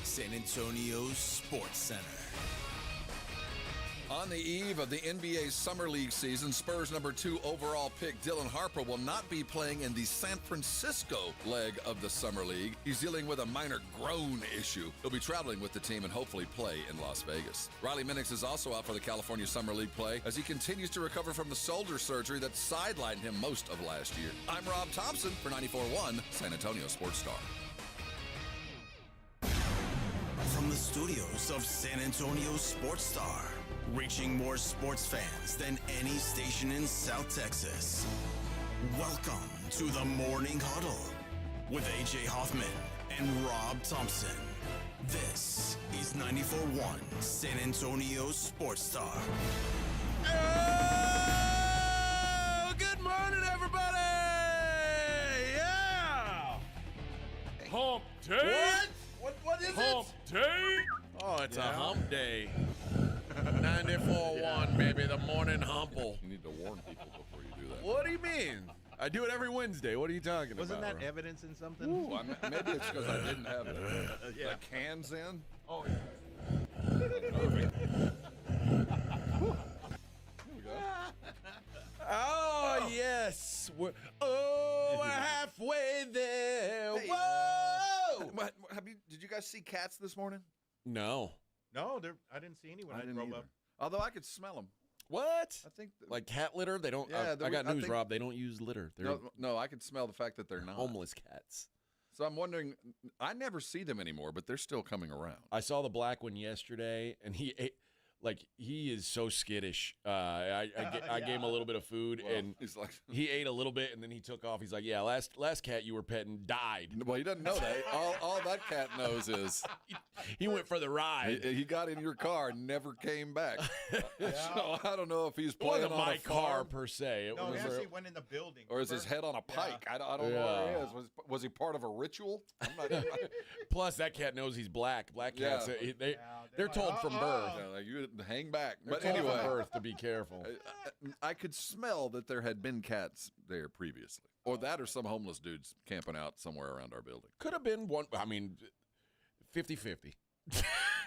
San Antonio's Sports Center. On the eve of the NBA Summer League season, Spurs number 2 overall pick Dylan Harper will not be playing in the San Francisco leg of the Summer League. He's dealing with a minor groin issue. He'll be traveling with the team and hopefully play in Las Vegas. Riley Minix is also out for the California Summer League play as he continues to recover from the shoulder surgery that sidelined him most of last year. I'm Rob Thompson for 94.1 San Antonio Sports Star. From the studios of San Antonio Sports Star, reaching more sports fans than any station in South Texas. Welcome to the Morning Huddle with AJ Hoffman and Rob Thompson. This is 94.1 San Antonio Sports Star. Oh, good morning, everybody! Yeah! Hump day! What is Hump it? day! Oh, it's a hump day. 94.1, baby, the morning humple. You need to warn people before you do that. What do you mean? I do it every Wednesday. What are you talking Wasn't about? that evidence in something? Ooh, maybe it's because I didn't have the cans in. Oh, yeah. Oh, yes. We're halfway there. Hey. Whoa! Did you guys see cats this morning? No. No, I didn't see any when I drove up. Although I could smell them. What? I think Like cat litter? They don't. Yeah, I got I news, think- Rob. They don't use litter. They're no, I could smell the fact that they're not homeless cats. So I'm wondering. I never see them anymore, but they're still coming around. I saw the black one yesterday, and he ate. Like, he is so skittish. I gave him a little bit of food, and he's like, he ate a little bit, and then he took off. He's like, yeah, last cat you were petting died. well, he doesn't know that. All that cat knows is He went for the ride. he got in your car and never came back. So I don't know if he's It playing wasn't on my a car, farm, per se. No, he actually went in the building. or is his head on a pike? I don't know where he is. Was he part of a ritual? I'm not. Plus, that cat knows he's black. Black cats, Yeah. they're told from birth. Yeah, like, you hang back. They're But told from anyway, birth to be careful. I could smell that there had been cats there previously, or that, or some homeless dudes camping out somewhere around our building. Could have been one. I mean, 50-50.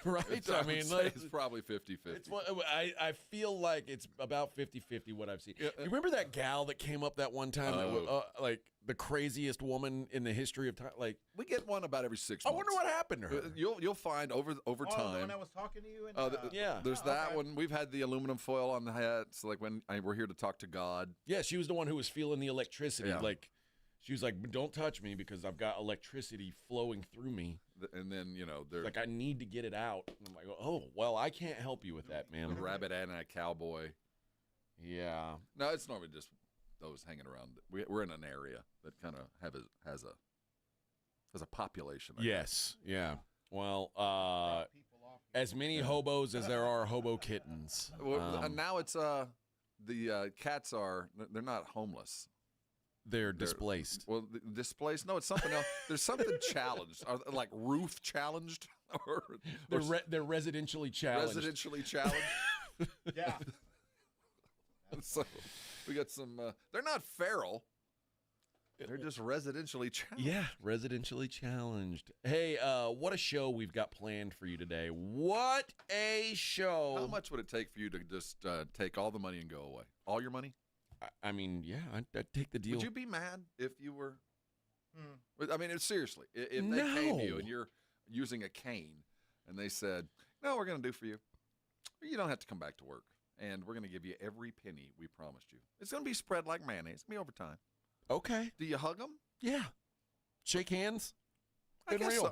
Right? I mean, it's probably 50-50. It's what I feel like it's about 50-50 what I've seen. Yeah. You remember that gal that came up that one time, like the craziest woman in the history of time? Like, We get one about every 6 I months. wonder what happened to her. You'll find over the one time. I was talking to you. And, Yeah. There's that okay. one. We've had the aluminum foil on the hats, like when we're here to talk to God. Yeah, she was the one who was feeling the electricity. Yeah. Like, she was like, "Don't touch me because I've got electricity flowing through me." And then, there's Like, I need to get it out. And I'm like, "Oh, well, I can't help you with that, a man." rabbit and a cowboy. Yeah. No, it's normally just those hanging around. We're in an area that kind of has a population. I Yes. Yeah. Well, people off. as many hobos as there are hobo kittens. guess. Well, now it's the cats they're not homeless. They're displaced. Well, displaced? No, it's something else. There's something challenged, like roof challenged, or They're residentially challenged. residentially challenged. Yeah. So we got some. They're not feral. They're just residentially challenged. Yeah, residentially challenged. Hey, what a show we've got planned for you today. What a show. How much would it take for you to just take all the money and go away? All your money? I mean, yeah, I'd take the deal. Would you be mad if you were? I mean, seriously, if they No. came to you and you're using a cane, and they said, "No, we're going to do for you. You don't have to come back to work, and we're going to give you every penny we promised you. It's going to be spread like mayonnaise. It's going to be over time." Okay. Do you hug them? Yeah. Shake hands. I Been guess real. so.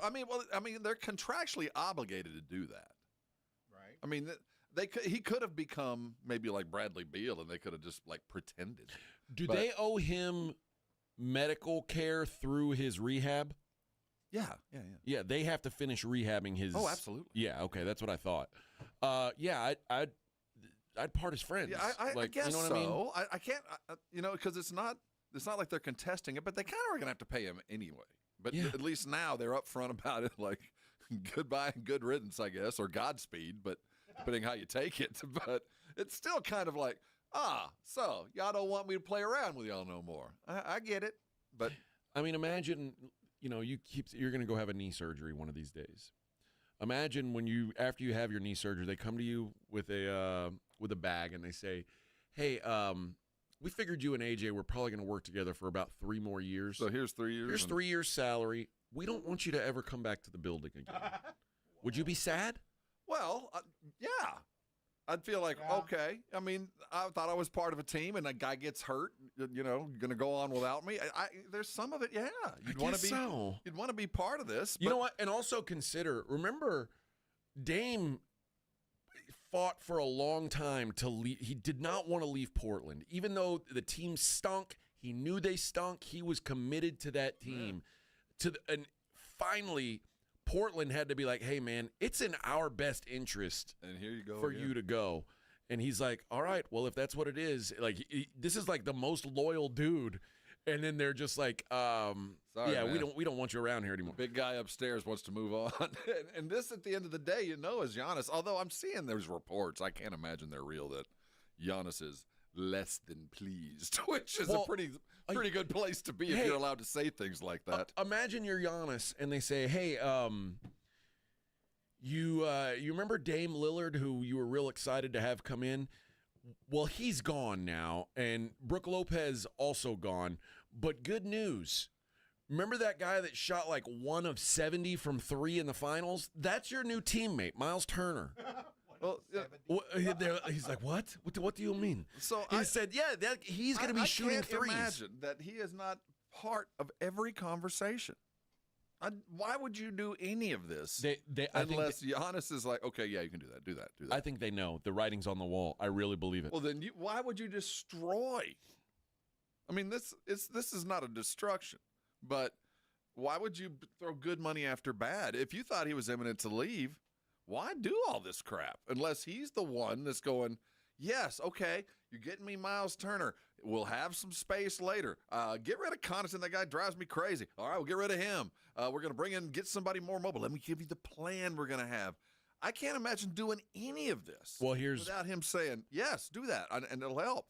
I mean, they're contractually obligated to do that. Right. I mean, he could have become maybe like Bradley Beal, and they could have just like pretended. Do But- they owe him medical care through his rehab? Yeah. Yeah, they have to finish rehabbing his. Oh, absolutely. Yeah, okay, that's what I thought. Yeah, I'd part as friends. Yeah, I guess you know what so. I mean? I can't, because it's not like they're contesting it, but they kind of are going to have to pay him anyway. But Yeah. at least now they're upfront about it, like goodbye and good riddance, I guess, or Godspeed, but depending how you take it. But it's still kind of like, so y'all don't want me to play around with y'all no more. I get it, but I mean, imagine you're going to go have a knee surgery one of these days. Imagine after you have your knee surgery, they come to you with a bag and they say, "Hey, we figured you and AJ were probably going to work together for about 3 more years. So here's 3 years. Here's 3 years' salary. We don't want you to ever come back to the building again." Would you be sad? Well, yeah. I'd feel like, okay. I mean, I thought I was part of a team, and a guy gets hurt. Going to go on without me. There's some of it, yeah. You'd want to be. So. You'd want to be part of this. You know what? And also remember, Dame fought for a long time to leave. He did not want to leave Portland, even though the team stunk. He knew they stunk. He was committed to that team. And finally, Portland had to be like, "Hey, man, it's in our best interest and here you go for you to go." And he's like, "All right, well, if that's what it is." Like, this is like the most loyal dude. And then they're just like, Sorry, yeah, man. we don't want you around here anymore. Big guy upstairs wants to move on. And this, at the end of the day, is Giannis. Although I'm seeing there's reports, I can't imagine they're real, that Giannis is less than pleased, which is a pretty good place to be if you're allowed to say things like that. Imagine you're Giannis and they say, "Hey, you remember Dame Lillard, who you were real excited to have come in? Well, he's gone now, and Brook Lopez also gone. But good news. Remember that guy that shot like 1 of 70 from 3 in the finals? That's your new teammate, Myles Turner." Well, he's like, "What? What do you mean?" So he said, "Yeah, he's going to be shooting threes." I can't imagine that he is not part of every conversation. Why would you do any of this unless Giannis is like, "Okay, yeah, you can do that, do that, do that." I think they know. The writing's on the wall. I really believe it. Well, then why would you destroy? I mean, this is not a destruction, but why would you throw good money after bad? If you thought he was imminent to leave, why do all this crap? Unless he's the one that's going, "Yes, okay, you're getting me Myles Turner. We'll have some space later. Get rid of Connaughton. That guy drives me crazy. All right, we'll get rid of him. We're going to get somebody more mobile. Let me give you the plan we're going to have." I can't imagine doing any of this without him saying, "Yes, do that," and it'll help.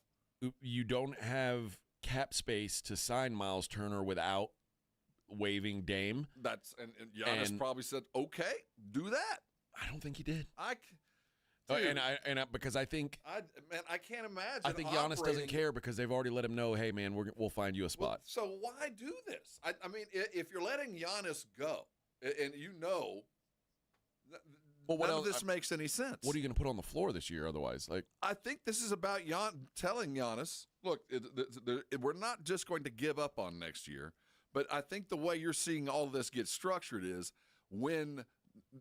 You don't have cap space to sign Myles Turner without waiving Dame. And Giannis probably said, "Okay, do that." I don't think he did. Dude, Because I think I can't imagine. I think Giannis doesn't care because they've already let him know, "Hey, man, we'll find you a spot." Well, so why do this? I mean, if you're letting Giannis go, and none of this makes any sense. What are you going to put on the floor this year otherwise? Like, I think this is about telling Giannis, "Look, we're not just going to give up on next year," but I think the way you're seeing all of this get structured is when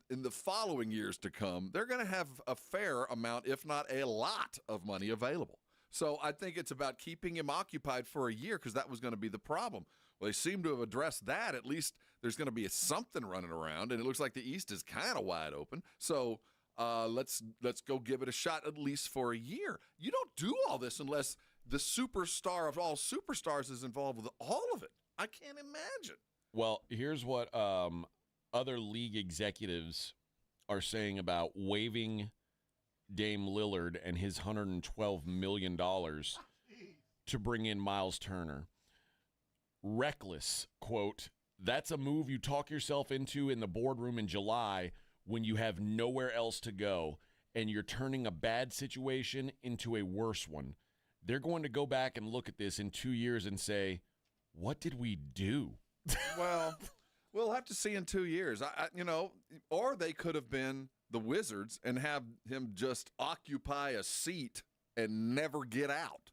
in the following years to come, they're going to have a fair amount, if not a lot, of money available. So I think it's about keeping him occupied for a year because that was going to be the problem. Well, they seem to have addressed that. At least there's going to be something running around, and it looks like the East is kind of wide open. So let's go give it a shot at least for a year. You don't do all this unless the superstar of all superstars is involved with all of it. I can't imagine. Well, here's what other league executives are saying about waiving Dame Lillard and his $112 million to bring in Myles Turner. Reckless, quote, "That's a move you talk yourself into in the boardroom in July when you have nowhere else to go, and you're turning a bad situation into a worse one. They're going to go back and look at this in 2 years and say, what did we do?" Well, we'll have to see in 2 years. Or they could have been the Wizards and have him just occupy a seat and never get out.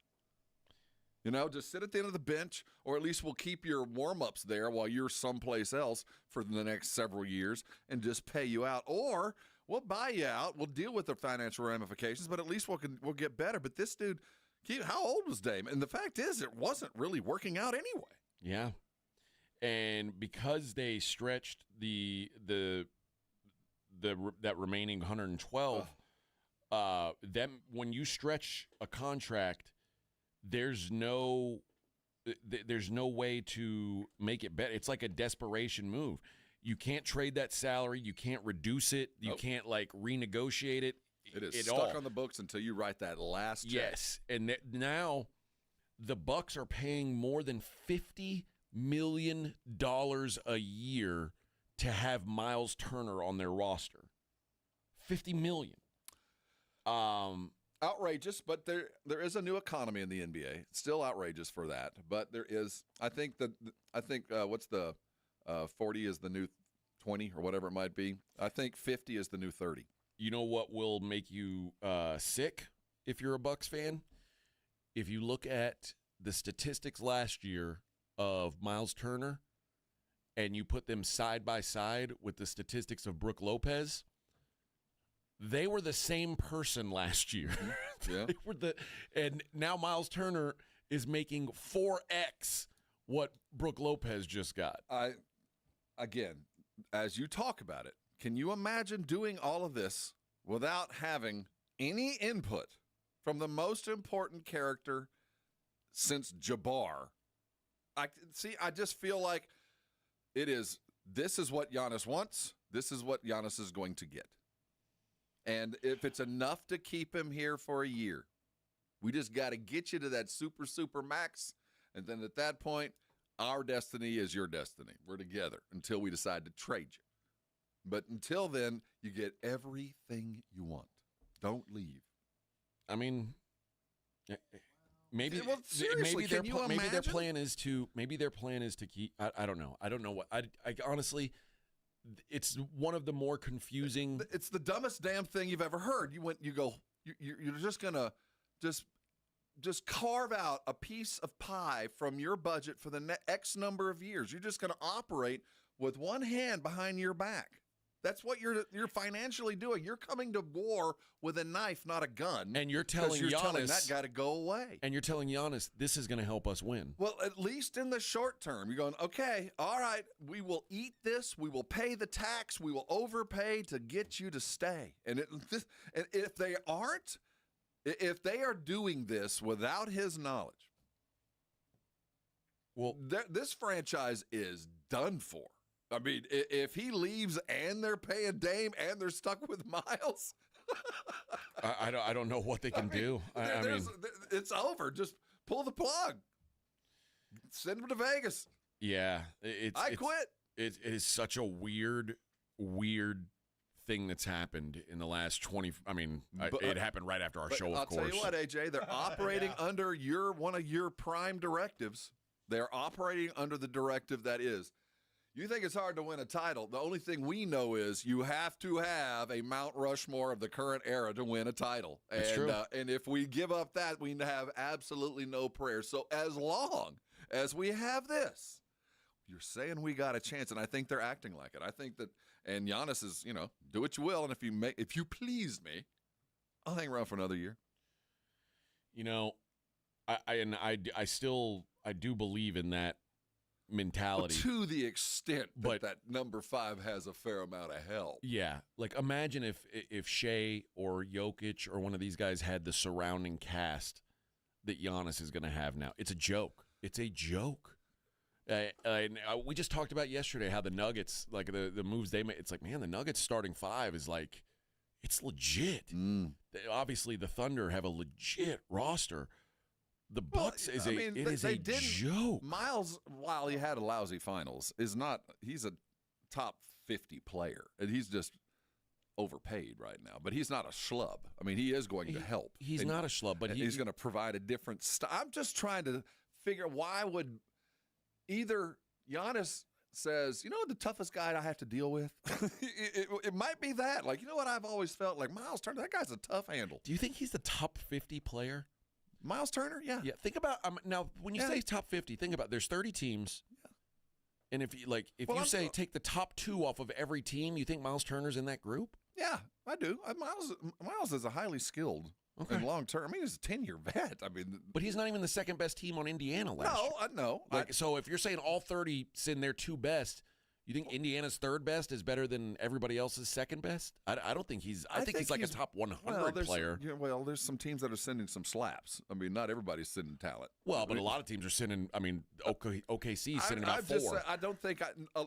Just sit at the end of the bench, or at least we'll keep your warm-ups there while you're someplace else for the next several years and just pay you out. Or we'll buy you out. We'll deal with the financial ramifications, but at least we'll get better. But this dude, how old was Dame? And the fact is, it wasn't really working out anyway. Yeah. And because they stretched that remaining 112, when you stretch a contract, there's no way to make it better. It's like a desperation move. You can't trade that salary. You can't reduce it. You can't renegotiate it. It is stuck on the books until you write that last check. Yes, and now the Bucks are paying more than $50 million a year to have Myles Turner on their roster. $50 million. Outrageous, but there is a new economy in the NBA. It's still outrageous for that, but there is. I think what's the 40 is the new 20 or whatever it might be. I think 50 is the new 30. You know what will make you sick if you're a Bucks fan? If you look at the statistics last year of Myles Turner and you put them side by side with the statistics of Brook Lopez, they were the same person last year. Yeah. And now Myles Turner is making 4x what Brook Lopez just got. Again, as you talk about it, can you imagine doing all of this without having any input from the most important character since Jabbar? I just feel like this is what Giannis wants. This is what Giannis is going to get. And if it's enough to keep him here for a year, we just got to get you to that super max. And then at that point, our destiny is your destiny. We're together until we decide to trade you. But until then, you get everything you want. Don't leave. I mean, maybe Well, seriously, can you maybe their imagine? plan is to keep. I don't know. I don't know what. I honestly, it's one of the more confusing. It's the dumbest damn thing you've ever heard. You're just gonna just carve out a piece of pie from your budget for the X number of years. You're just gonna operate with one hand behind your back. That's what you're financially doing. You're coming to war with a knife, not a gun. And you're telling telling Giannis that guy to go away. And you're telling Giannis this is going to help us win. Well, at least in the short term, you're going, okay, all right, we will eat this. We will pay the tax. We will overpay to get you to stay. And if they are doing this without his knowledge, well, this franchise is done for. I mean, if he leaves and they're paying Dame and they're stuck with Myles, I don't know what they can do. I mean, it's over. Just pull the plug. Send him to Vegas. Yeah, I quit. It is such a weird thing that's happened in the last 20. I mean, it happened right after our show, of course. I'll tell you what, AJ, they're operating under one of your prime directives. They're operating under the directive that is, you think it's hard to win a title. The only thing we know is you have to have a Mount Rushmore of the current era to win a title. That's true. And if we give up that, we have absolutely no prayer. So as long as we have this, you're saying we got a chance, and I think they're acting like it. I think that, and Giannis is, do what you will, and if you please me, I'll hang around for another year. I do believe in that mentality. Well, to the extent but that number 5 has a fair amount of help. Yeah. Like, imagine if Shea or Jokic or one of these guys had the surrounding cast that Giannis is going to have now. It's a joke. It's a joke. We just talked about yesterday how the Nuggets, like the moves they made, it's like, man, the Nuggets starting 5 is like, it's legit. Obviously, the Thunder have a legit roster. The Bucks is a joke. Myles, while he had a lousy finals, he's a top 50 player. And he's just overpaid right now. But he's not a schlub. I mean, he is going to help. He's not a schlub, but he's going to provide a different style. I'm just trying to figure why would either Giannis says, the toughest guy I have to deal with? it might be that. Like, what I've always felt like, Myles Turner, that guy's a tough handle. Do you think he's the top 50 player? Myles Turner, yeah. Yeah, think about now when you say top 50, think about there's 30 teams. Yeah. And if you take the top 2 off of every team, you think Myles Turner's in that group? Yeah, I do. Myles is a highly skilled and long term. I mean, he's a 10-year vet. I mean, but he's not even the second best team on Indiana last year. No, I know. So if you're saying all 30's in their 2 best, You think Indiana's third best is better than everybody else's second best? I don't think he's. I think he's like a top 100 player. There's some teams that are sending some slaps. I mean, not everybody's sending talent. Well, but a lot of teams are sending. I mean, OKC is sending about 4. I don't think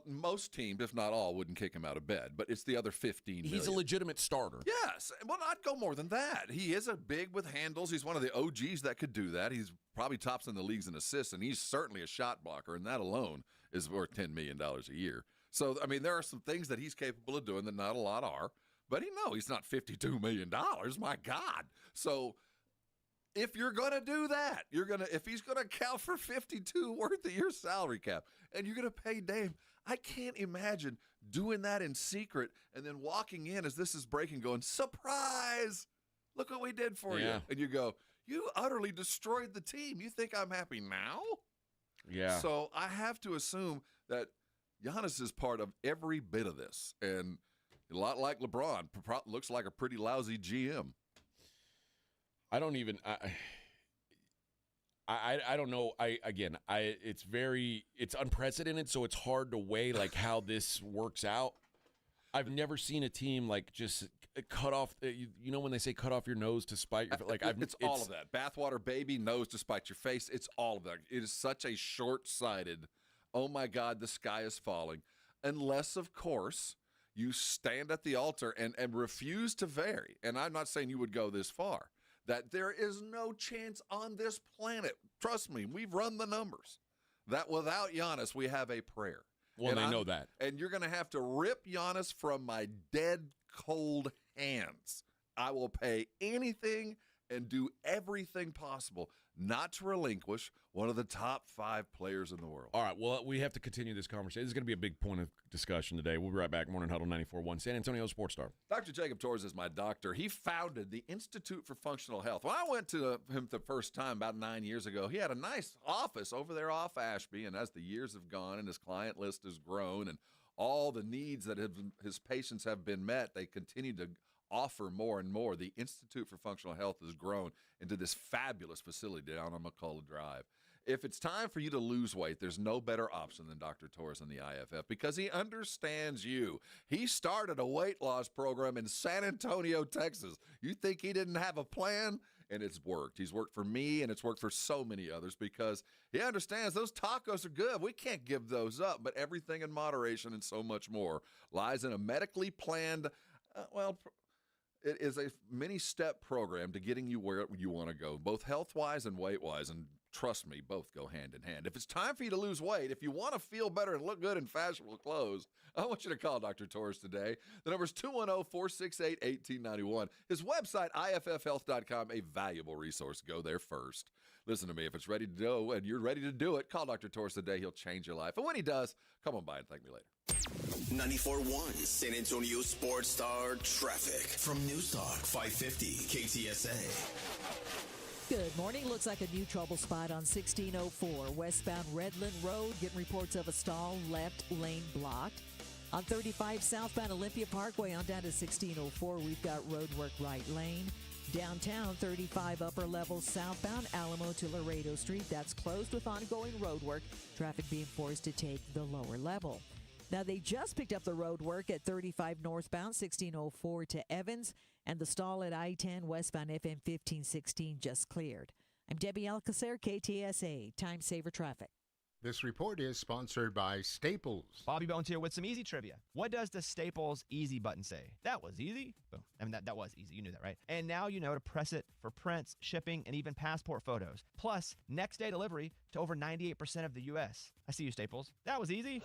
most teams, if not all, wouldn't kick him out of bed. But it's the other 15 million. He's a legitimate starter. Yes. Well, I'd go more than that. He is a big with handles. He's one of the OGs that could do that. He's probably tops in the leagues in assists, and he's certainly a shot blocker, and that alone is worth $10 million a year. So, I mean, there are some things that he's capable of doing that not a lot are. But he's not $52 million. My God. So, if you're going to do that, if he's going to count for 52 worth of your salary cap, and you're going to pay Dame, I can't imagine doing that in secret and then walking in as this is breaking going, surprise, look what we did for you. And you go, you utterly destroyed the team. You think I'm happy now? Yeah. So I have to assume that Giannis is part of every bit of this. And a lot like LeBron, looks like a pretty lousy GM. I don't even I don't know. It's unprecedented, so it's hard to weigh like how this works out. I've never seen a team like just cut off. You know when they say cut off your nose to spite your like it's all of that. Bathwater baby, nose to spite your face. It's all of that. It is such a short-sighted. Oh my God, the sky is falling. Unless, of course, you stand at the altar and refuse to vary. And I'm not saying you would go this far. That there is no chance on this planet. Trust me, we've run the numbers. That without Giannis, we have a prayer. Well, they know that. And you're going to have to rip Giannis from my dead, cold hands. I will pay anything and do everything possible not to relinquish one of the top 5 players in the world. All right, well, we have to continue this conversation. This is going to be a big point of discussion today. We'll be right back. Morning Huddle 94.1, San Antonio Sports Star. Dr. Jacob Torres is my doctor. He founded the Institute for Functional Health. When I went to him the first time about 9 years ago, he had a nice office over there off Ashby, and as the years have gone and his client list has grown and all the needs that his patients have been met, they continue to offer more and more. The Institute for Functional Health has grown into this fabulous facility down on McCullough Drive. If it's time for you to lose weight, there's no better option than Dr. Torres and the IFF because he understands you. He started a weight loss program in San Antonio, Texas. You think he didn't have a plan? And it's worked. He's worked for me, and it's worked for so many others because he understands those tacos are good. We can't give those up, but everything in moderation and so much more lies in a medically planned, it is a many-step program to getting you where you want to go, both health-wise and weight-wise, and trust me, both go hand in hand. If it's time for you to lose weight, if you want to feel better and look good in fashionable clothes, I want you to call Dr. Torres today. The number is 210-468-1891. His website, iffhealth.com, a valuable resource. Go there first. Listen to me. If it's ready to go and you're ready to do it, call Dr. Torres today. He'll change your life. And when he does, come on by and thank me later. 94.1 San Antonio Sports Star traffic from News Talk 550 KTSA. Good morning. Looks like a new trouble spot on 1604 westbound Redland Road. Getting reports of a stall, left lane blocked. On 35 southbound Olympia Parkway on down to 1604, we've got road work right lane. Downtown 35 upper level southbound Alamo to Laredo Street. That's closed with ongoing road work. Traffic being forced to take the lower level. Now, they just picked up the road work at 35 northbound 1604 to Evans, and the stall at I-10 westbound FM 1516 just cleared. I'm Debbie Alcacer, KTSA, Time Saver Traffic. This report is sponsored by Staples. Bobby Bones here with some easy trivia. What does the Staples easy button say? That was easy. Boom. I mean, that was easy. You knew that, right? And now you know to press it for prints, shipping, and even passport photos. Plus, next day delivery to over 98% of the U.S. I see you, Staples. That was easy.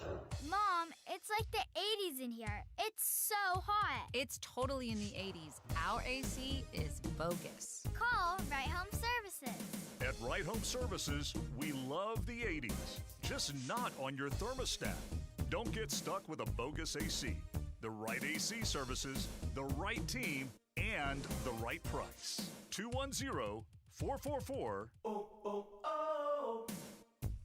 Mom, it's like the 80s in here. It's so hot. It's totally in the 80s. Our AC is bogus. Call Right Home Services. At Right Home Services, we love the 80s, just not on your thermostat. Don't get stuck with a bogus AC. The right AC services, the right team, and the right price. 210-444.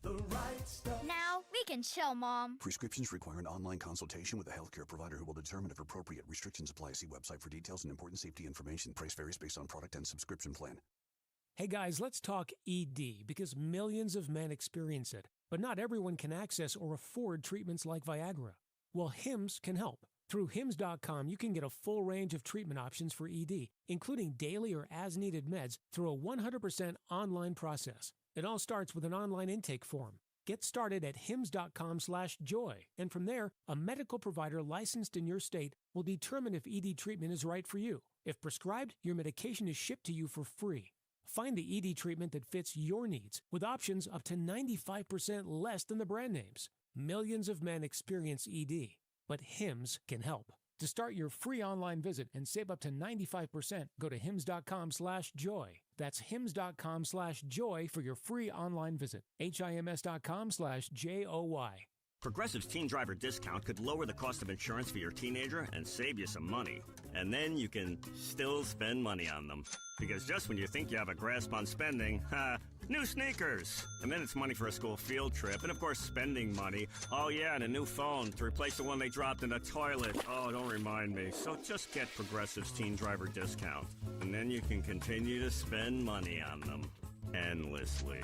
The right stuff. Now we can chill, Mom. Prescriptions require an online consultation with a healthcare provider who will determine if appropriate. Restrictions apply. See website for details and important safety information. Price varies based on product and subscription plan. Hey guys, let's talk ED because millions of men experience it, but not everyone can access or afford treatments like Viagra. Well, Hims can help. Through Hims.com, you can get a full range of treatment options for ED, including daily or as-needed meds through a 100% online process. It all starts with an online intake form. Get started at hims.com/joy, and from there, a medical provider licensed in your state will determine if ED treatment is right for you. If prescribed, your medication is shipped to you for free. Find the ED treatment that fits your needs, with options up to 95% less than the brand names. Millions of men experience ED, but Hims can help. To start your free online visit and save up to 95%, go to hims.com/joy. That's hims.com/joy for your free online visit. HIMS.com/JOY. Progressive's Teen Driver discount could lower the cost of insurance for your teenager and save you some money. And then you can still spend money on them. Because just when you think you have a grasp on spending, new sneakers. And then it's money for a school field trip. And of course, spending money. Oh yeah, and a new phone to replace the one they dropped in the toilet. Oh, don't remind me. So just get Progressive's Teen Driver discount. And then you can continue to spend money on them. Endlessly.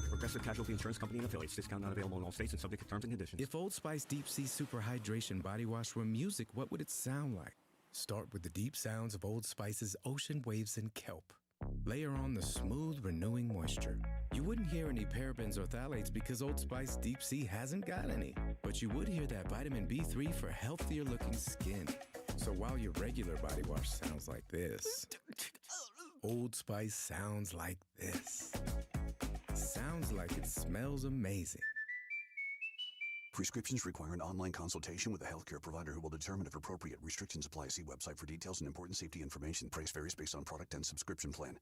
Progressive Casualty Insurance Company and Affiliates. Discount not available in all states and subject to terms and conditions. If Old Spice Deep Sea Super Hydration Body Wash were music, what would it sound like? Start with the deep sounds of Old Spice's ocean waves and kelp. Layer on the smooth, renewing moisture. You wouldn't hear any parabens or phthalates because Old Spice Deep Sea hasn't got any. But you would hear that vitamin B3 for healthier looking skin. So while your regular body wash sounds like this, Old Spice sounds like this. Sounds like it smells amazing. Prescriptions require an online consultation with a healthcare provider who will determine if appropriate. Restrictions apply. See website for details and important safety information. Price varies based on product and subscription plan.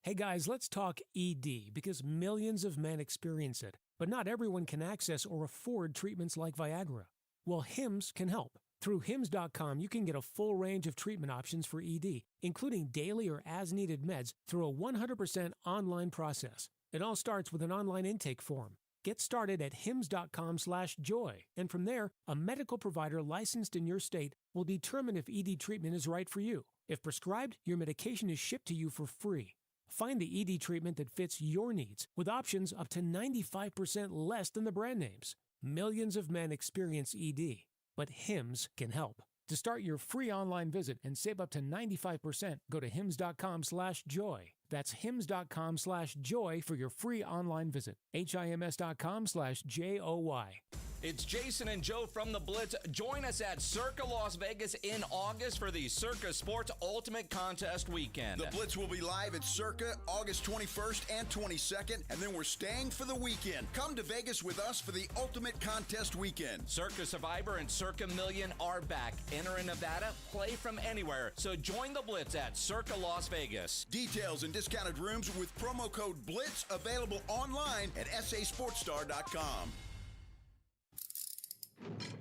Hey guys, let's talk ED, because millions of men experience it, but not everyone can access or afford treatments like Viagra. Well, Hims can help. Through Hims.com, you can get a full range of treatment options for ED, including daily or as-needed meds through a 100% online process. It all starts with an online intake form. Get started at hims.com/joy, and from there, a medical provider licensed in your state will determine if ED treatment is right for you. If prescribed, your medication is shipped to you for free. Find the ED treatment that fits your needs, with options up to 95% less than the brand names. Millions of men experience ED, but Hims can help. To start your free online visit and save up to 95%, go to hims.com/joy. That's hims.com/joy for your free online visit. HIMS.com/JOY. It's Jason and Joe from the Blitz. Join us at Circa Las Vegas in August for the Circa Sports Ultimate Contest Weekend. The Blitz will be live at Circa August 21st and 22nd, and then we're staying for the weekend. Come to Vegas with us for the Ultimate Contest Weekend. Circa Survivor and Circa Million are back. Enter in Nevada, play from anywhere. So join the Blitz at Circa Las Vegas. Details and discounted rooms with promo code BLITZ available online at sasportstar.com.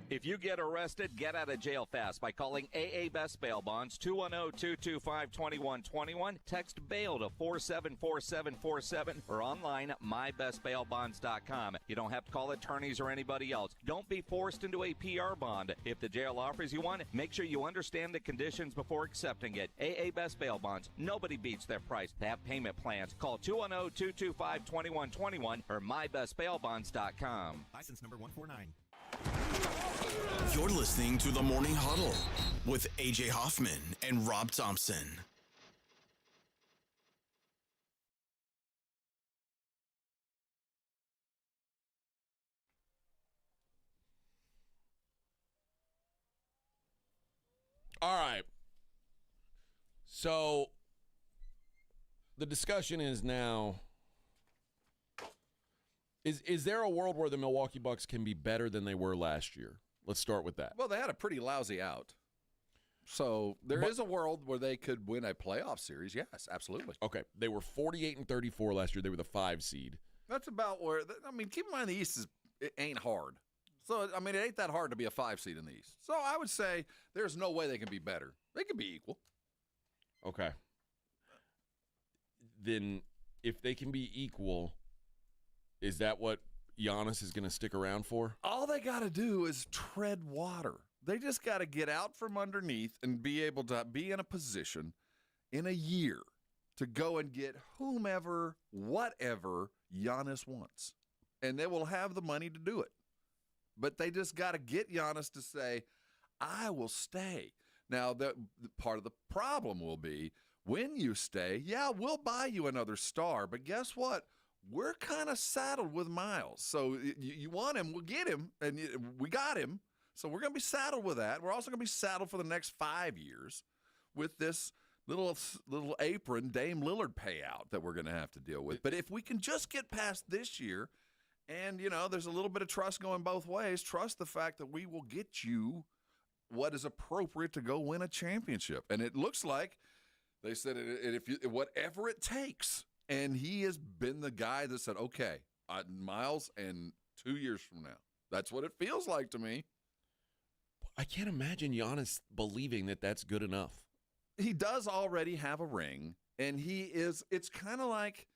If you get arrested, get out of jail fast by calling AA Best Bail Bonds, 210-225-2121. Text bail to 474747 or online at mybestbailbonds.com. You don't have to call attorneys or anybody else. Don't be forced into a PR bond. If the jail offers you one, make sure you understand the conditions before accepting it. AA Best Bail Bonds. Nobody beats their price. They have payment plans. Call 210-225-2121 or mybestbailbonds.com. License number 149. You're listening to the Morning Huddle with AJ Hoffman and Rob Thompson. All right. So the discussion is now, is there a world where the Milwaukee Bucks can be better than they were last year? Let's start with that. Well, they had a pretty lousy out. So there is a world where they could win a playoff series. Yes, absolutely. Okay. They were 48-34 last year. They were the 5 seed. That's about where, keep in mind the East it ain't hard. So, it ain't that hard to be a 5 seed in the East. So I would say there's no way they can be better. They can be equal. Okay. Then if they can be equal, is that what Giannis is going to stick around for? All they got to do is tread water. They just got to get out from underneath and be able to be in a position in a year to go and get whomever, whatever Giannis wants. And they will have the money to do it. but they just got to get Giannis to say, I will stay. Now, the part of the problem will be when you stay, yeah, we'll buy you another star, but guess what? We're kind of saddled with Myles. So you want him, we'll get him, and we got him. So we're going to be saddled with that. We're also going to be saddled for the next 5 years with this little apron Dame Lillard payout that we're going to have to deal with. But if we can just get past this year, and, there's a little bit of trust going both ways, trust the fact that we will get you what is appropriate to go win a championship. And it looks like they said whatever it takes. And he has been the guy that said, okay, Myles, and 2 years from now. That's what it feels like to me. I can't imagine Giannis believing that that's good enough. He does already have a ring, and it's kind of like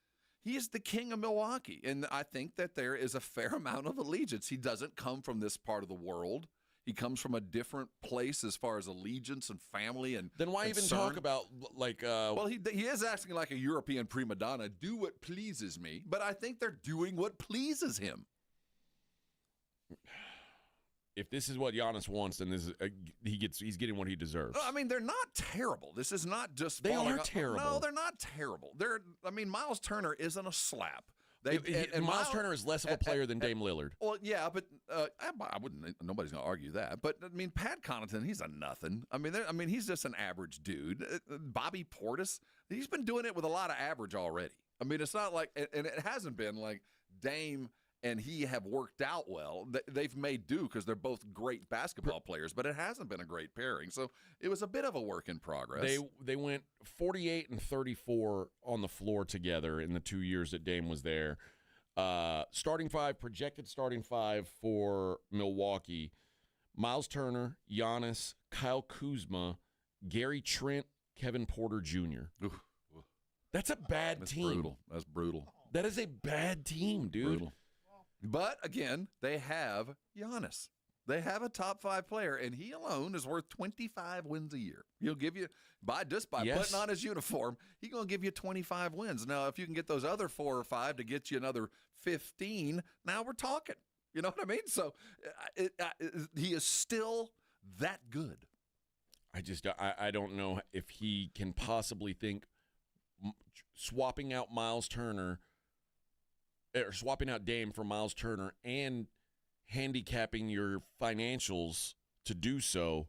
he is the king of Milwaukee. And I think that there is a fair amount of allegiance. He doesn't come from this part of the world. He comes from a different place as far as allegiance and family and then why concern. even talk about like? Well, he is acting like a European prima donna. Do what pleases me, but I think they're doing what pleases him. If this is what Giannis wants, then this is, he's getting what he deserves. I mean, they're not terrible. This is not just they are terrible. No, they're not terrible. Myles Turner isn't a slap. And Myles Turner is less of a player than Dame Lillard. Well, yeah, but I wouldn't. Nobody's going to argue that. But I mean, Pat Connaughton, he's a nothing. I mean, he's just an average dude. Bobby Portis, he's been doing it with a lot of average already. I mean, it's not like, and it hasn't been like Dame and he have worked out well. They've made do because they're both great basketball players, but it hasn't been a great pairing. So it was a bit of a work in progress. They went 48 and 34 on the floor together in the 2 years that Dame was there. Projected starting five for Milwaukee: Myles Turner, Giannis, Kyle Kuzma, Gary Trent, Kevin Porter Jr. Oof. That's a bad team. That's brutal. That is a bad team, dude. Brutal. But, again, they have Giannis. They have a top five player, and he alone is worth 25 wins a year. He'll give you, by putting on his uniform, he's going to give you 25 wins. Now, if you can get those other 4 or 5 to get you another 15, now we're talking. You know what I mean? So he is still that good. I don't know if he can possibly think swapping out Myles Turner or swapping out Dame for Myles Turner and handicapping your financials to do so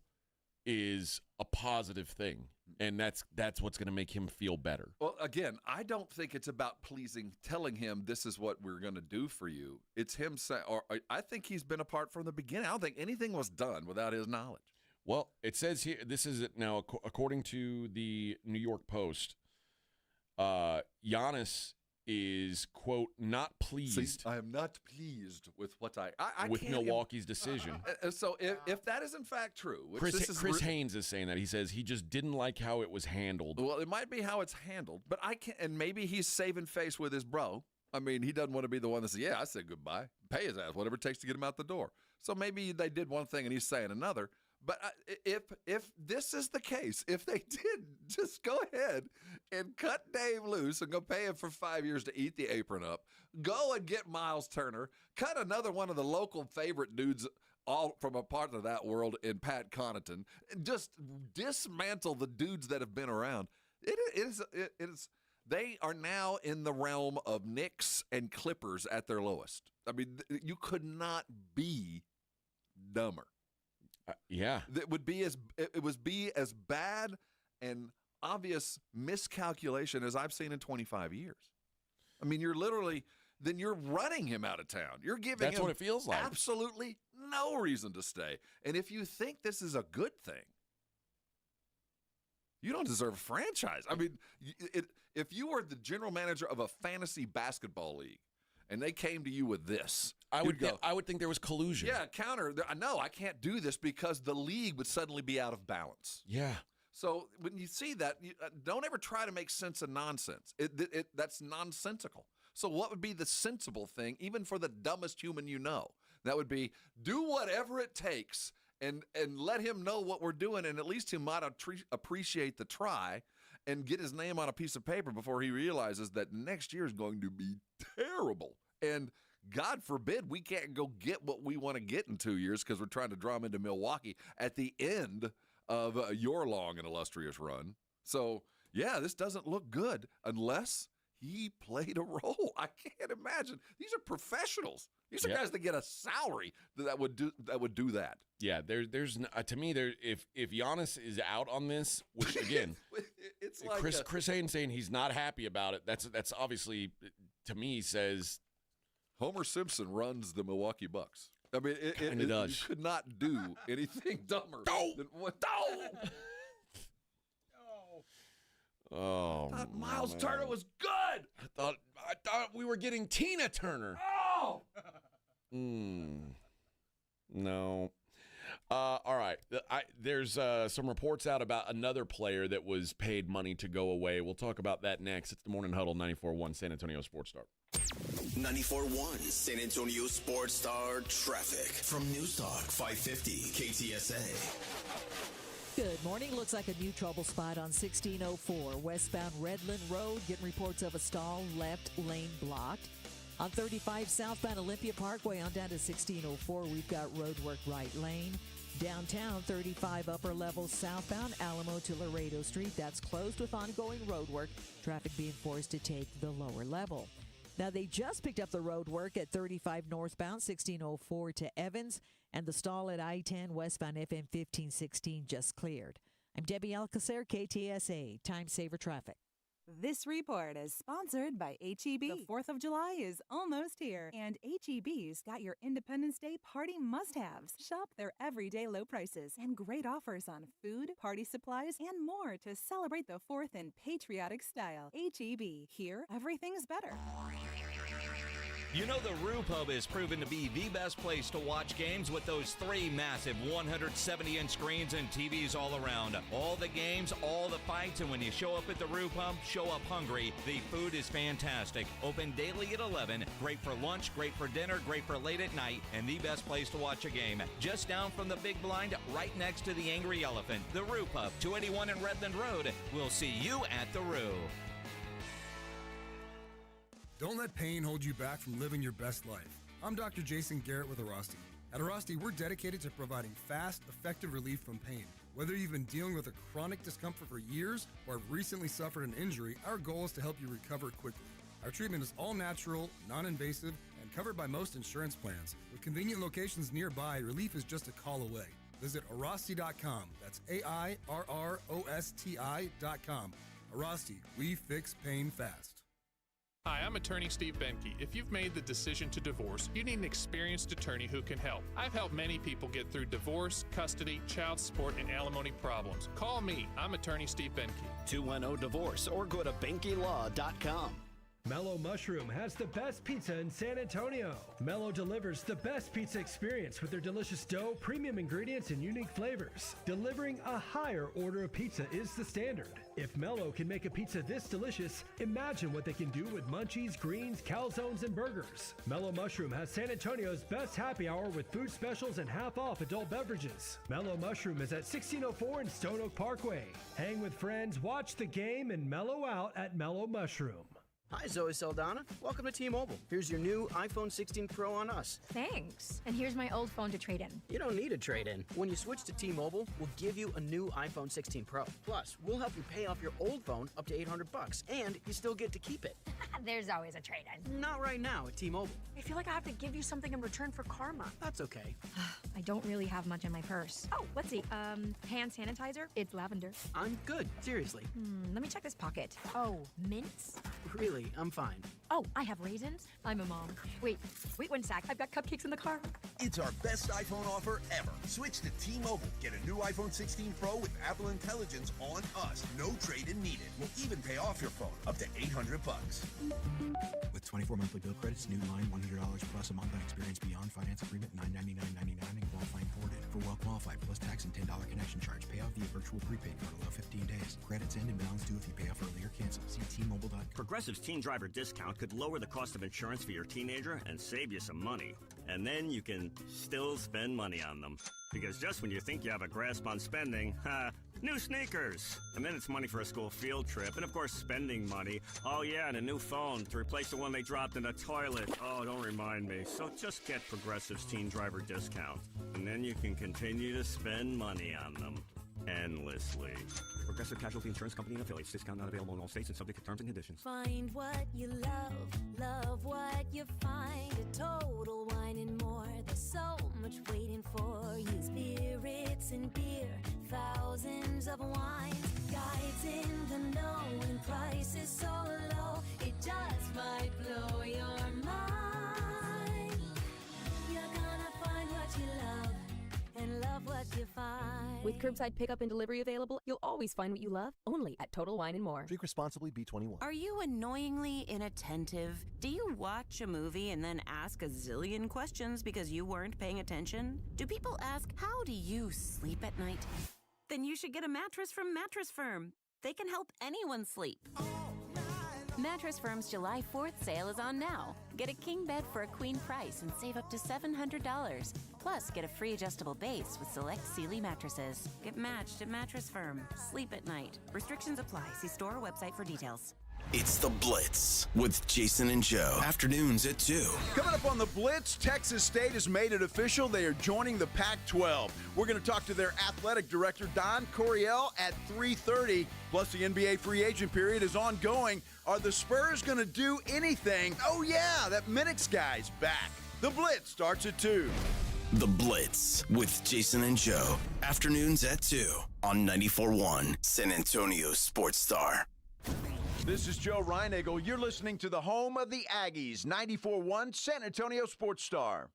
is a positive thing, and that's what's going to make him feel better. Well, again, I don't think it's about telling him this is what we're going to do for you. It's him saying, or I think he's been a part from the beginning. I don't think anything was done without his knowledge. Well, it says here, this is it now, according to the New York Post, Giannis is, quote, not pleased. I am not pleased with what with Milwaukee's decision. So if that is in fact true, Chris Haynes is saying that. He says he just didn't like how it was handled. Well, it might be how it's handled, but I can't. And maybe he's saving face with his bro. I mean, he doesn't want to be the one that says, "Yeah, I said goodbye, pay his ass, whatever it takes to get him out the door." So maybe they did one thing and he's saying another. But if this is the case, if they did, just go ahead and cut Dave loose and go pay him for 5 years to eat the apron up. Go and get Myles Turner. Cut another one of the local favorite dudes all from a part of that world in Pat Connaughton. Just dismantle the dudes that have been around. It is. They are now in the realm of Knicks and Clippers at their lowest. I mean, you could not be dumber. Yeah, it would be as bad and obvious miscalculation as I've seen in 25 years. I mean, you're running him out of town. You're giving him what it feels like. Absolutely no reason to stay. And if you think this is a good thing, you don't deserve a franchise. I mean, if you were the general manager of a fantasy basketball league and they came to you with this, I would think there was collusion. Yeah, counter. No, I can't do this because the league would suddenly be out of balance. Yeah. So when you see that, don't ever try to make sense of nonsense. That's nonsensical. So what would be the sensible thing, even for the dumbest human you know? That would be do whatever it takes and let him know what we're doing, and at least he might appreciate the try and get his name on a piece of paper before he realizes that next year is going to be terrible. And God forbid we can't go get what we want to get in 2 years because we're trying to draw him into Milwaukee at the end of your long and illustrious run. So, yeah, this doesn't look good unless he played a role. I can't imagine. These are professionals. These are guys that get a salary that would do that. Yeah, there's to me if Giannis is out on this, which again, it's like Chris Haynes saying he's not happy about it. That's obviously, to me, says Homer Simpson runs the Milwaukee Bucks. I mean, it does. You could not do anything dumber than what. Oh, I thought Myles Turner was good. I thought we were getting Tina Turner. Oh. No. All right. There's some reports out about another player that was paid money to go away. We'll talk about that next. It's the Morning Huddle, 94.1 San Antonio Sports Star. 94.1 San Antonio Sports Star traffic from News Talk 550 KTSA. Good morning. Looks like a new trouble spot on 1604 westbound Redland Road. Getting reports of a stall, left lane blocked. On 35 southbound Olympia Parkway on down to 1604, we've got road work right lane. Downtown 35 upper level southbound Alamo to Laredo Street. That's closed with ongoing road work. Traffic being forced to take the lower level. Now, they just picked up the road work at 35 northbound 1604 to Evans, and the stall at I-10 westbound FM 1516 just cleared. I'm Debbie Alcacer, KTSA, Time Saver Traffic. This report is sponsored by H-E-B. The 4th of July is almost here, and H-E-B's got your Independence Day party must-haves. Shop their everyday low prices and great offers on food, party supplies, and more to celebrate the 4th in patriotic style. H-E-B. Here, everything's better. You know the Roo Pub is proven to be the best place to watch games with those 3 massive 170-inch screens and TVs all around. All the games, all the fights, and when you show up at the Roo Pub, show up hungry. The food is fantastic. Open daily at 11. Great for lunch, great for dinner, great for late at night, and the best place to watch a game. Just down from the big blind, right next to the Angry Elephant. The Roo Pub, 281 in Redland Road. We'll see you at the Roo. Don't let pain hold you back from living your best life. I'm Dr. Jason Garrett with Arasti. At Arasti, we're dedicated to providing fast, effective relief from pain. Whether you've been dealing with a chronic discomfort for years or have recently suffered an injury, our goal is to help you recover quickly. Our treatment is all natural, non-invasive, and covered by most insurance plans. With convenient locations nearby, relief is just a call away. Visit Arasti.com. That's AIRROSTI.com. Arasti, we fix pain fast. Hi, I'm attorney Steve Benke. If you've made the decision to divorce, you need an experienced attorney who can help. I've helped many people get through divorce, custody, child support, and alimony problems. Call me. I'm attorney Steve Benke. 210-DIVORCE or go to BenkeLaw.com. Mellow Mushroom has the best pizza in San Antonio. Mellow delivers the best pizza experience with their delicious dough, premium ingredients, and unique flavors. Delivering a higher order of pizza is the standard. If Mellow can make a pizza this delicious, imagine what they can do with munchies, greens, calzones, and burgers. Mellow Mushroom has San Antonio's best happy hour with food specials and half-off adult beverages. Mellow Mushroom is at 1604 in Stone Oak Parkway. Hang with friends, watch the game, and mellow out at Mellow Mushroom. Hi, Zoe Saldana. Welcome to T-Mobile. Here's your new iPhone 16 Pro on us. Thanks. And here's my old phone to trade in. You don't need a trade-in. When you switch to T-Mobile, we'll give you a new iPhone 16 Pro. Plus, we'll help you pay off your old phone up to $800, and you still get to keep it. There's always a trade-in. Not right now at T-Mobile. I feel like I have to give you something in return for karma. That's okay. I don't really have much in my purse. Oh, let's see. Hand sanitizer. It's lavender. I'm good. Seriously. Let me check this pocket. Oh, mints? Really, I'm fine. Oh, I have raisins. I'm a mom. Wait 1 sec. I've got cupcakes in the car. It's our best iPhone offer ever. Switch to T-Mobile. Get a new iPhone 16 Pro with Apple Intelligence on us. No trade-in needed. We'll even pay off your phone up to $800. With 24 monthly bill credits, new line $100 plus a month on experience beyond finance agreement $999.99 and qualifying forwarded. For well qualified plus tax and $10 connection charge. Pay off via virtual prepaid card. Allow 15 days. Credits end and balance due if you pay off earlier. cancel. See T-Mobile.com. Progressive's teen driver discount could lower the cost of insurance for your teenager and save you some money. And then you can still spend money on them. Because just when you think you have a grasp on spending, new sneakers. And then it's money for a school field trip. And of course, spending money. Oh yeah, and a new phone to replace the one they dropped in the toilet. Oh, don't remind me. So just get Progressive's teen driver discount. And then you can continue to spend money on them. Endlessly. Progressive Casualty Insurance Company and affiliates. Discount not available in all states and subject to terms and conditions. Find what you love what you find. A Total Wine and More. There's so much waiting for you. Spirits and beer, thousands of wines. Guides in the know and prices so low. It just might blow your mind. You're gonna find what you love and love what you find. With curbside pickup and delivery available, you'll always find what you love, only at Total Wine and More. Drink responsibly, B21. Are you annoyingly inattentive? Do you watch a movie and then ask a zillion questions because you weren't paying attention? Do people ask, how do you sleep at night? Then you should get a mattress from Mattress Firm. They can help anyone sleep. Mattress Firm's July 4th sale is on now. Get a king bed for a queen price and save up to $700. Plus, get a free adjustable base with select Sealy mattresses. Get matched at Mattress Firm. Sleep at night. Restrictions apply. See store or website for details. It's The Blitz with Jason and Joe. Afternoons at 2. Coming up on The Blitz, Texas State has made it official. They are joining the Pac-12. We're going to talk to their athletic director, Don Coryell, at 3:30. Plus, the NBA free agent period is ongoing. Are the Spurs going to do anything? Oh, yeah, that Minix guy's back. The Blitz starts at 2. The Blitz with Jason and Joe. Afternoons at 2 on 94.1 San Antonio Sports Star. This is Joe Reinagle. You're listening to the home of the Aggies, 94.1 San Antonio Sports Star.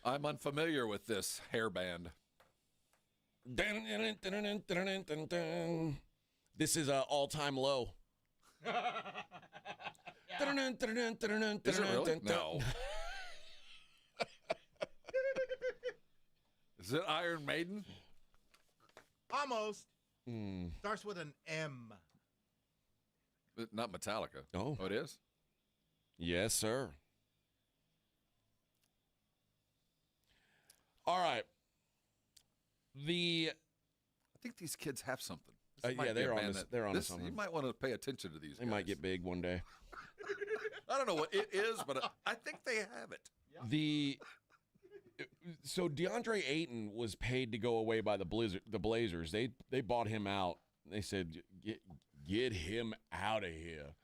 I'm unfamiliar with this hairband. This is an all-time low. Is it really? No. Is it Iron Maiden? Almost. Starts with an M. Not Metallica. Oh, it is? Yes, sir. All right. I think these kids have something. Yeah, they're on something. You might want to pay attention to these guys. They might get big one day. I don't know what it is, but I think they have it. So DeAndre Ayton was paid to go away by the Blazers. They bought him out. They said, get him out of here.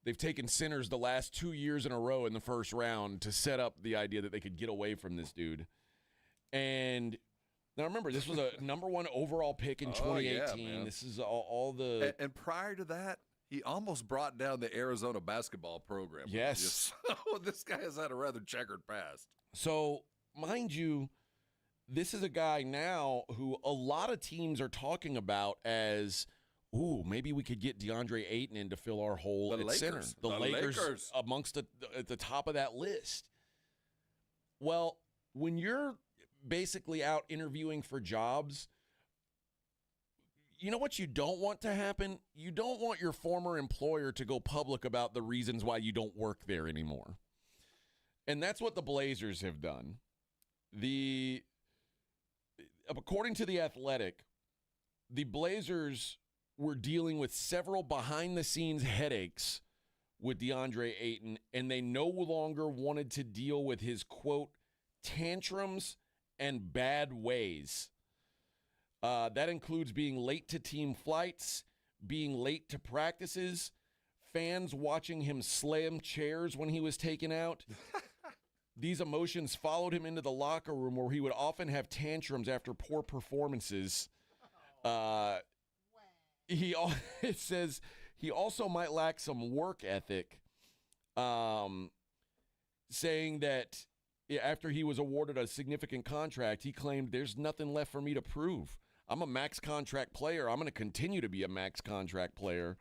They've taken sinners the last 2 years in a row in the first round to set up the idea that they could get away from this dude. And now remember, this was a number 1 overall pick in 2018. Yeah, this is all the... And prior to that, he almost brought down the Arizona basketball program. Yes. So this guy has had a rather checkered past. So, mind you, this is a guy now who a lot of teams are talking about as, ooh, maybe we could get DeAndre Ayton in to fill our hole at center. The Lakers amongst at the top of that list. Well, when you're basically out interviewing for jobs, you know what you don't want to happen? You don't want your former employer to go public about the reasons why you don't work there anymore. And that's what the Blazers have done. According to The Athletic, the Blazers were dealing with several behind-the-scenes headaches with DeAndre Ayton, and they no longer wanted to deal with his, quote, tantrums and bad ways. That includes being late to team flights, being late to practices, fans watching him slam chairs when he was taken out. These emotions followed him into the locker room where he would often have tantrums after poor performances. It says he also might lack some work ethic, saying that after he was awarded a significant contract, he claimed there's nothing left for me to prove. I'm a max contract player. I'm going to continue to be a max contract player.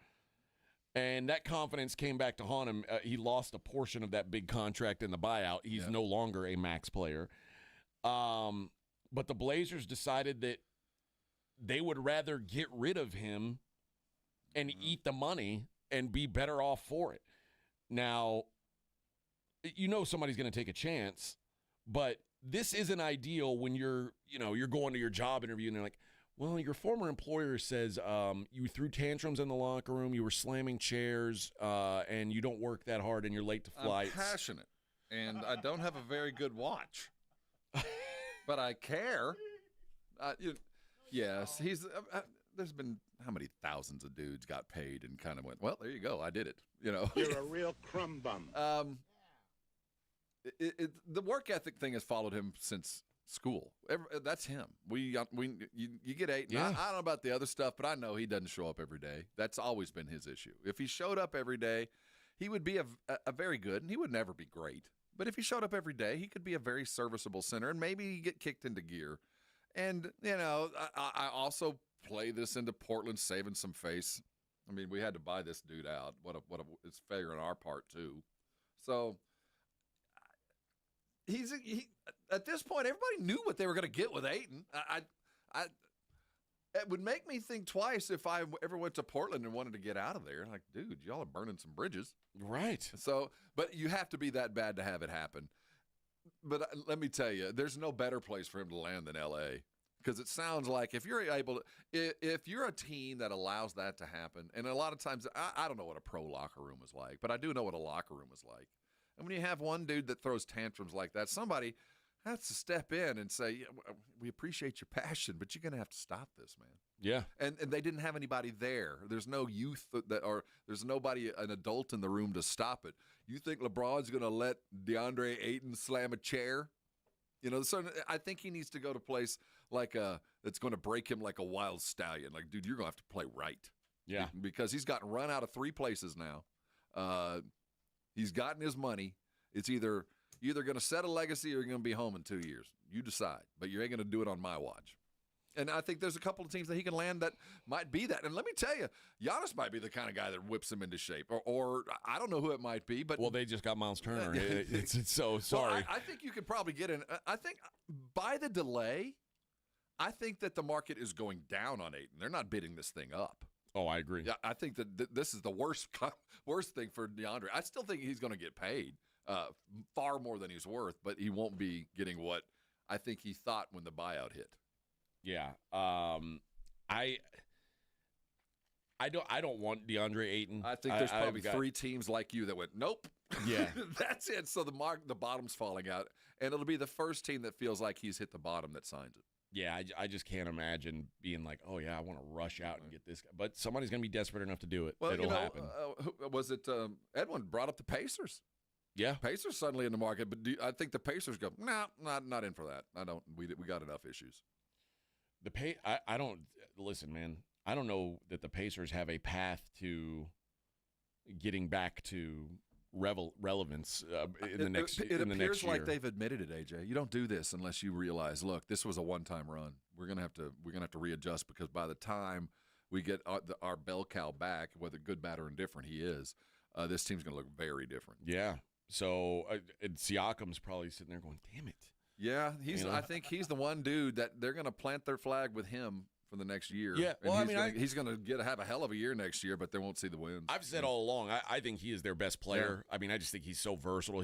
And that confidence came back to haunt him. He lost a portion of that big contract in the buyout. He's no longer a max player. But the Blazers decided that they would rather get rid of him and eat the money and be better off for it. Now, somebody's going to take a chance, but this isn't ideal when you're going to your job interview and they're like, well, your former employer says you threw tantrums in the locker room, you were slamming chairs, and you don't work that hard and you're late to flights. I'm passionate, and I don't have a very good watch, but I care. Yes, there's been how many thousands of dudes got paid and kind of went, well, there you go, I did it. You're a real crumb bum. The work ethic thing has followed him since school. That's him. You get Ayton. Yeah. I don't know about the other stuff, but I know he doesn't show up every day. That's always been his issue. If he showed up every day, he would be a very good, and he would never be great. But if he showed up every day, he could be a very serviceable center, and maybe get kicked into gear. And, I also play this into Portland saving some face. I mean, we had to buy this dude out. It's failure on our part, too. So he at this point, everybody knew what they were going to get with Ayton. It would make me think twice if I ever went to Portland and wanted to get out of there. Like, dude, y'all are burning some bridges. Right. So, but you have to be that bad to have it happen. But let me tell you, there's no better place for him to land than L.A. Because it sounds like if you're a team that allows that to happen, and a lot of times, I don't know what a pro locker room is like, but I do know what a locker room is like. And when you have one dude that throws tantrums like that, somebody has to step in and say, we appreciate your passion, but you're going to have to stop this, man. Yeah. And they didn't have anybody there. There's no youth there's nobody, an adult in the room to stop it. You think LeBron's going to let Deandre Ayton slam a chair? So I think he needs to go to a place that's going to break him like a wild stallion. Like, dude, you're going to have to play right. Yeah. Because he's gotten run out of 3 places now. He's gotten his money. It's either going to set a legacy or you're going to be home in 2 years. You decide. But you ain't going to do it on my watch. And I think there's a couple of teams that he can land that might be that. And let me tell you, Giannis might be the kind of guy that whips him into shape. Or I don't know who it might be. But well, they just got Myles Turner. It's so sorry. Well, I think you could probably get in. I think by the delay, I think that the market is going down on Ayton. They're not bidding this thing up. Oh, I agree. Yeah, I think that this is the worst thing for DeAndre. I still think he's going to get paid far more than he's worth, but he won't be getting what I think he thought when the buyout hit. Yeah. I don't want DeAndre Ayton. I think there's probably 3 teams like you that went, nope. Yeah. That's it. So the bottom's falling out, and it'll be the first team that feels like he's hit the bottom that signs it. Yeah, I just can't imagine being like, oh, yeah, I want to rush out and get this guy. But somebody's going to be desperate enough to do it. Well, It'll happen. Was it Edwin brought up the Pacers? Yeah. Pacers suddenly in the market, but I think the Pacers go, nah, not in for that. I don't. We got enough issues. I don't listen, man. I don't know that the Pacers have a path to getting back to relevance in the next year. It appears like they've admitted it, AJ. You don't do this unless you realize, look, this was a one-time run. We're gonna have to readjust because by the time we get our bell cow back, whether good, bad, or indifferent he is, this team's gonna look very different. Yeah. So Siakam's probably sitting there going, "Damn it." Yeah, I think he's the one dude that they're gonna plant their flag with him for the next year. Yeah, well, he's going to have a hell of a year next year, but they won't see the wins. I've said all along, I think he is their best player. Yeah. I mean, I just think he's so versatile.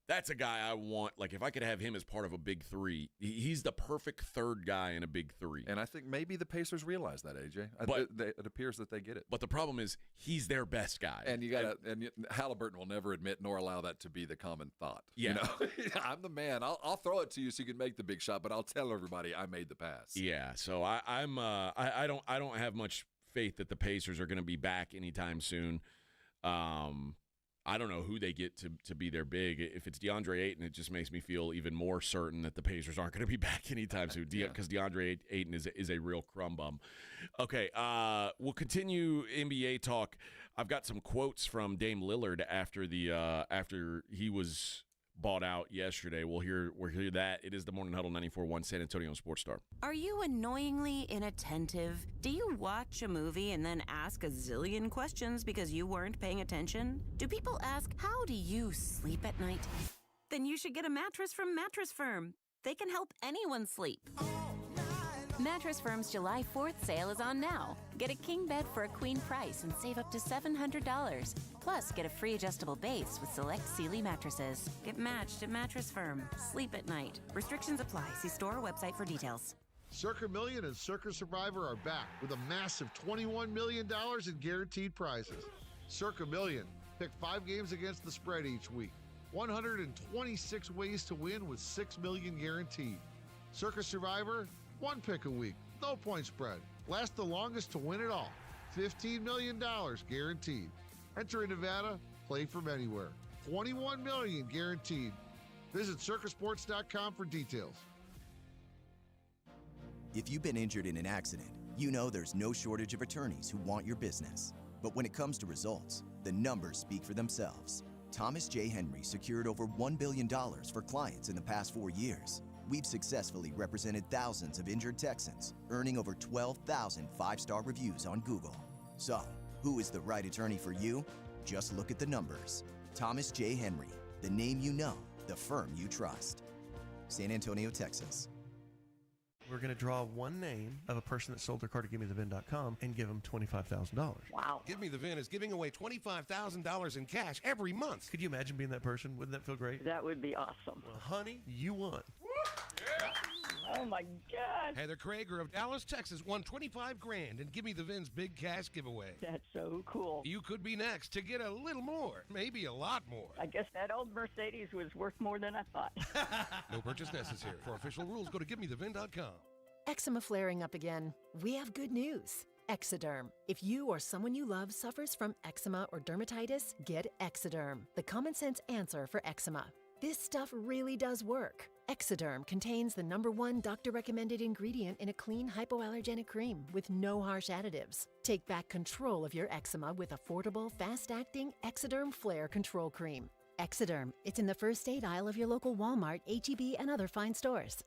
That's a guy I want. Like, if I could have him as part of a big 3, he's the perfect third guy in a big 3. And I think maybe the Pacers realize that, AJ. But it appears that they get it. But the problem is, he's their best guy. And Halliburton will never admit nor allow that to be the common thought. Yeah, I'm the man. I'll throw it to you so you can make the big shot, but I'll tell everybody I made the pass. Yeah. So I don't have much faith that the Pacers are going to be back anytime soon. I don't know who they get to be their big. If it's DeAndre Ayton, it just makes me feel even more certain that the Pacers aren't going to be back anytime soon because DeAndre Ayton is a real crumb bum. Okay, we'll continue NBA talk. I've got some quotes from Dame Lillard after he was bought out yesterday. We'll hear that. It is the Morning Huddle 94.1 San Antonio Sports Star. Are you annoyingly inattentive? Do you watch a movie and then ask a zillion questions because you weren't paying attention? Do people ask, how do you sleep at night? Then you should get a mattress from Mattress Firm. They can help anyone sleep. Mattress Firm's July 4th sale is on now. Get a king bed for a queen price and save up to $700. Plus, get a free adjustable base with select Sealy mattresses. Get matched at Mattress Firm. Sleep at night. Restrictions apply. See store or website for details. Circa Million and Circa Survivor are back with a massive $21 million in guaranteed prizes. Circa Million. Pick 5 games against the spread each week. 126 ways to win with $6 million guaranteed. Circa Survivor, 1 pick a week, no point spread. Last the longest to win it all. $15 million guaranteed. Enter in Nevada, play from anywhere. $21 million guaranteed. Visit circasports.com for details. If you've been injured in an accident, you know there's no shortage of attorneys who want your business. But when it comes to results, the numbers speak for themselves. Thomas J. Henry secured over $1 billion for clients in the past 4 years. We've successfully represented thousands of injured Texans, earning over 12,000 5-star reviews on Google. So, who is the right attorney for you? Just look at the numbers. Thomas J. Henry, the name you know, the firm you trust. San Antonio, Texas. We're going to draw one name of a person that sold their car to GiveMeTheVin.com and give them $25,000. Wow. Give Me the VIN is giving away $25,000 in cash every month. Could you imagine being that person? Wouldn't that feel great? That would be awesome. Well, honey, you won. Oh, my God. Heather Krager of Dallas, Texas won $25,000 and Give Me the VIN's big cash giveaway. That's so cool. You could be next to get a little more, maybe a lot more. I guess that old Mercedes was worth more than I thought. No purchase necessary. For official rules, go to GiveMeTheVin.com. Eczema flaring up again? We have good news. Exoderm. If you or someone you love suffers from eczema or dermatitis, get Exoderm, the common sense answer for eczema. This stuff really does work. Exoderm contains the #1 doctor-recommended ingredient in a clean hypoallergenic cream with no harsh additives. Take back control of your eczema with affordable, fast-acting Exoderm Flare Control Cream. Exoderm. It's in the first aid aisle of your local Walmart, H-E-B, and other fine stores.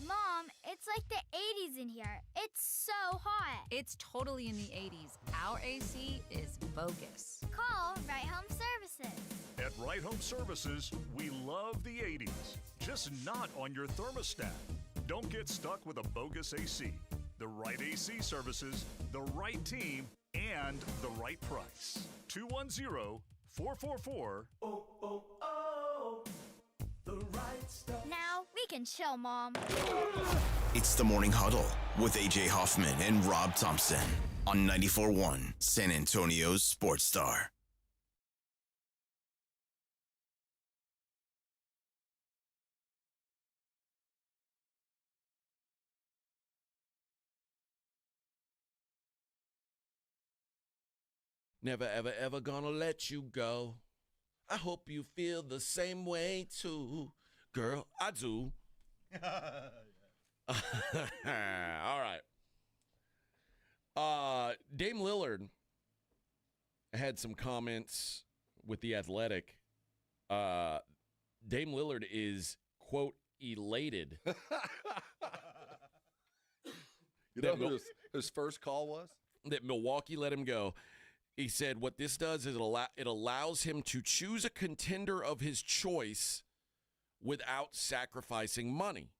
Mom, it's like the 80s in here. It's so hot. It's totally in the 80s. Our AC is bogus. Call Right Home Services. At Right Home Services, we love the 80s, just not on your thermostat. Don't get stuck with a bogus AC. The right AC services, the right team, and the right price. 210-444. The right stuff. Now we can chill, Mom. It's the Morning Huddle with AJ Hoffman and Rob Thompson on 94.1 San Antonio's Sports Star. Never, ever, ever gonna let you go. I hope you feel the same way, too. Girl, I do. All right. Dame Lillard had some comments with The Athletic. Dame Lillard is, quote, elated. You know who his first call was? That Milwaukee let him go. He said what this does is it allows him to choose a contender of his choice without sacrificing money.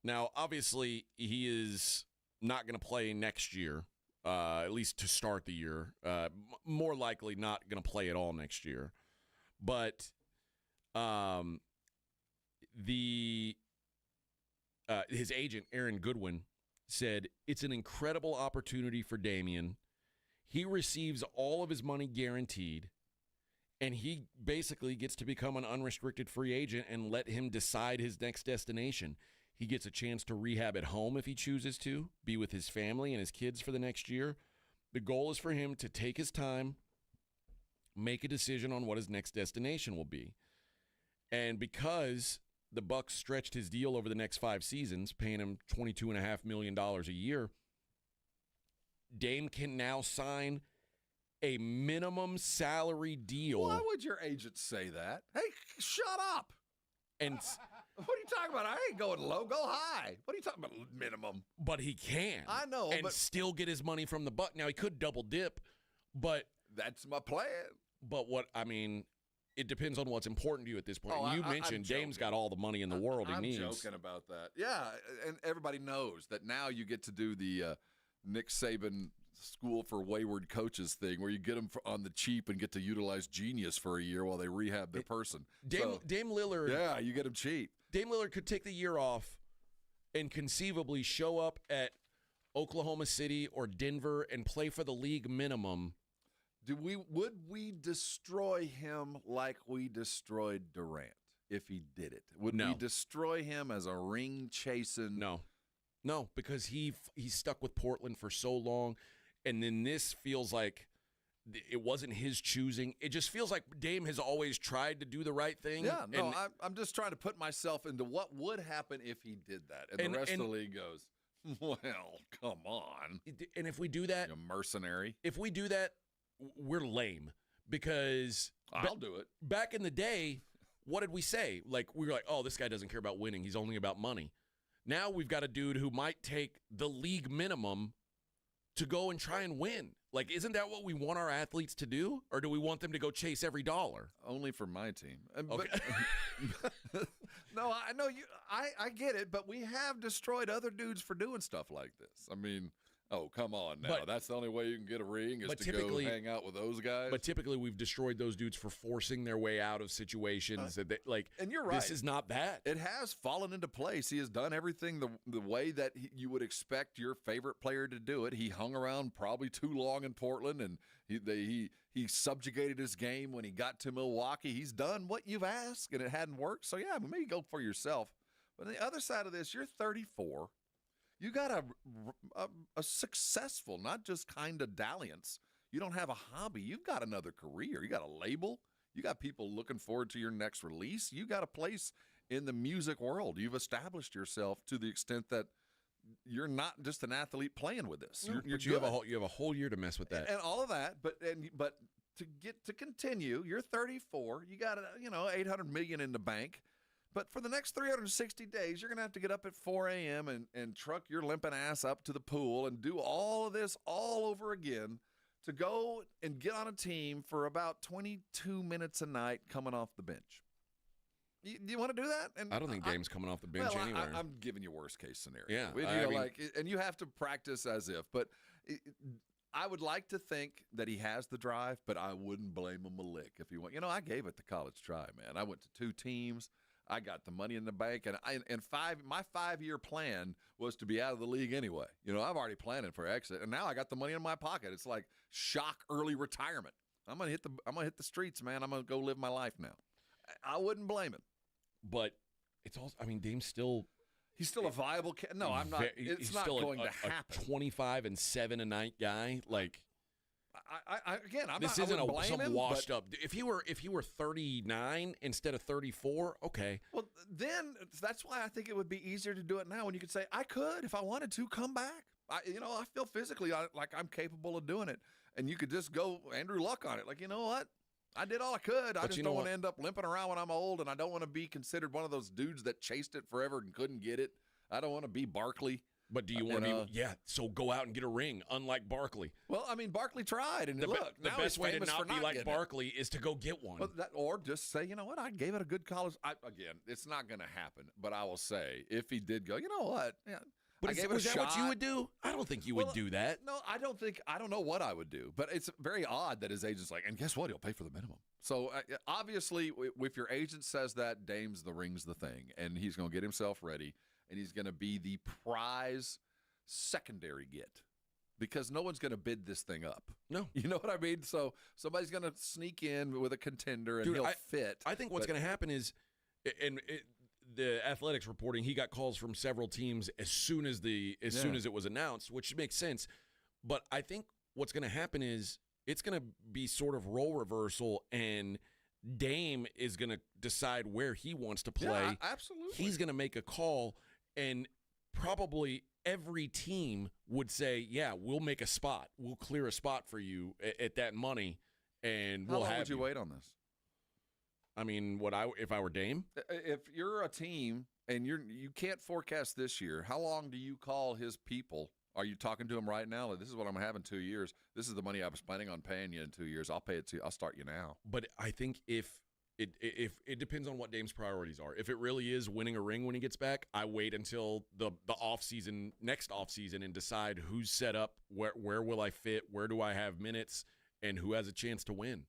Now, obviously, he is not going to play next year, at least to start the year. More likely not going to play at all next year. But his agent, Aaron Goodwin, said it's an incredible opportunity for Damian. He receives all of his money guaranteed, and he basically gets to become an unrestricted free agent and let him decide his next destination. He gets a chance to rehab at home if he chooses to, be with his family and his kids for the next year. The goal is for him to take his time, make a decision on what his next destination will be. And because the Bucks stretched his deal over the next 5 seasons, paying him $22.5 million a year, Dame can now sign a minimum salary deal. Why would your agent say that? Hey, shut up. And what are you talking about? I ain't going low, go high. What are you talking about, minimum? But he can. I know, and but still get his money from the Buck. Now, he could double dip, but that's my plan. But it depends on what's important to you at this point. Oh, you mentioned Dame's got all the money in the world he needs. I'm joking about that. Yeah, and everybody knows that now you get to do the Nick Saban School for Wayward Coaches thing where you get them on the cheap and get to utilize Genius for a year while they rehab their person. Dame Lillard. Yeah, you get them cheap. Dame Lillard could take the year off and conceivably show up at Oklahoma City or Denver and play for the league minimum. Would we destroy him like we destroyed Durant if he did it? Would we destroy him as a ring chasing? No, because he's stuck with Portland for so long, and then this feels like it wasn't his choosing. It just feels like Dame has always tried to do the right thing. Yeah, no, I'm just trying to put myself into what would happen if he did that, and the rest of the league goes, well, come on. And if we do that, you mercenary. If we do that, we're lame because I'll do it. Back in the day, what did we say? Like, we were like, oh, this guy doesn't care about winning. He's only about money. Now we've got a dude who might take the league minimum to go and try and win. Like, isn't that what we want our athletes to do? Or do we want them to go chase every dollar? Only for my team. Okay. No, I know you. I get it, but we have destroyed other dudes for doing stuff like this. I mean, oh, come on now. That's the only way you can get a ring is to go hang out with those guys. But typically we've destroyed those dudes for forcing their way out of situations. And you're right. This is not that. It has fallen into place. He has done everything the way that you would expect your favorite player to do it. He hung around probably too long in Portland, and he subjugated his game when he got to Milwaukee. He's done what you've asked, and it hadn't worked. So, yeah, maybe go for yourself. But on the other side of this, you're 34. You got a successful, not just kind of dalliance. You don't have a hobby. You've got another career. You got a label. You got people looking forward to your next release. You got a place in the music world. You've established yourself to the extent that you're not just an athlete playing with this. You have a whole year to mess with that, and all of that. But to continue, you're 34. You got $800 million in the bank. But for the next 360 days, you're going to have to get up at 4 a.m. and truck your limping ass up to the pool and do all of this all over again to go and get on a team for about 22 minutes a night coming off the bench. Do you want to do that? And I don't think Dame's coming off the bench anywhere. I'm giving you worst case scenario. Yeah. And you have to practice as if. But I would like to think that he has the drive, but I wouldn't blame him a lick if he went. I gave it the college try, man. I went to 2 teams. I got the money in the bank, and my 5-year plan was to be out of the league anyway. I've already planned for exit, and now I got the money in my pocket. It's like shock early retirement. I'm gonna hit the streets, man. I'm gonna go live my life now. I wouldn't blame him, but it's also. I mean, Dame's still. He's still a viable. No, I'm not. It's not going to happen. 25 and 7 a night guy, like. This isn't some washed up. If he were 39 instead of 34, okay. Well, then that's why I think it would be easier to do it now when you could say I could if I wanted to come back. I feel physically like I'm capable of doing it, and you could just go Andrew Luck on it. Like, you know what? I did all I could. I just don't want to end up limping around when I'm old, and I don't want to be considered one of those dudes that chased it forever and couldn't get it. I don't want to be Barkley. But do you want to be? Yeah, so go out and get a ring, unlike Barkley. Well, I mean, Barkley tried, and the best way to not be like Barkley is to go get one. Well, or just say, you know what, I gave it a good college. Again, it's not going to happen, but I will say, if he did go, you know what, yeah. But was that what you would do? I don't think you would do that. No, I don't know what I would do, but it's very odd that his agent's like, and guess what? He'll pay for the minimum. So obviously, if your agent says that, Dame's the ring's the thing, and he's going to get himself ready. And he's going to be the prize secondary get because no one's going to bid this thing up. No. You know what I mean? So somebody's going to sneak in with a contender and he'll fit. I think what's going to happen is, the Athletics reporting, he got calls from several teams as soon as it was announced, which makes sense. But I think what's going to happen is it's going to be sort of role reversal, and Dame is going to decide where he wants to play. Yeah, absolutely. He's going to make a call. And probably every team would say, yeah, we'll make a spot. We'll clear a spot for you at that money, and we'll have How long would you wait on this? I mean, if I were Dame? If you're a team and you can't forecast this year, how long do you call his people? Are you talking to him right now? Like, this is what I'm going to have in 2 years. This is the money I was planning on paying you in 2 years. I'll pay it to you. I'll start you now. But I think if it depends on what Dame's priorities are. If it really is winning a ring when he gets back, I wait until the next off season, and decide who's set up, where will I fit, where do I have minutes, and who has a chance to win.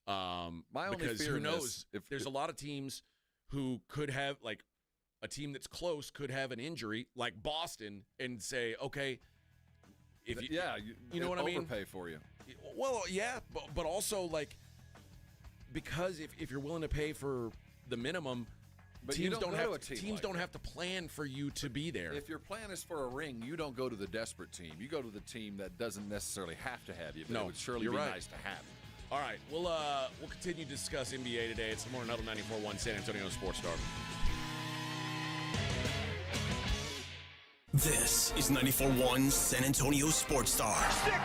My only because fear who knows? if there's a lot of teams who could have, like, a team that's close could have an injury, like Boston, and say, okay, if you know what I mean? Overpay for you. Well, yeah, but also, like, because if you're willing to pay for the minimum, but teams don't have to plan for you to be there. If your plan is for a ring, you don't go to the desperate team. You go to the team that doesn't necessarily have to have you, but it would surely be nice to have you. All right, we'll continue to discuss NBA today. It's the Morning Huddle 94.1 San Antonio Sports Star. This is 94.1 San Antonio Sports Star. 6 for 6,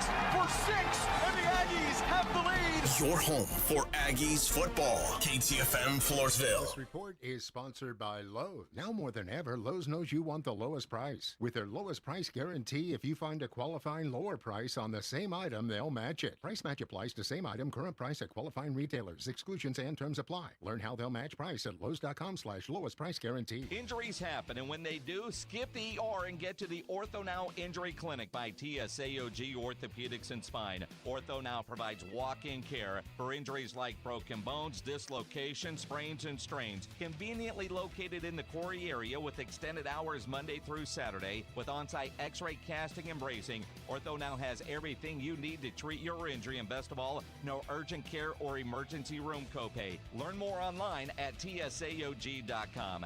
and the Aggies have the lead. Your home for Aggies football. KTFM Floresville. This report is sponsored by Lowe's. Now more than ever, Lowe's knows you want the lowest price. With their lowest price guarantee, if you find a qualifying lower price on the same item, they'll match it. Price match applies to same item, current price at qualifying retailers. Exclusions and terms apply. Learn how they'll match price at Lowe's.com/lowest price guarantee. Injuries happen, and when they do, skip the ER and get to the Ortho Now Injury Clinic by TSAOG Orthopedics and Spine. Ortho Now provides walk-in care for injuries like broken bones, dislocations, sprains, and strains. Conveniently located in the Quarry area with extended hours Monday through Saturday with on-site x-ray casting and bracing, Ortho Now has everything you need to treat your injury, and best of all, no urgent care or emergency room copay. Learn more online at tsaog.com.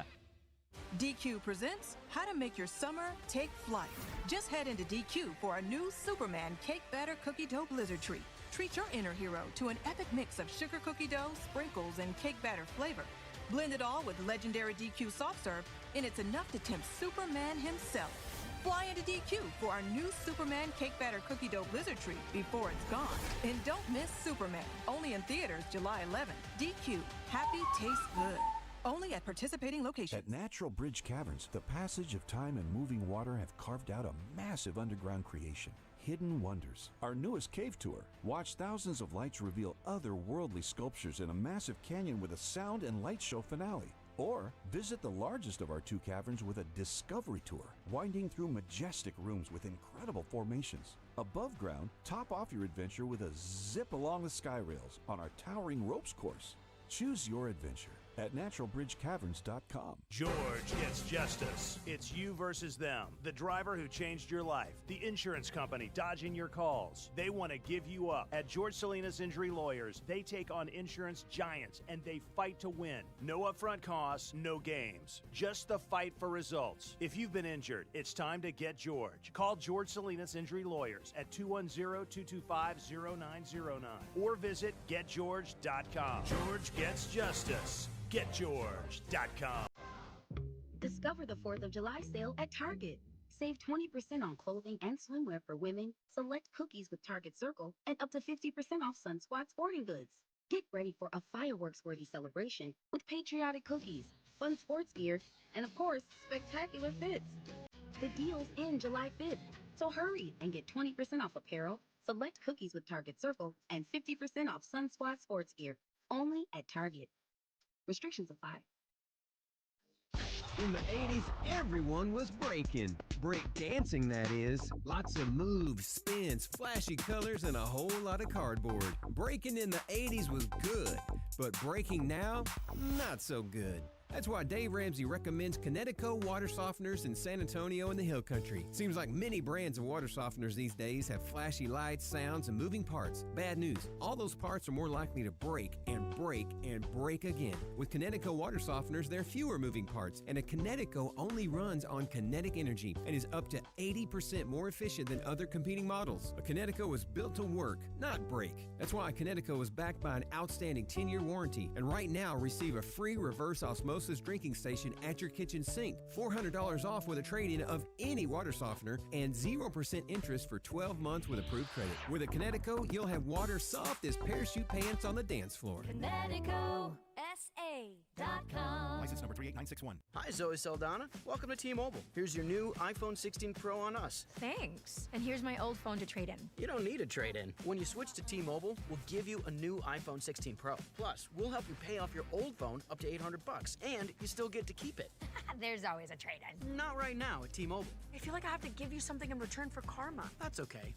DQ presents How to Make Your Summer Take Flight. Just head into DQ for a new Superman Cake Batter Cookie Dough Blizzard Treat. Treat your inner hero to an epic mix of sugar cookie dough, sprinkles, and cake batter flavor. Blend it all with legendary DQ soft serve, and it's enough to tempt Superman himself. Fly into DQ for our new Superman Cake Batter Cookie Dough Blizzard Treat before it's gone. And don't miss Superman, only in theaters July 11th. DQ, happy tastes good. Only at participating locations. At Natural Bridge Caverns, the passage of time and moving water have carved out a massive underground creation. Hidden Wonders. Our newest cave tour. Watch thousands of lights reveal otherworldly sculptures in a massive canyon with a sound and light show finale. Or visit the largest of our 2 caverns with a discovery tour, winding through majestic rooms with incredible formations. Above ground, top off your adventure with a zip along the sky rails on our towering ropes course. Choose your adventure at naturalbridgecaverns.com. George gets justice. It's you versus them. The driver who changed your life. The insurance company dodging your calls. They want to give you up. At George Salinas Injury Lawyers, they take on insurance giants and they fight to win. No upfront costs, no games. Just the fight for results. If you've been injured, it's time to get George. Call George Salinas Injury Lawyers at 210-225-0909 or visit getgeorge.com. George gets justice. GetGeorge.com. Discover the 4th of July sale at Target. Save 20% on clothing and swimwear for women, select cookies with Target Circle, and up to 50% off Sunsquad sporting goods. Get ready for a fireworks-worthy celebration with patriotic cookies, fun sports gear, and of course, spectacular fits. The deal's end July 5th, so hurry and get 20% off apparel, select cookies with Target Circle, and 50% off Sunsquad sports gear. Only at Target. Restrictions apply. In the 80s, everyone was breaking. Break dancing, that is. Lots of moves, spins, flashy colors, and a whole lot of cardboard. Breaking in the 80s was good, but breaking now, not so good. That's why Dave Ramsey recommends Connecticut water softeners in San Antonio and the Hill Country. Seems like many brands of water softeners these days have flashy lights, sounds, and moving parts. Bad news, all those parts are more likely to break and break and break again. With Connecticut water softeners, there are fewer moving parts, and a Connecticut only runs on kinetic energy and is up to 80% more efficient than other competing models. A Connecticut was built to work, not break. That's why a Connecticut was backed by an outstanding 10-year warranty, and right now receive a free reverse osmosis closest drinking station at your kitchen sink. $400 off with a trade-in of any water softener and 0% interest for 12 months with approved credit. With a Connecticut, you'll have water soft as parachute pants on the dance floor. ConnecticutSA.com. License number 38961. Hi, Zoe Saldana. Welcome to T-Mobile. Here's your new iPhone 16 Pro on us. Thanks. And here's my old phone to trade in. You don't need a trade-in. When you switch to T-Mobile, we'll give you a new iPhone 16 Pro. Plus, we'll help you pay off your old phone up to $800, and you still get to keep it. There's always a trade-in. Not right now at T-Mobile. I feel like I have to give you something in return for karma. That's okay.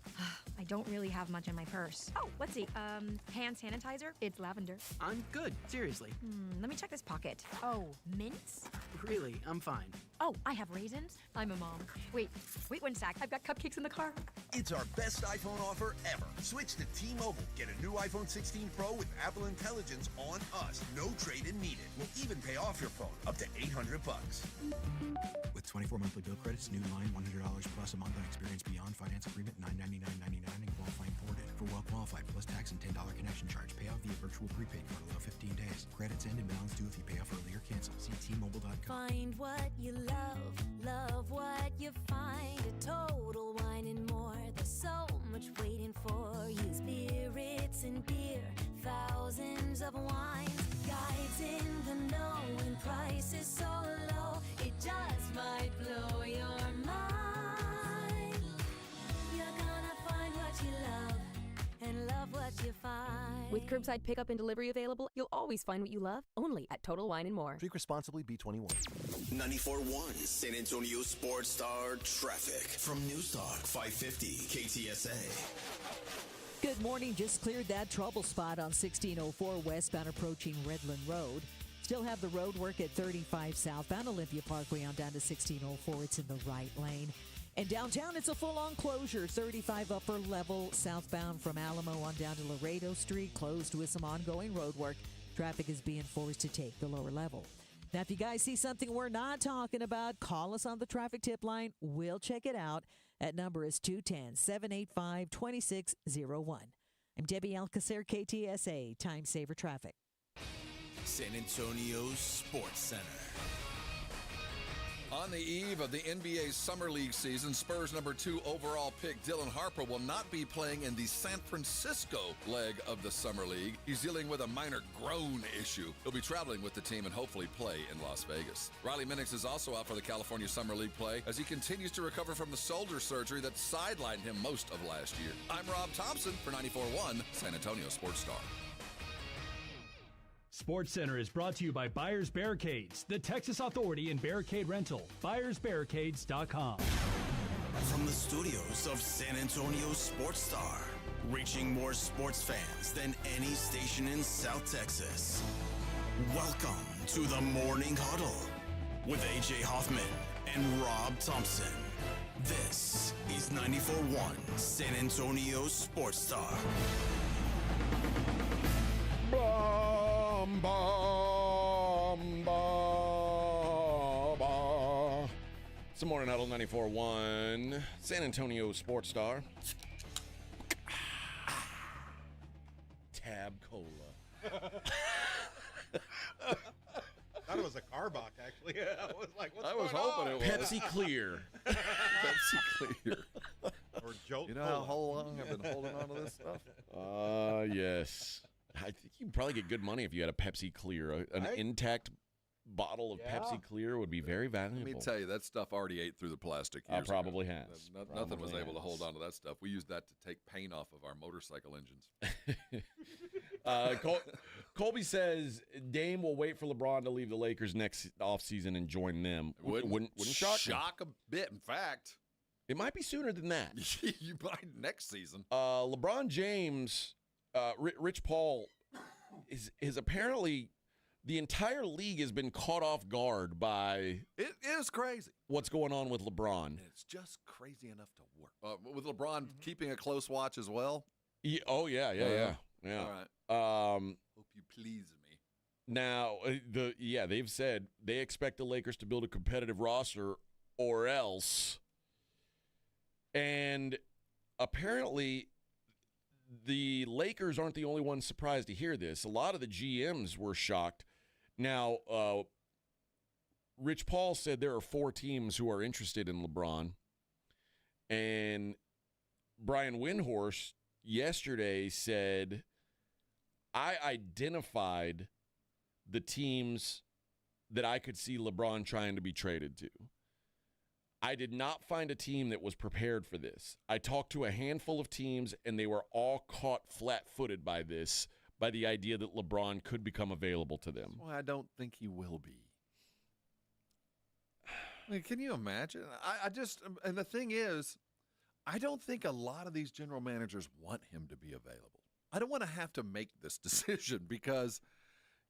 I don't really have much in my purse. Oh, let's see. Hand sanitizer. It's lavender. I'm good. Seriously. Let me check this pocket. Oh, mints? Really, I'm fine. Oh, I have raisins. I'm a mom. Wait 1 sec. I've got cupcakes in the car. It's our best iPhone offer ever. Switch to T-Mobile. Get a new iPhone 16 Pro with Apple Intelligence on us. No trade-in needed. We'll even pay off your phone up to $800. With 24 monthly bill credits, new line, $100 plus a month on experience beyond finance agreement, $999.99 and qualifying ported. For well qualified plus tax and $10 connection charge. Pay off via virtual prepaid card allow 15 days. Credits end and balance due if you pay off early or cancel. See T-Mobile.com. Find what you love what you find. A Total Wine and More. There's so much waiting for you. Spirits and beer, thousands of wines. Guides in the know and prices so low. It just might blow your mind. You're gonna find what you love and love what you find. With curbside pickup and delivery available, you'll always find what you love, only at Total Wine & More. Drink responsibly, B21. 94.1 San Antonio Sports Star Traffic from Newstalk 550 KTSA. Good morning. Just cleared that trouble spot on 1604 westbound approaching Redland Road. Still have the road work at 35 southbound Olympia Parkway on down to 1604. It's in the right lane. And downtown, it's a full-on closure. 35 upper level southbound from Alamo on down to Laredo Street, closed with some ongoing road work. Traffic is being forced to take the lower level. Now, if you guys see something we're not talking about, call us on the traffic tip line. We'll check it out. That number is 210-785-2601. I'm Debbie Alcacer, KTSA, Time Saver Traffic. San Antonio Sports Center. On the eve of the NBA Summer League season, Spurs number 2 overall pick Dylan Harper will not be playing in the San Francisco leg of the Summer League. He's dealing with a minor groin issue. He'll be traveling with the team and hopefully play in Las Vegas. Riley Minix is also out for the California Summer League play as he continues to recover from the shoulder surgery that sidelined him most of last year. I'm Rob Thompson for 94.1 San Antonio Sports Star. Sports Center is brought to you by Buyers Barricades, the Texas authority in barricade rental. BuyersBarricades.com. From the studios of San Antonio Sports Star, reaching more sports fans than any station in South Texas. Welcome to the Morning Huddle with AJ Hoffman and Rob Thompson. This is 94.1 San Antonio Sports Star. It's the Morning Huddle 94.1 San Antonio Sports Star. Tab Cola. Thought it was a Carbach, actually. I was like, what's I was going hoping on? it was. Pepsi Clear. Pepsi Clear. Or Jolt You know how long I've been holding on to this stuff? Yes. I think you can probably get good money if you had a Pepsi Clear. An intact bottle of Pepsi Clear would be very valuable. Let me tell you, that stuff already ate through the plastic years probably ago. has. Nothing was Probably able to has. hold on to that stuff. We used that to take paint off of our motorcycle engines. Colby says Dame will wait for LeBron to leave the Lakers next offseason and join them. Wouldn't shock a bit. In fact, it might be sooner than that. You might next season. LeBron James, Rich Paul, is apparently the entire league has been caught off guard by it is crazy what's going on with LeBron. And it's just crazy enough to work. With LeBron keeping a close watch as well. Yeah, yeah. All right. Hope you please me. Now, they've said they expect the Lakers to build a competitive roster or else. And apparently the Lakers aren't the only ones surprised to hear this. A lot of the GMs were shocked. Now, Rich Paul said there are 4 teams who are interested in LeBron. And Brian Windhorst yesterday said, I identified the teams that I could see LeBron trying to be traded to. I did not find a team that was prepared for this. I talked to a handful of teams, and they were all caught flat-footed by this, by the idea that LeBron could become available to them. Well, I don't think he will be. I mean, can you imagine? I just, and the thing is, I don't think a lot of these general managers want him to be available. I don't want to have to make this decision because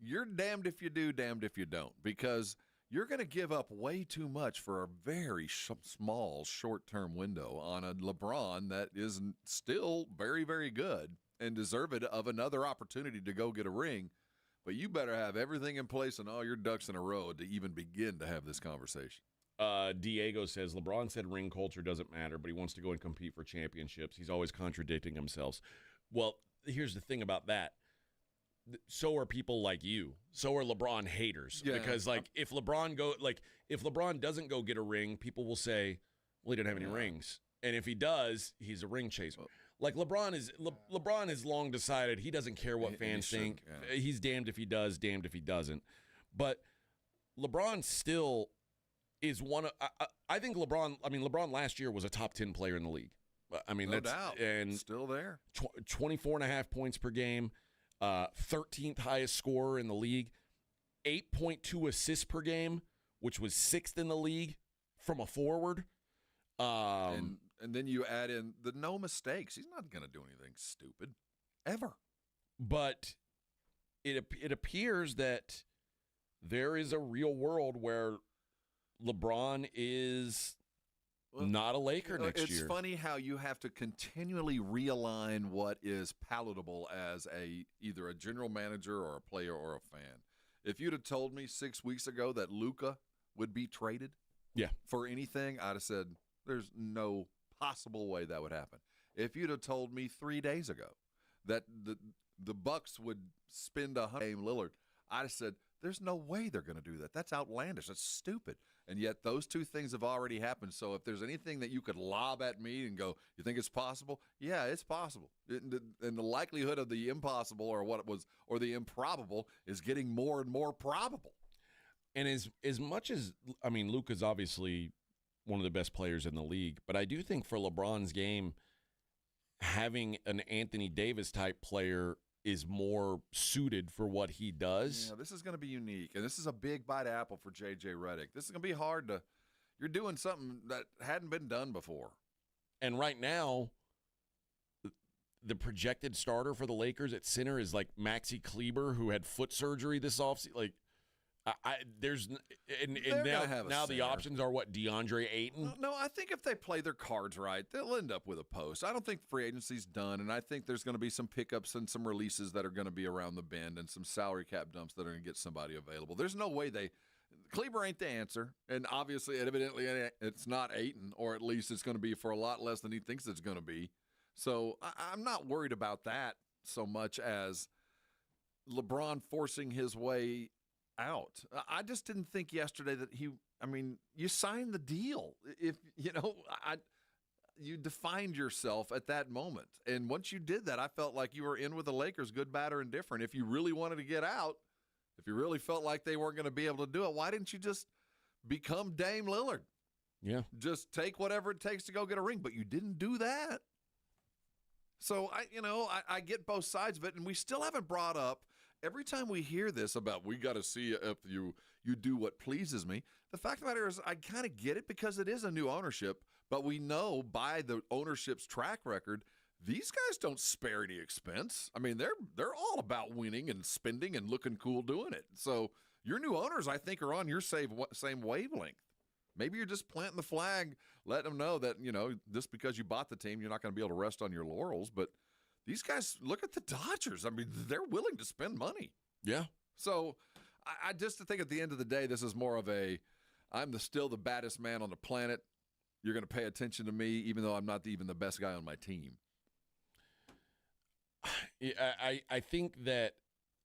you're damned if you do, damned if you don't, because you're going to give up way too much for a very small short-term window on a LeBron that is still very, very good and deserving of another opportunity to go get a ring. But you better have everything in place and all your ducks in a row to even begin to have this conversation. Diego says, LeBron said ring culture doesn't matter, but he wants to go and compete for championships. He's always contradicting himself. Well, here's the thing about that. So are people like you. So are LeBron haters. Yeah, because if LeBron doesn't go get a ring, people will say, well, he didn't have any rings. And if he does, he's a ring chaser. Like LeBron has long decided he doesn't care what fans think. Yeah. He's damned if he does, damned if he doesn't. But LeBron still is one of I think LeBron last year was a top 10 player in the league. I mean, no doubt. And still there. 24.5 points per game. 13th highest scorer in the league, 8.2 assists per game, which was 6th in the league from a forward. And then you add in the no mistakes. He's not going to do anything stupid, ever. But it appears that there is a real world where LeBron is not a Laker next year. It's funny how you have to continually realign what is palatable as either a general manager or a player or a fan. If you'd have told me 6 weeks ago that Luka would be traded for anything, I'd have said there's no possible way that would happen. If you'd have told me 3 days ago that the Bucks would spend Lillard, I'd have said there's no way they're going to do that. That's outlandish. That's stupid. And yet those two things have already happened. So if there's anything that you could lob at me and go, you think it's possible? Yeah, it's possible. And the likelihood of the impossible or the improbable is getting more and more probable. And as much as, Luka's obviously one of the best players in the league, but I do think for LeBron's game, having an Anthony Davis type player is more suited for what he does. Yeah, this is going to be unique, and this is a big bite apple for J.J. Redick. This is going to be hard to – you're doing something that hadn't been done before. And right now, the projected starter for the Lakers at center is like Maxi Kleber, who had foot surgery this offseason. Like, now the options are what, Deandre Ayton? No, I think if they play their cards right, they'll end up with a post. I don't think free agency's done, and I think there's going to be some pickups and some releases that are going to be around the bend and some salary cap dumps that are going to get somebody available. There's no way Kleber ain't the answer, and obviously, evidently, it's not Ayton, or at least it's going to be for a lot less than he thinks it's going to be. So I'm not worried about that so much as LeBron forcing his way out. I just didn't think yesterday that you signed the deal. If you defined yourself at that moment. And once you did that, I felt like you were in with the Lakers, good, bad, or indifferent. If you really wanted to get out, if you really felt like they weren't going to be able to do it, why didn't you just become Dame Lillard? Yeah. Just take whatever it takes to go get a ring, but you didn't do that. So I get both sides of it, and we still haven't brought up. Every time we hear this about we got to see if you do what pleases me, the fact of the matter is I kind of get it because it is a new ownership, but we know by the ownership's track record, these guys don't spare any expense. I mean, they're all about winning and spending and looking cool doing it. So your new owners, I think, are on your same wavelength. Maybe you're just planting the flag, letting them know that, just because you bought the team, you're not going to be able to rest on your laurels, but these guys, look at the Dodgers. I mean, they're willing to spend money. Yeah. So I just think at the end of the day, this is more of I'm still the baddest man on the planet. You're going to pay attention to me, even though I'm not even the best guy on my team. I think that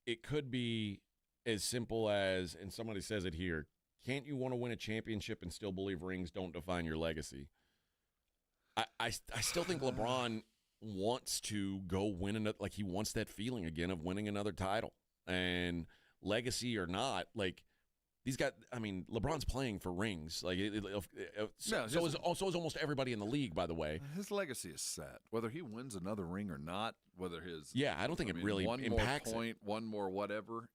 it could be as simple as, and somebody says it here, Can't you want to win a championship and still believe rings don't define your legacy? I still think LeBron wants to go win another, like he wants that feeling again of winning another title. And legacy or not, like these guys, I mean, LeBron's playing for rings. Like so is almost everybody in the league, by the way. His legacy is set. Whether he wins another ring or not, whether his I don't think it really impacts one more point, one more whatever,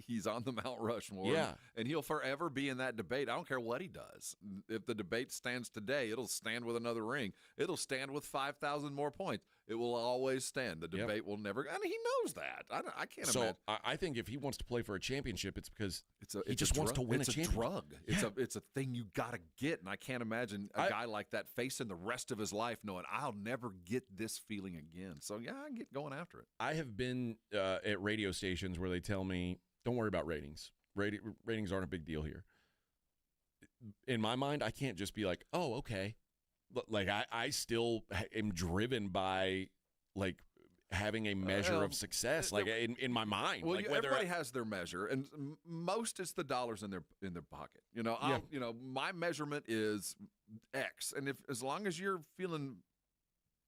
he's on the Mount Rushmore. Yeah. And he'll forever be in that debate. I don't care what he does. If the debate stands today, it'll stand with another ring. It'll stand with 5,000 more points. It will always stand. The debate will never. I mean, he knows that. I can't imagine. So I think if he wants to play for a championship, it's because he just wants to win a championship. It's a drug. It's a thing you got to get, and I can't imagine a guy like that facing the rest of his life knowing I'll never get this feeling again. So I get going after it. I have been at radio stations where they tell me, "Don't worry about ratings. Ratings aren't a big deal here." In my mind, I can't just be like, "Oh, okay." Like I still am driven by like having a measure of success, like in my mind. Well, like everybody has their measure, and most it's the dollars in their pocket. My measurement is X, and as long as you're feeling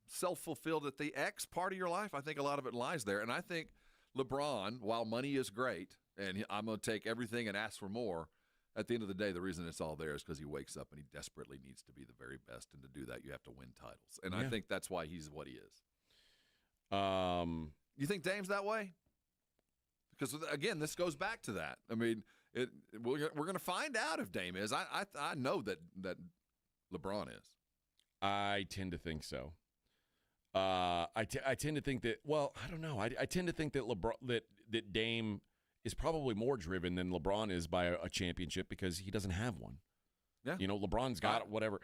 self-fulfilled at the X part of your life, I think a lot of it lies there. And I think LeBron, while money is great, and I'm going to take everything and ask for more. At the end of the day, the reason it's all there is because he wakes up and he desperately needs to be the very best. And to do that, you have to win titles. And I think that's why he's what he is. You think Dame's that way? Because, again, this goes back to that. I mean, we're going to find out if Dame is. I know that LeBron is. I tend to think so. I tend to think that, well, I don't know. I tend to think that that Dame is probably more driven than LeBron is by a championship because he doesn't have one. Yeah. LeBron's got whatever.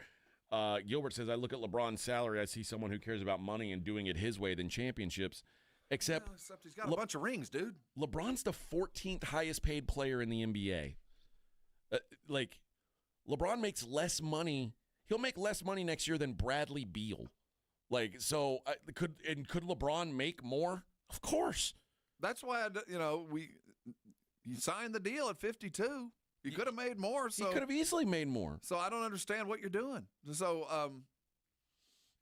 Gilbert says, I look at LeBron's salary, I see someone who cares about money and doing it his way than championships. Except he's got a bunch of rings, dude. LeBron's the 14th highest paid player in the NBA. LeBron makes less money. He'll make less money next year than Bradley Beal. Could LeBron make more? Of course. That's why he signed the deal at 52. He could have made more. So he could have easily made more. So I don't understand what you're doing. So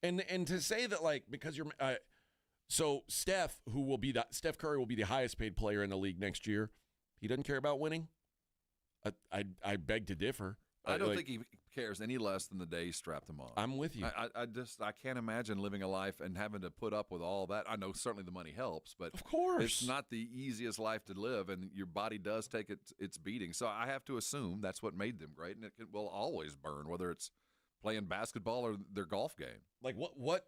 and to say that because you're so Steph Curry will be the highest paid player in the league next year. He doesn't care about winning. I beg to differ. I don't think he cares any less than the day he strapped him on. I'm with you. I can't imagine living a life and having to put up with all that. I know certainly the money helps, but of course it's not the easiest life to live, and your body does take its beating. So I have to assume that's what made them great, and it will always burn, whether it's playing basketball or their golf game. Like what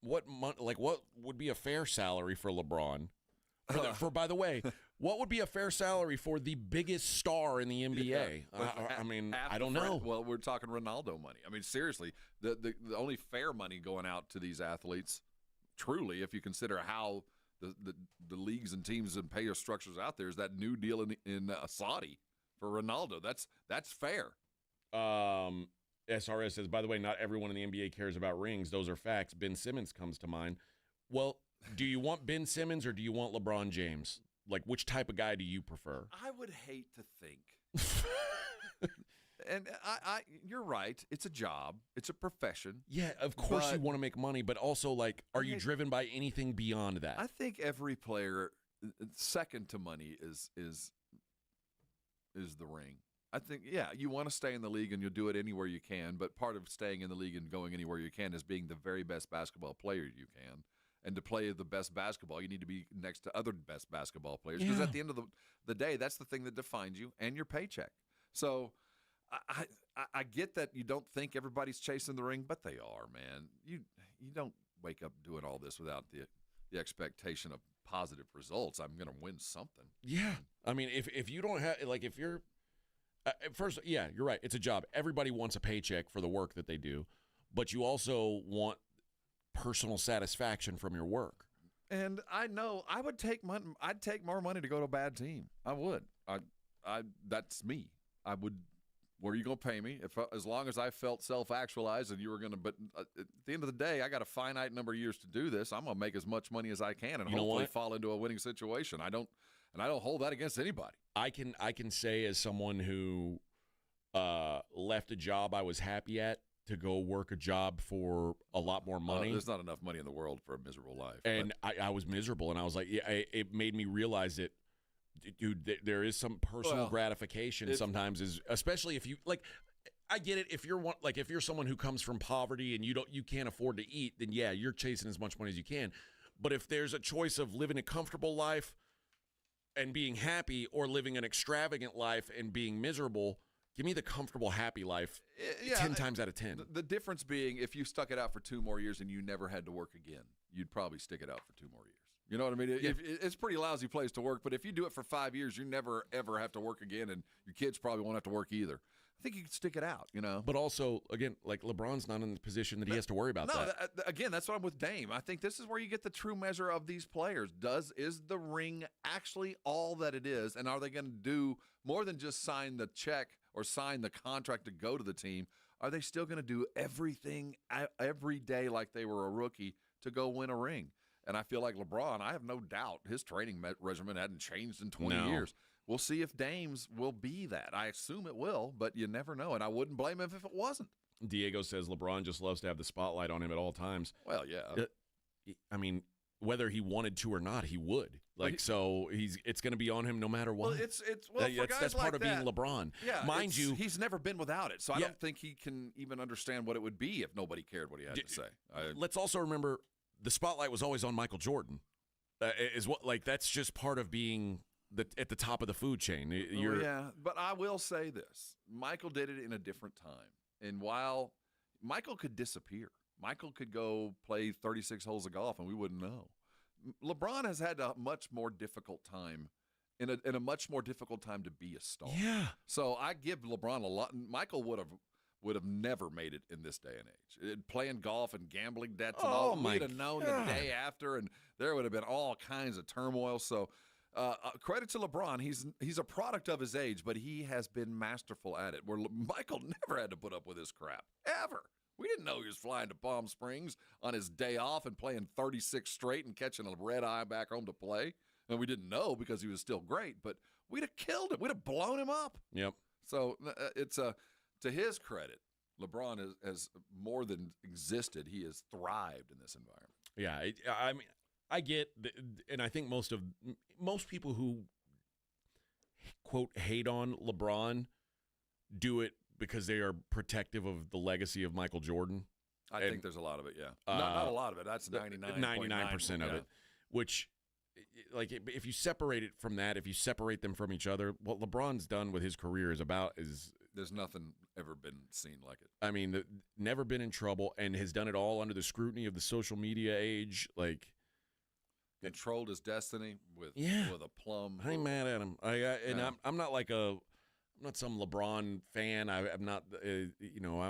would be a fair salary for LeBron? By the way, what would be a fair salary for the biggest star in the NBA? I don't know. Well, we're talking Ronaldo money. I mean, seriously, the only fair money going out to these athletes, truly, if you consider how the leagues and teams and payer structures out there, is that new deal in Saudi for Ronaldo. That's fair. SRS says, by the way, not everyone in the NBA cares about rings. Those are facts. Ben Simmons comes to mind. Well, do you want Ben Simmons or do you want LeBron James? Like, which type of guy do you prefer? I would hate to think. And you're right. It's a job. It's a profession. Yeah, of course you want to make money, but also, are you driven by anything beyond that? I think every player, second to money, is the ring. I think, you want to stay in the league and you'll do it anywhere you can, but part of staying in the league and going anywhere you can is being the very best basketball player you can. And to play the best basketball, you need to be next to other best basketball players. Because at the end of the day, that's the thing that defines you and your paycheck. So I get that you don't think everybody's chasing the ring, but they are, man. You don't wake up doing all this without the expectation of positive results. I'm going to win something. Yeah. I mean, if you don't have, if you're, first, you're right. It's a job. Everybody wants a paycheck for the work that they do, but you also want personal satisfaction from your work. And I know I'd take more money to go to a bad team. I would. That's me. I would. Where are you going to pay me? As long as I felt self-actualized and you were going to, but at the end of the day, I got a finite number of years to do this. I'm going to make as much money as I can and hopefully fall into a winning situation. I don't hold that against anybody. I can say as someone who left a job I was happy at to go work a job for a lot more money. There's not enough money in the world for a miserable life. And I was miserable, and I was like, yeah, it made me realize that, dude, there is some personal gratification sometimes, especially if you like. I get it. If you're someone who comes from poverty and you can't afford to eat, then yeah, you're chasing as much money as you can. But if there's a choice of living a comfortable life and being happy, or living an extravagant life and being miserable, give me the comfortable, happy life 10 times out of 10. The difference being, if you stuck it out for 2 more years and you never had to work again, you'd probably stick it out for 2 more years. You know what I mean? Yeah. It's a pretty lousy place to work, but if you do it for 5 years, you never, ever have to work again, and your kids probably won't have to work either. I think you can stick it out, you know. But also, again, like LeBron's not in the position that he has to worry about that. Again, that's what I'm with Dame. I think this is where you get the true measure of these players. Is the ring actually all that it is, and are they going to do more than just sign the check or sign the contract to go to the team? Are they still going to do everything every day like they were a rookie to go win a ring? And I feel like LeBron, I have no doubt his training regimen hadn't changed in 20 years. We'll see if Dame's will be that. I assume it will, but you never know, and I wouldn't blame him if it wasn't. Diego says LeBron just loves to have the spotlight on him at all times. Well, yeah. I mean, whether he wanted to or not, he would. So it's going to be on him no matter what. Well, that's part of being LeBron. Yeah, mind you, he's never been without it, so I don't think he can even understand what it would be if nobody cared what he had to say. Let's also remember the spotlight was always on Michael Jordan. That's just part of being at the top of the food chain. But I will say this. Michael did it in a different time. And while Michael could disappear, Michael could go play 36 holes of golf and we wouldn't know. LeBron has had a much more difficult time, in a much more difficult time to be a star. Yeah. So I give LeBron a lot. Michael would have never made it in this day and age. Playing golf and gambling debts and all. We'd have known the day after, and there would have been all kinds of turmoil. So credit to LeBron. He's a product of his age, but he has been masterful at it, where Michael never had to put up with his crap, ever. We didn't know he was flying to Palm Springs on his day off and playing 36 straight and catching a red eye back home to play. And we didn't know because he was still great, but we'd have killed him. We'd have blown him up. Yep. So it's to his credit, LeBron has more than existed. He has thrived in this environment. Yeah, I mean, I get, and I think most people who quote hate on LeBron do it because they are protective of the legacy of Michael Jordan. I think there's a lot of it. Yeah, not a lot of it. That's 99% of it. Which, like, if you separate it from that, if you separate them from each other, what LeBron's done with his career is there's nothing ever been seen like it. I mean, never been in trouble, and has done it all under the scrutiny of the social media age. Like, controlled his destiny with a plum. I ain't mad at him. I'm not like I'm not some LeBron fan. I'm not,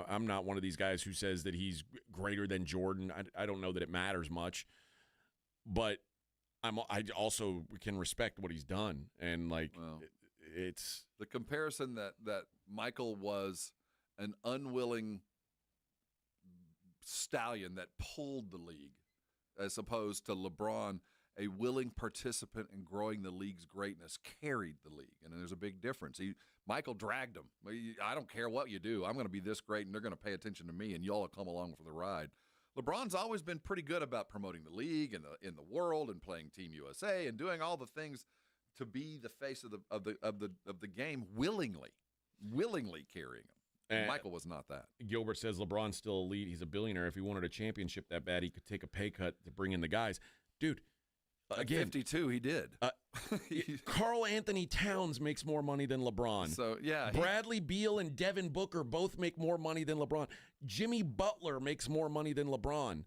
I'm not one of these guys who says that he's greater than Jordan. I don't know that it matters much, but I also can respect what he's done, and it's the comparison that Michael was an unwilling stallion that pulled the league, as opposed to LeBron, a willing participant in growing the league's greatness, carried the league, and there's a big difference. Michael dragged him. I don't care what you do. I'm going to be this great, and they're going to pay attention to me, and y'all will come along for the ride. LeBron's always been pretty good about promoting the league and in the world, and playing Team USA and doing all the things to be the face of the game willingly carrying him. And Michael was not that. Gilbert says LeBron's still elite. He's a billionaire. If he wanted a championship that bad, he could take a pay cut to bring in the guys. Dude, again, 52, he did. Karl Anthony Towns makes more money than LeBron. So, yeah. Bradley Beal and Devin Booker both make more money than LeBron. Jimmy Butler makes more money than LeBron.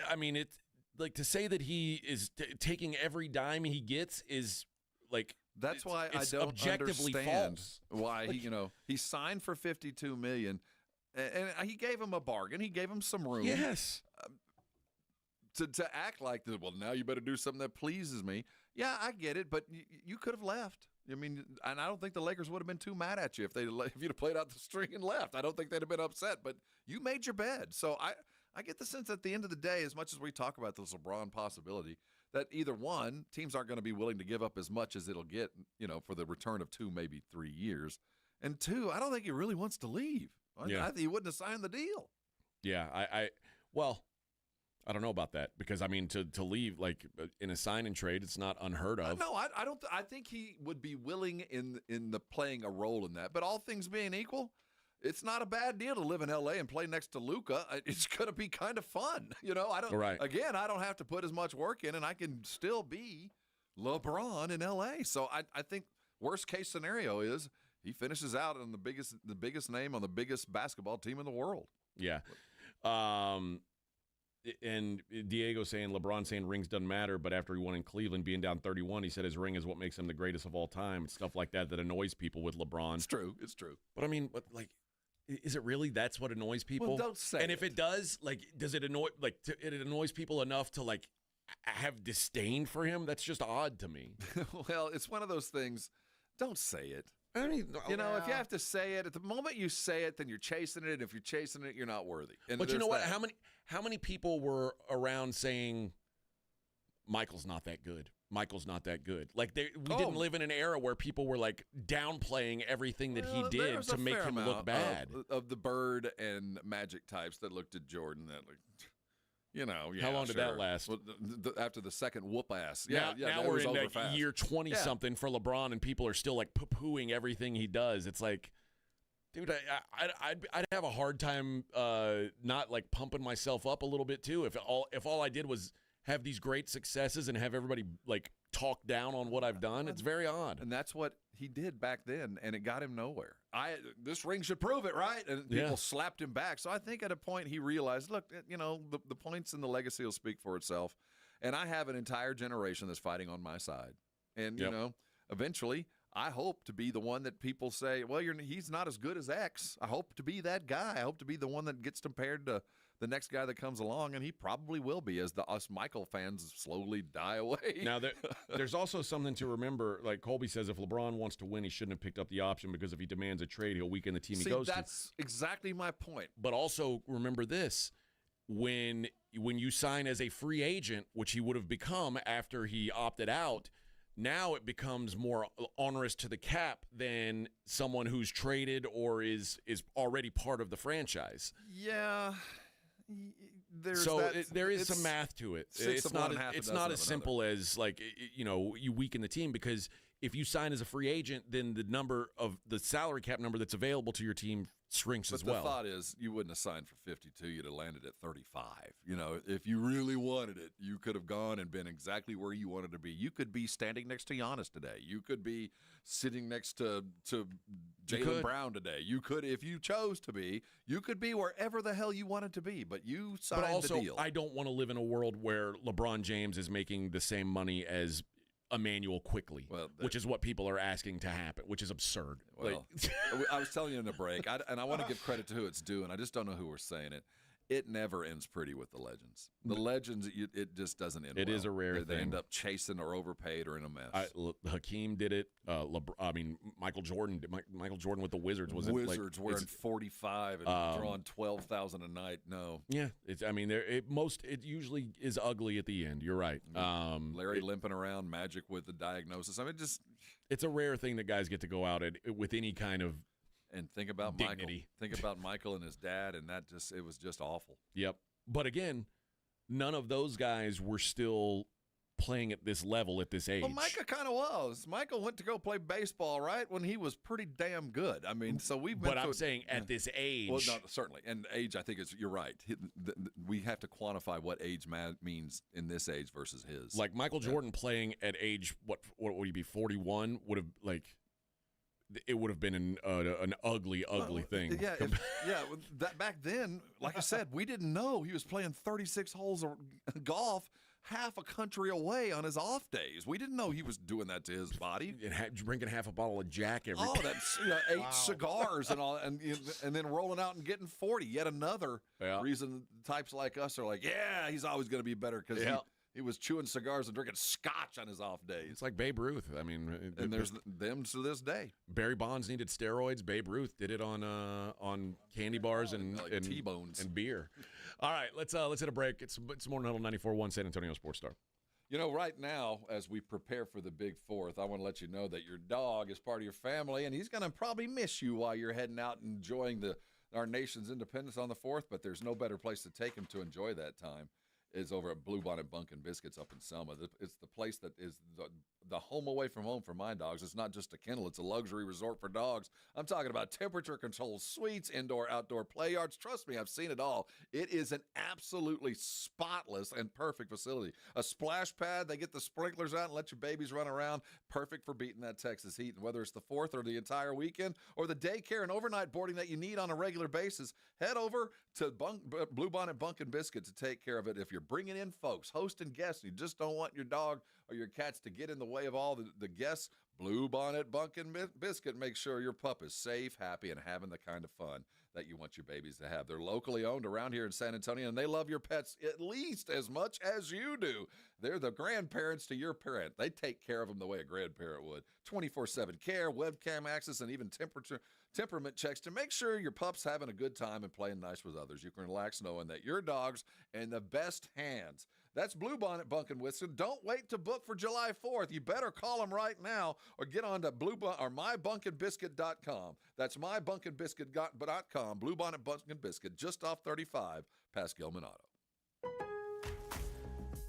I mean, it's like, to say that he is taking every dime he gets is like, that's why I don't objectively understand false. Why he signed for $52 million, and he gave him a bargain. He gave him some room. Yes. To act like this, well, now you better do something that pleases me. Yeah, I get it, but you could have left. I mean, and I don't think the Lakers would have been too mad at you if you'd have played out the string and left. I don't think they'd have been upset, but you made your bed. So I get the sense at the end of the day, as much as we talk about this LeBron possibility, that either one, teams aren't going to be willing to give up as much as it'll get, for the return of 2, maybe 3 years. And 2, I don't think he really wants to leave. I think he wouldn't have signed the deal. Yeah, I don't know about that because, I mean, to leave, like, in a sign and trade, it's not unheard of. No, I don't. I think he would be willing in the playing a role in that. But all things being equal, it's not a bad deal to live in L.A. and play next to Luka. It's going to be kind of fun. You know, I don't. Right. Again, I don't have to put as much work in, and I can still be LeBron in L.A. So I think worst case scenario is he finishes out on the biggest name on the biggest basketball team in the world. Yeah. And Diego saying, LeBron saying rings doesn't matter, but after he won in Cleveland, being down 31, he said his ring is what makes him the greatest of all time. It's stuff like that annoys people with LeBron. It's true. But I mean, is it really that's what annoys people? Well, don't say And if it does, like, does it annoy, like, it annoys people enough to, like, have disdain for him? That's just odd to me. Well, it's one of those things. Don't say it. I mean, if you have to say it, at the moment you say it, then you're chasing it. If you're chasing it, you're not worthy. And but you know what? How many people were around saying Michael's not that good? Michael's not that good. Like we didn't live in an era where people were like downplaying everything that he did to make him look bad. Of the Bird and Magic types that looked at Jordan that like. You know, how long did that last? Well, after the second whoop ass. Now we're in like year 20-something for LeBron, and people are still like poo-pooing everything he does. It's like, dude, I'd have a hard time not like pumping myself up a little bit too if all I did was have these great successes and have everybody like talk down on what I've done. It's very odd. And that's what he did back then, and it got him nowhere. This ring should prove it, right? And people slapped him back. So I think at a point he realized, look, you know, the points and the legacy will speak for itself. And I have an entire generation that's fighting on my side. And, you know, eventually I hope to be the one that people say, well, he's not as good as X. I hope to be that guy. I hope to be the one that gets compared to the next guy that comes along, and he probably will be as us Michael fans slowly die away. Now, there's also something to remember. Like Colby says, if LeBron wants to win, he shouldn't have picked up the option because if he demands a trade, he'll weaken the team he goes to. That's exactly my point. But also remember this. When you sign as a free agent, which he would have become after he opted out, now it becomes more onerous to the cap than someone who's traded or is already part of the franchise. Yeah. There is some math to it. It's not as simple as like you weaken the team because if you sign as a free agent, then the number of the salary cap number that's available to your team shrinks as well. But the thought is you wouldn't have signed for 52. You'd have landed at 35. You know, if you really wanted it, you could have gone and been exactly where you wanted to be. You could be standing next to Giannis today. You could be sitting next to Jaylen Brown today. You could, if you chose to be, you could be wherever the hell you wanted to be. But you signed the deal. I don't want to live in a world where LeBron James is making the same money as Emmanuel quickly, which is what people are asking to happen, which is absurd. Well, I was telling you in the break, and I want to give credit to who it's due, and I just don't know who we're saying it. It never ends pretty with the legends. The legends, it just doesn't end. It is a rare thing. They end up chasing or overpaid or in a mess. Hakeem did it. Michael Jordan. Michael Jordan with the Wizards was Wizards wearing 45 and drawing 12,000 a night. No. Yeah, it usually is ugly at the end. You're right. Larry limping around, Magic with the diagnosis. I mean, it's a rare thing that guys get to go out with any kind of. And think about dignity. Michael. Think about Michael and his dad, and it was just awful. Yep. But again, none of those guys were still playing at this level at this age. Well, Micah kind of was. Michael went to go play baseball, right, when he was pretty damn good. I mean, so we've been. But I'm saying at this age. Well, no, certainly. And age, I think you're right. We have to quantify what age means in this age versus his. Like Michael Jordan playing at age, what would he be, 41, would have, like, it would have been an ugly thing. Yeah, back then, like I said, we didn't know he was playing 36 holes of golf half a country away on his off days. We didn't know he was doing that to his body. Drinking half a bottle of Jack every day. Oh, that's 8 cigars and all, and then rolling out and getting 40. Yet another reason types like us are like, yeah, he's always going to be better because he was chewing cigars and drinking scotch on his off days. It's like Babe Ruth. I mean, and there's them to this day. Barry Bonds needed steroids. Babe Ruth did it on candy bars and T-bones and beer. All right, let's hit a break. It's Morning Huddle 94.1 San Antonio Sports Star. You know, right now, as we prepare for the Big Fourth, I want to let you know that your dog is part of your family, and he's going to probably miss you while you're heading out and enjoying our nation's independence on the 4th, but there's no better place to take him to enjoy that time is over at Bluebonnet Bunkin' Biscuits up in Selma. It's the place that is the home away from home for my dogs. It's not just a kennel. It's a luxury resort for dogs. I'm talking about temperature-controlled suites, indoor-outdoor play yards. Trust me, I've seen it all. It is an absolutely spotless and perfect facility. A splash pad. They get the sprinklers out and let your babies run around. Perfect for beating that Texas heat. And whether it's the 4th or the entire weekend or the daycare and overnight boarding that you need on a regular basis, head over to Bluebonnet Bunkin' Biscuit to take care of it. If you're bringing in folks, hosting guests, you just don't want your dog or your cats to get in the way of all the guests, Bluebonnet Bunkin' Biscuit makes sure your pup is safe, happy, and having the kind of fun that you want your babies to have. They're locally owned around here in San Antonio, and they love your pets at least as much as you do. They're the grandparents to your parent. They take care of them the way a grandparent would. 24/7 care, webcam access, and even temperament checks to make sure your pup's having a good time and playing nice with others. You can relax knowing that your dog's in the best hands. That's Bluebonnet Bunkin' Biscuit. Don't wait to book for July 4th. You better call them right now or get on to mybunkinbiscuit.com. That's mybunkinbiscuit.com. Bluebonnet Bunkin' Biscuit, just off 35 past Gilman Auto.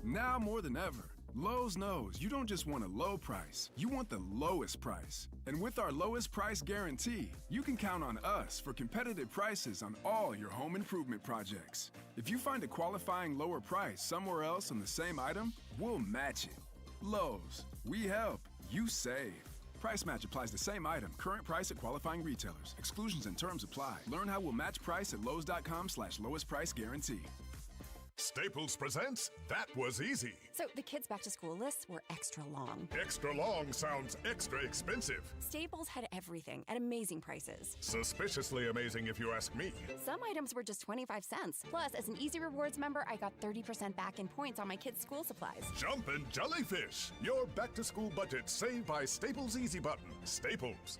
Now more than ever, Lowe's knows you don't just want a low price, you want the lowest price. And with our lowest price guarantee, you can count on us for competitive prices on all your home improvement projects. If you find a qualifying lower price somewhere else on the same item, we'll match it. Lowe's, we help, you save. Price match applies the same item, current price at qualifying retailers. Exclusions and terms apply. Learn how we'll match price at lowes.com/lowest price guarantee. Staples presents That Was Easy. So the kids' back-to-school lists were extra long. Extra long sounds extra expensive. Staples had everything at amazing prices. Suspiciously amazing if you ask me. Some items were just 25 cents. Plus, as an Easy Rewards member, I got 30% back in points on my kids' school supplies. Jumpin' Jellyfish. Your back-to-school budget saved by Staples Easy Button. Staples.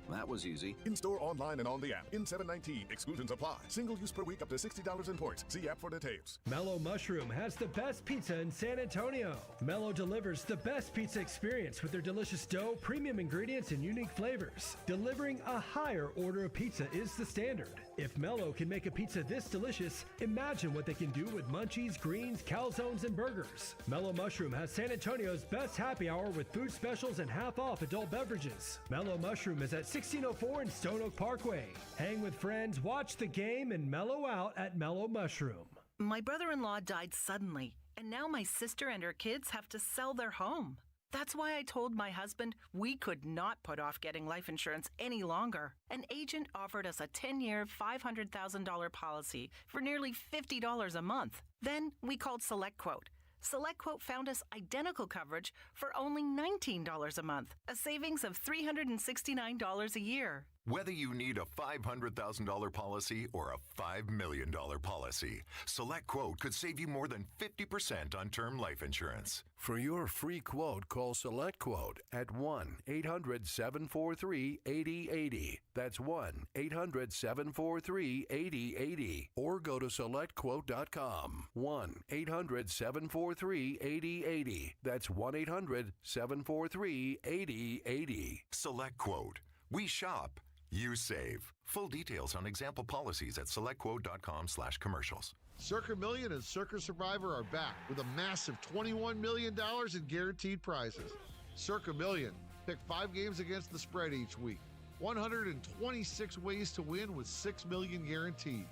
That was easy. In-store, online, and on the app. In 719, exclusions apply. Single use per week up to $60 in points. See app for details. Mellow Mushroom has the best pizza in San Antonio. Mellow delivers the best pizza experience with their delicious dough, premium ingredients, and unique flavors. Delivering a higher order of pizza is the standard. If Mellow can make a pizza this delicious, imagine what they can do with munchies, greens, calzones, and burgers. Mellow Mushroom has San Antonio's best happy hour with food specials and half-off adult beverages. Mellow Mushroom is at 1604 in Stone Oak Parkway. Hang with friends, watch the game, and mellow out at Mellow Mushroom. My brother-in-law died suddenly, and now my sister and her kids have to sell their home. That's why I told my husband we could not put off getting life insurance any longer. An agent offered us a 10-year, $500,000 policy for nearly $50 a month. Then we called SelectQuote. SelectQuote found us identical coverage for only $19 a month, a savings of $369 a year. Whether you need a $500,000 policy or a $5 million policy, SelectQuote could save you more than 50% on term life insurance. For your free quote, call SelectQuote at 1-800-743-8080. That's 1-800-743-8080. Or go to SelectQuote.com. 1-800-743-8080. That's 1-800-743-8080. SelectQuote. We shop. You save. Full details on example policies at selectquote.com/commercials. Circa Million and Circa Survivor are back with a massive $21 million in guaranteed prizes. Circa Million. Pick 5 games against the spread each week. 126 ways to win with $6 million guaranteed.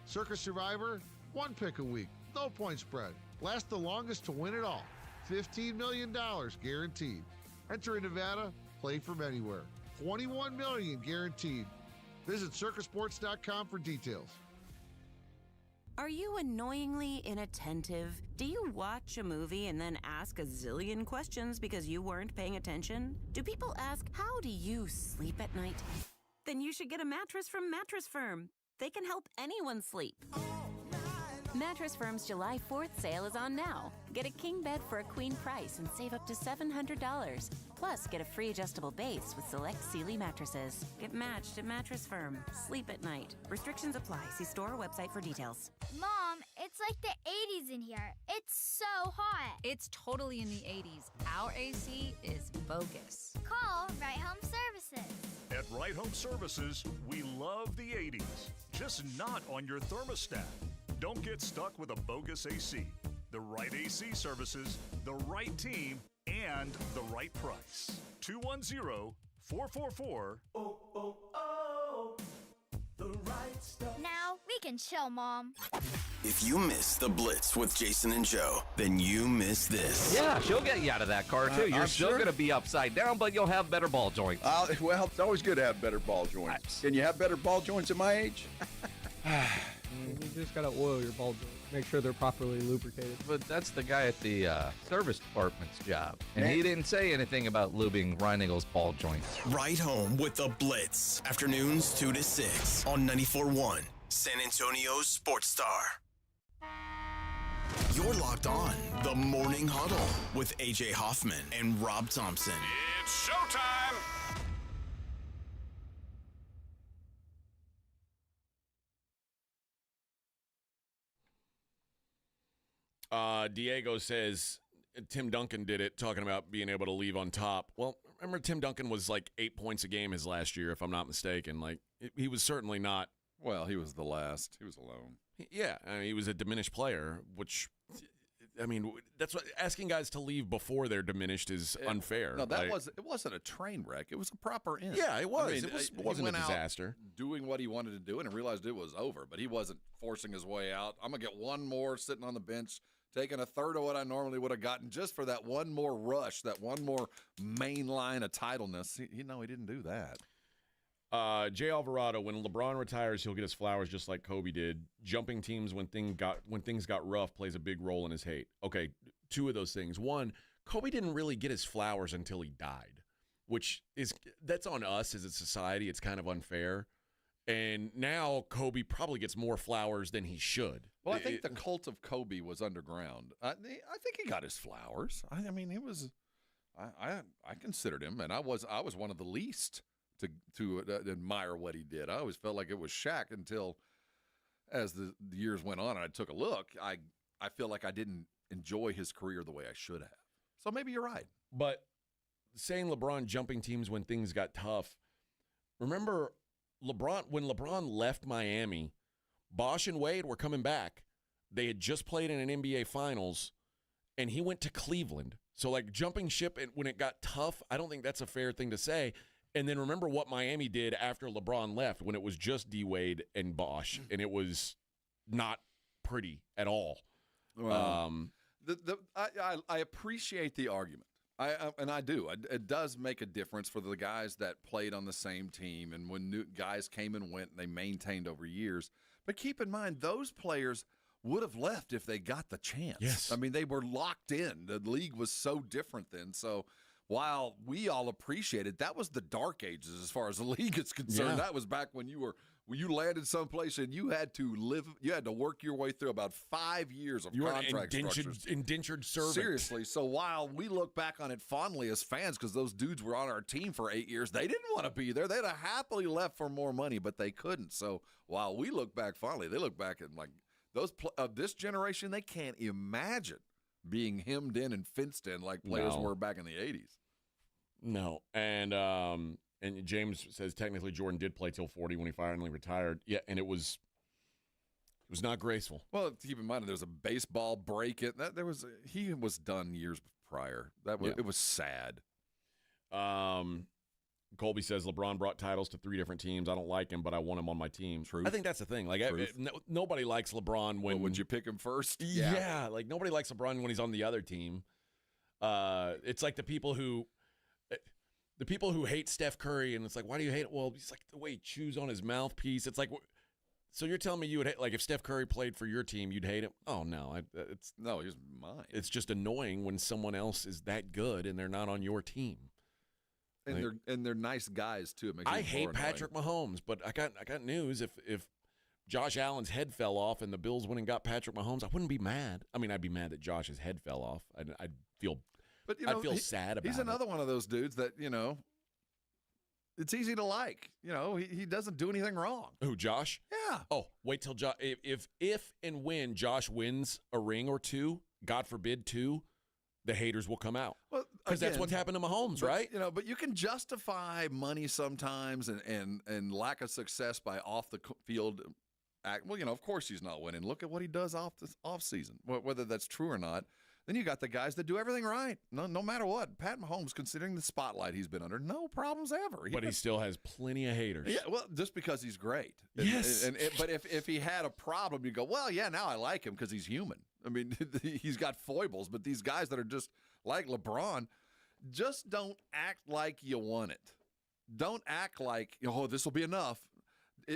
Circa Survivor, 1 pick a week. No point spread. Last the longest to win it all. $15 million guaranteed. Enter in Nevada. Play from anywhere. $21 million guaranteed. Visit circusports.com for details. Are you annoyingly inattentive? Do you watch a movie and then ask a zillion questions because you weren't paying attention? Do people ask, how do you sleep at night? Then you should get a mattress from Mattress Firm. They can help anyone sleep. Mattress Firm's July 4th sale is on now. Get a king bed for a queen price and save up to $700. Plus, get a free adjustable base with select Sealy mattresses. Get matched at Mattress Firm. Sleep at night. Restrictions apply. See store or website for details. Mom, it's like the 80s in here. It's so hot. It's totally in the 80s. Our AC is bogus. Call Right Home Services. At Right Home Services, we love the 80s, just not on your thermostat. Don't get stuck with a bogus AC. The right AC services, the right team, and the right price. 210-444. The right stuff. Now we can chill, Mom. If you miss the Blitz with Jason and Joe, then you miss this. Yeah, she'll get you out of that car, too. You're I'm still sure. going to be upside down, but you'll have better ball joints. Well, it's always good to have better ball joints. Can you have better ball joints at my age? You just got to oil your ball joints. Make sure they're properly lubricated. But that's the guy at the service department's job. And he didn't say anything about lubing Reinigel's ball joints. Right Home with the Blitz. Afternoons 2 to 6 on 94.1 San Antonio's Sports Star. You're locked on the Morning Huddle with AJ Hoffman and Rob Thompson. It's showtime! Diego says Tim Duncan did it, talking about being able to leave on top. Well, remember Tim Duncan was like 8 points a game his last year, if I'm not mistaken. Like he was certainly not. Well, he was the last. He was alone. Yeah, I mean, he was a diminished player, which, I mean, that's what asking guys to leave before they're diminished is unfair. No, it wasn't a train wreck. It was a proper end. Yeah, it was. I mean, it wasn't a disaster. Doing what he wanted to do and realized it was over, but he wasn't forcing his way out. I'm gonna get one more sitting on the bench, taking a third of what I normally would have gotten just for that one more rush, that one more main line of titleness. He didn't do that. Jay Alvarado, when LeBron retires, he'll get his flowers just like Kobe did. Jumping teams when things got rough plays a big role in his hate. Okay, two of those things. One, Kobe didn't really get his flowers until he died, that's on us as a society. It's kind of unfair. And now Kobe probably gets more flowers than he should. Well, I think the cult of Kobe was underground. I think he got his flowers. I mean, he was. I considered him, and I was one of the least to admire what he did. I always felt like it was Shaq until, as the years went on, and I took a look. I feel like I didn't enjoy his career the way I should have. So maybe you're right. But saying LeBron jumping teams when things got tough, remember when LeBron left Miami, Bosh and Wade were coming back. They had just played in an NBA Finals, and he went to Cleveland. So, like, jumping ship when it got tough, I don't think that's a fair thing to say. And then remember what Miami did after LeBron left when it was just D-Wade and Bosh, and it was not pretty at all. Well, I appreciate the argument. I do. It does make a difference for the guys that played on the same team, and when new guys came and went, and they maintained over years. But keep in mind, those players would have left if they got the chance. Yes. I mean, they were locked in. The league was so different then. So while we all appreciate it, that was the dark ages as far as the league is concerned. Yeah. That was back when you landed someplace and you had to work your way through about 5 years of contract structures. Indentured servant. Seriously. So while we look back on it fondly as fans, because those dudes were on our team for 8 years, they didn't want to be there. They'd have happily left for more money, but they couldn't. So while we look back fondly, they look back and like those of this generation, they can't imagine being hemmed in and fenced in like players were back in the 80s. No. And James says technically Jordan did play till 40 when he finally retired. Yeah, and it was not graceful. Well, keep in mind there's a baseball break. He was done years prior. It was sad. Colby says LeBron brought titles to 3 different teams. I don't like him, but I want him on my team. Truth. I think that's the thing. Like nobody likes LeBron when. Well, would you pick him first? Yeah, like nobody likes LeBron when he's on the other team. It's like the people who hate Steph Curry, and it's like, why do you hate it? Well, he's like the way he chews on his mouthpiece. It's like, so you're telling me you would hate, like if Steph Curry played for your team, you'd hate him? Oh no, he's mine. It's just annoying when someone else is that good and they're not on your team. And they're nice guys too. It makes I it hate more Patrick Mahomes, but I got news. If Josh Allen's head fell off and the Bills went and got Patrick Mahomes, I wouldn't be mad. I mean, I'd be mad that Josh's head fell off. I'd feel sad about it. He's another one of those dudes that, it's easy to like. He doesn't do anything wrong. Who, Josh? Yeah. Oh, wait till Josh. If and when Josh wins a ring or two, God forbid two, the haters will come out. Well, because that's what's happened to Mahomes, right? But you can justify money sometimes and lack of success by off the field act. Well, of course he's not winning. Look at what he does off season, whether that's true or not. Then you got the guys that do everything right, no matter what. Pat Mahomes, considering the spotlight he's been under, no problems ever. But he still has plenty of haters. Yeah, well, just because he's great. Yes. But if he had a problem, you go, well, yeah, now I like him because he's human. I mean, he's got foibles, but these guys that are just like LeBron, just don't act like you want it. Don't act like, this will be enough.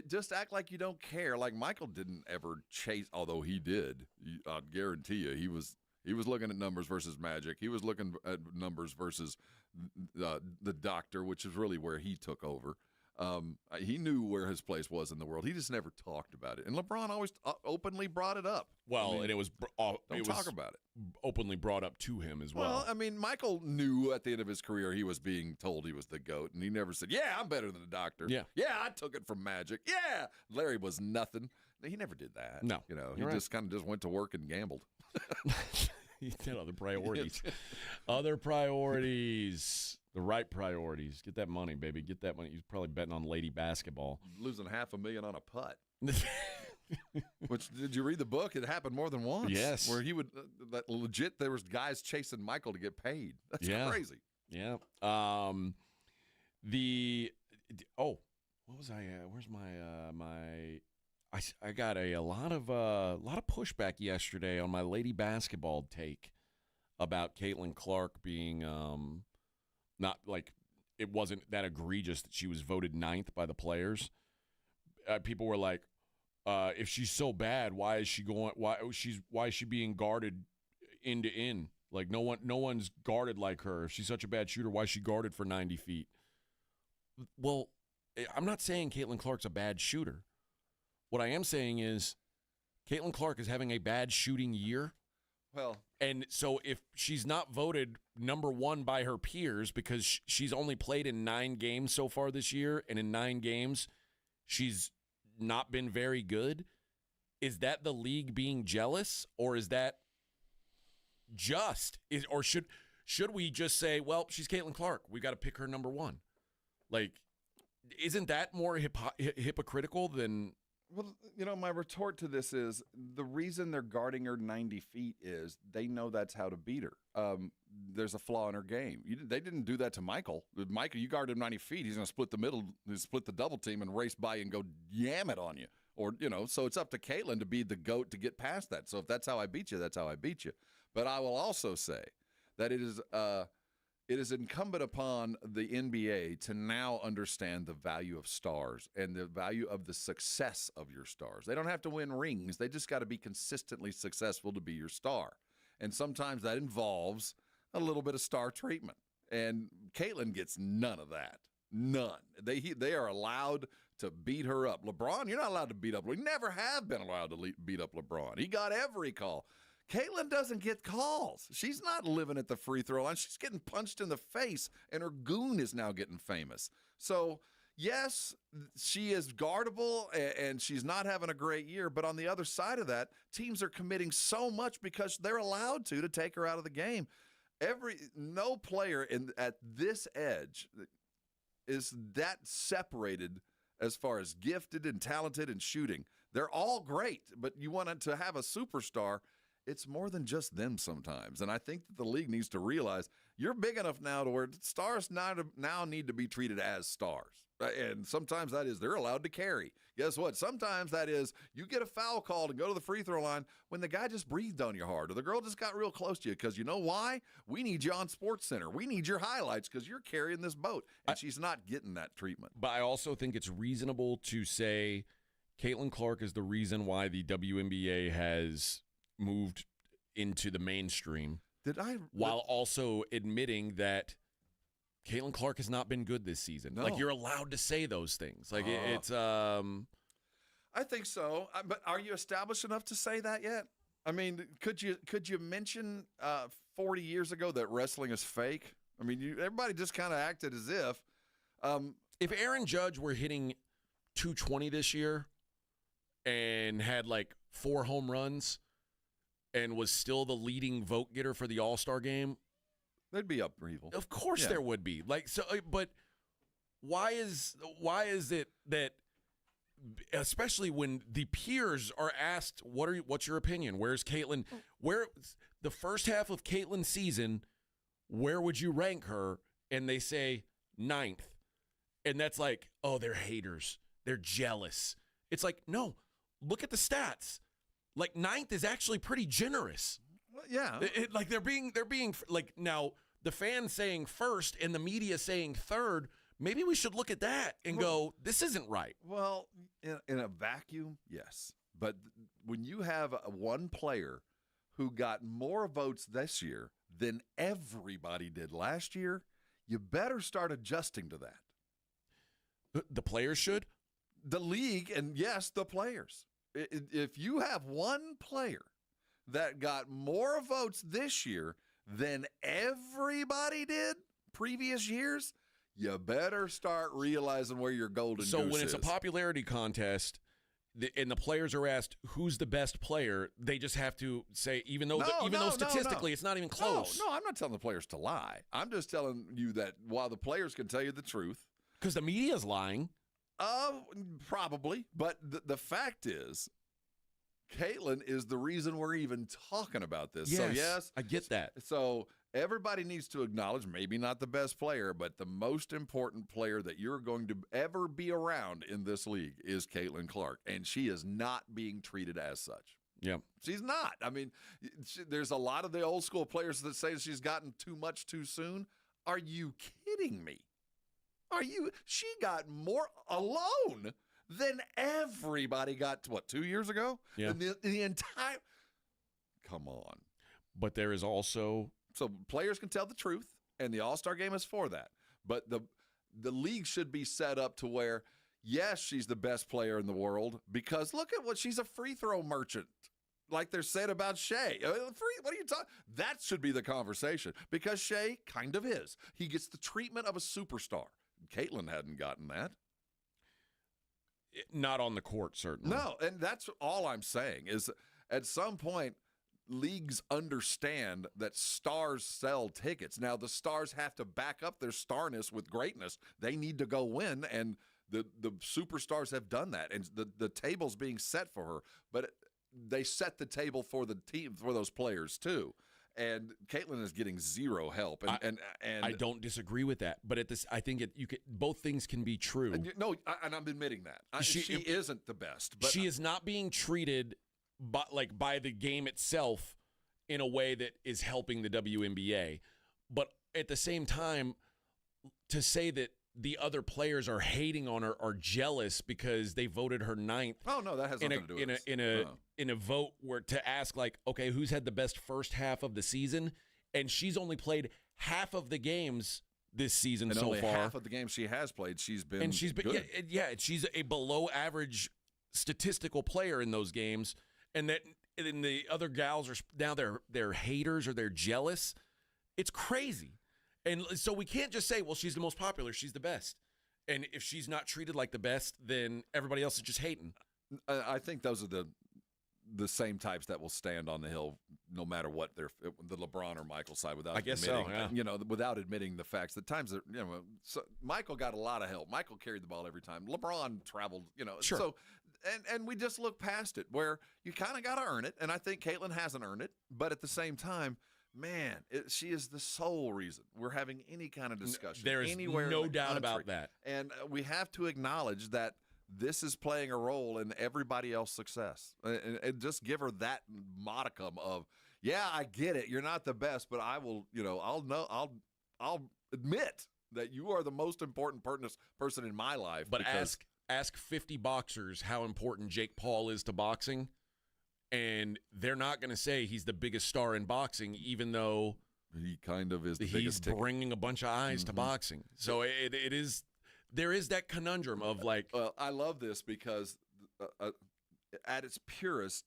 Just act like you don't care. Like Michael didn't ever chase, although he did. I'll guarantee you, he was looking at numbers versus Magic. He was looking at numbers versus the doctor, which is really where he took over. He knew where his place was in the world. He just never talked about it. And LeBron always openly brought it up. Well, and it was talk about it. Openly brought up to him as well. Well, I mean, Michael knew at the end of his career he was being told he was the GOAT, and he never said, "Yeah, I'm better than the doctor." Yeah, I took it from Magic. Yeah, Larry was nothing. He never did that. No, he just kind of just went to work and gambled. He had other priorities. Other priorities. The right priorities. Get that money, baby. Get that money. He's probably betting on lady basketball. Losing $500,000 on a putt. Which, did you read the book? It happened more than once. Yes. Where he would, legit, there was guys chasing Michael to get paid. That's crazy. Yeah. What was I, where's I got a lot of pushback yesterday on my lady basketball take about Caitlin Clark being not like it wasn't that egregious that she was voted 9th by the players. People were like, if she's so bad, why is she being guarded end to end? Like no one's guarded like her. If she's such a bad shooter, why is she guarded for 90 feet? Well, I'm not saying Caitlin Clark's a bad shooter. What I am saying is Caitlin Clark is having a bad shooting year. Well, and so if she's not voted number 1 by her peers because she's only played in 9 games so far this year, and in 9 games she's not been very good, is that the league being jealous, or is that or should we just say, well, she's Caitlin Clark, we got to pick her number 1? Like, isn't that more hypocritical than? Well, my retort to this is the reason they're guarding her 90 feet is they know that's how to beat her. There's a flaw in her game. They didn't do that to Michael. Michael, you guard him 90 feet, he's going to split the middle, split the double team and race by you and go yam it on you. Or, so it's up to Caitlin to be the GOAT to get past that. So if that's how I beat you, that's how I beat you. But I will also say that it is incumbent upon the NBA to now understand the value of stars and the value of the success of your stars. They don't have to win rings. They just got to be consistently successful to be your star. And sometimes that involves a little bit of star treatment. And Caitlin gets none of that. None. They are allowed to beat her up. LeBron, you're not allowed to beat up. We never have been allowed to beat up LeBron. He got every call. Caitlin doesn't get calls. She's not living at the free throw line. She's getting punched in the face, and her goon is now getting famous. So, yes, she is guardable, and she's not having a great year. But on the other side of that, teams are committing so much because they're allowed to take her out of the game. No player at this edge is that separated as far as gifted and talented and shooting. They're all great, but you want to have a superstar. It's more than just them sometimes. And I think that the league needs to realize you're big enough now to where stars now need to be treated as stars. And sometimes that is they're allowed to carry. Guess what? Sometimes that is you get a foul called and go to the free throw line when the guy just breathed on you hard or the girl just got real close to you because you know why? We need you on SportsCenter. We need your highlights because you're carrying this boat. And she's not getting that treatment. But I also think it's reasonable to say Caitlin Clark is the reason why the WNBA has moved into the mainstream. While also admitting that Caitlin Clark has not been good this season. No. Like, you're allowed to say those things. Like, it's I think so. But are you established enough to say that yet? I mean, could you mention 40 years ago that wrestling is fake? I mean, everybody just kind of acted as if. If Aaron Judge were hitting 220 this year and had like 4 home runs and was still the leading vote getter for the All-Star game, there'd be upheaval. Of course there would be. But why is it that, especially when the peers are asked, what's your opinion? Where's Caitlin? Where the first half of Caitlin's season, where would you rank her? And they say 9th. And that's like, oh, they're haters. They're jealous. It's like, no, look at the stats. Like 9th is actually pretty generous. Well, yeah. Like they're being like, now the fans saying first and the media saying third, maybe we should look at that and go, this isn't right. Well, in a vacuum, yes. But when you have one player who got more votes this year than everybody did last year, you better start adjusting to that. The players should? The league, and yes, the players. If you have one player that got more votes this year than everybody did previous years, you better start realizing where your golden goose is. So when it's a popularity contest and the players are asked who's the best player, they just have to say, even though statistically it's not even close. No, I'm not telling the players to lie. I'm just telling you that while the players can tell you the truth. Because the media's lying. Probably. But the fact is, Caitlin is the reason we're even talking about this. Yes, so, yes. I get that. So everybody needs to acknowledge, maybe not the best player, but the most important player that you're going to ever be around in this league is Caitlin Clark. And she is not being treated as such. Yeah. She's not. I mean, there's a lot of the old school players that say she's gotten too much too soon. Are you kidding me? She got more alone than everybody got, 2 years ago? Yeah. The entire, come on. But there is also. So players can tell the truth, and the All-Star game is for that. But the league should be set up to where, yes, she's the best player in the world, because look at she's a free throw merchant. Like they're saying about Shea. What are you talking? That should be the conversation, because Shea kind of is. He gets the treatment of a superstar. Caitlin hadn't gotten that. Not on the court, certainly. No, and that's all I'm saying is at some point, leagues understand that stars sell tickets. Now, the stars have to back up their starness with greatness. They need to go win, and the superstars have done that, and the table's being set for her. But they set the table for the team, for those players, too. And Caitlin is getting zero help, and I don't disagree with that. But I think both things can be true. And I'm admitting that she isn't the best, but she is not being treated by the game itself in a way that is helping the WNBA. But at the same time, to say that the other players are hating on her or jealous because they voted her 9th. Oh no, that has nothing to do with it. In a vote where to ask okay, who's had the best first half of the season, and she's only played half of the games this season and so only far. Half of the games she has played, she's been good. She's a below average statistical player in those games, and the other gals are now they're haters or they're jealous. It's crazy. And so we can't just say, well, she's the most popular, she's the best. And if she's not treated like the best, then everybody else is just hating. I think those are the same types that will stand on the hill no matter what they're the LeBron or Michael side without without admitting the facts. The times that so Michael got a lot of help. Michael carried the ball every time. LeBron traveled, Sure. So and we just look past it where you kind of got to earn it, and I think Caitlin hasn't earned it, but at the same time, man, she is the sole reason we're having any kind of discussion. There is no doubt about that. And we have to acknowledge that this is playing a role in everybody else's success. And just give her that modicum of, yeah, I get it. You're not the best, but I will, I'll admit that you are the most important person in my life. But ask 50 boxers how important Jake Paul is to boxing. And they're not going to say he's the biggest star in boxing, even though he kind of is. He's bringing a bunch of eyes to boxing. So there is that conundrum of Well, I love this because at its purest,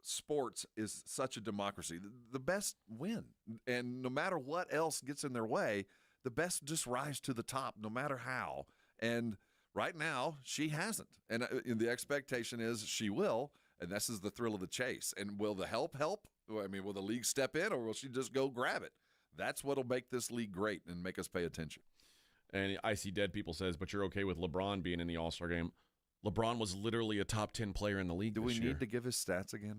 sports is such a democracy. The best win. And no matter what else gets in their way, the best just rise to the top no matter how. And right now, she hasn't. And the expectation is she will. And this is the thrill of the chase. And will the help? I mean, will the league step in or will she just go grab it? That's what'll make this league great and make us pay attention. And I See Dead People says, but you're okay with LeBron being in the All-Star game. LeBron was literally a top 10 player in the league. Do we need to give his stats again?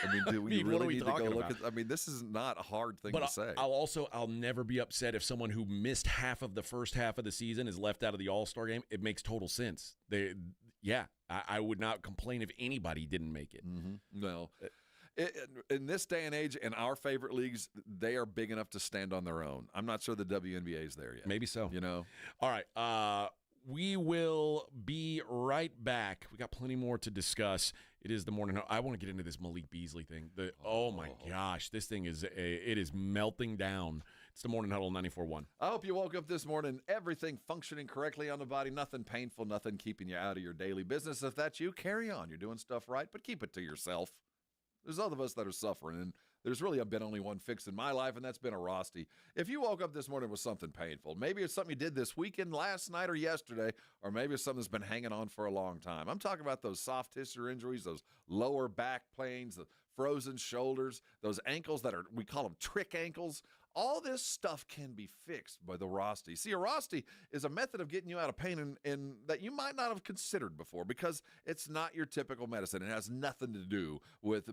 I mean, do we what are really need to go look about? at? I mean, this is not a hard thing to say. I'll never be upset if someone who missed half of the first half of the season is left out of the All-Star game. It makes total sense. I would not complain if anybody didn't make it. Mm-hmm. No. In this day and age, in our favorite leagues, they are big enough to stand on their own. I'm not sure the WNBA is there yet. Maybe so. You know? All right. We will be right back. We got plenty more to discuss. It is the Morning Huddle. I want to get into this Malik Beasley thing. Oh my gosh, this thing is melting down. It's the Morning Huddle 94.1. I hope you woke up this morning, everything functioning correctly on the body, nothing painful, nothing keeping you out of your daily business. If that's you, carry on. You're doing stuff right, but keep it to yourself. There's other of us that are suffering, and there's really been only one fix in my life, and that's been a Rosti. If you woke up this morning with something painful, maybe it's something you did this weekend, last night, or yesterday, or maybe it's something that's been hanging on for a long time. I'm talking about those soft tissue injuries, those lower back pains, the frozen shoulders, those ankles that we call them trick ankles. All this stuff can be fixed by the Rosti. See, a Rosti is a method of getting you out of pain and that you might not have considered before because it's not your typical medicine. It has nothing to do with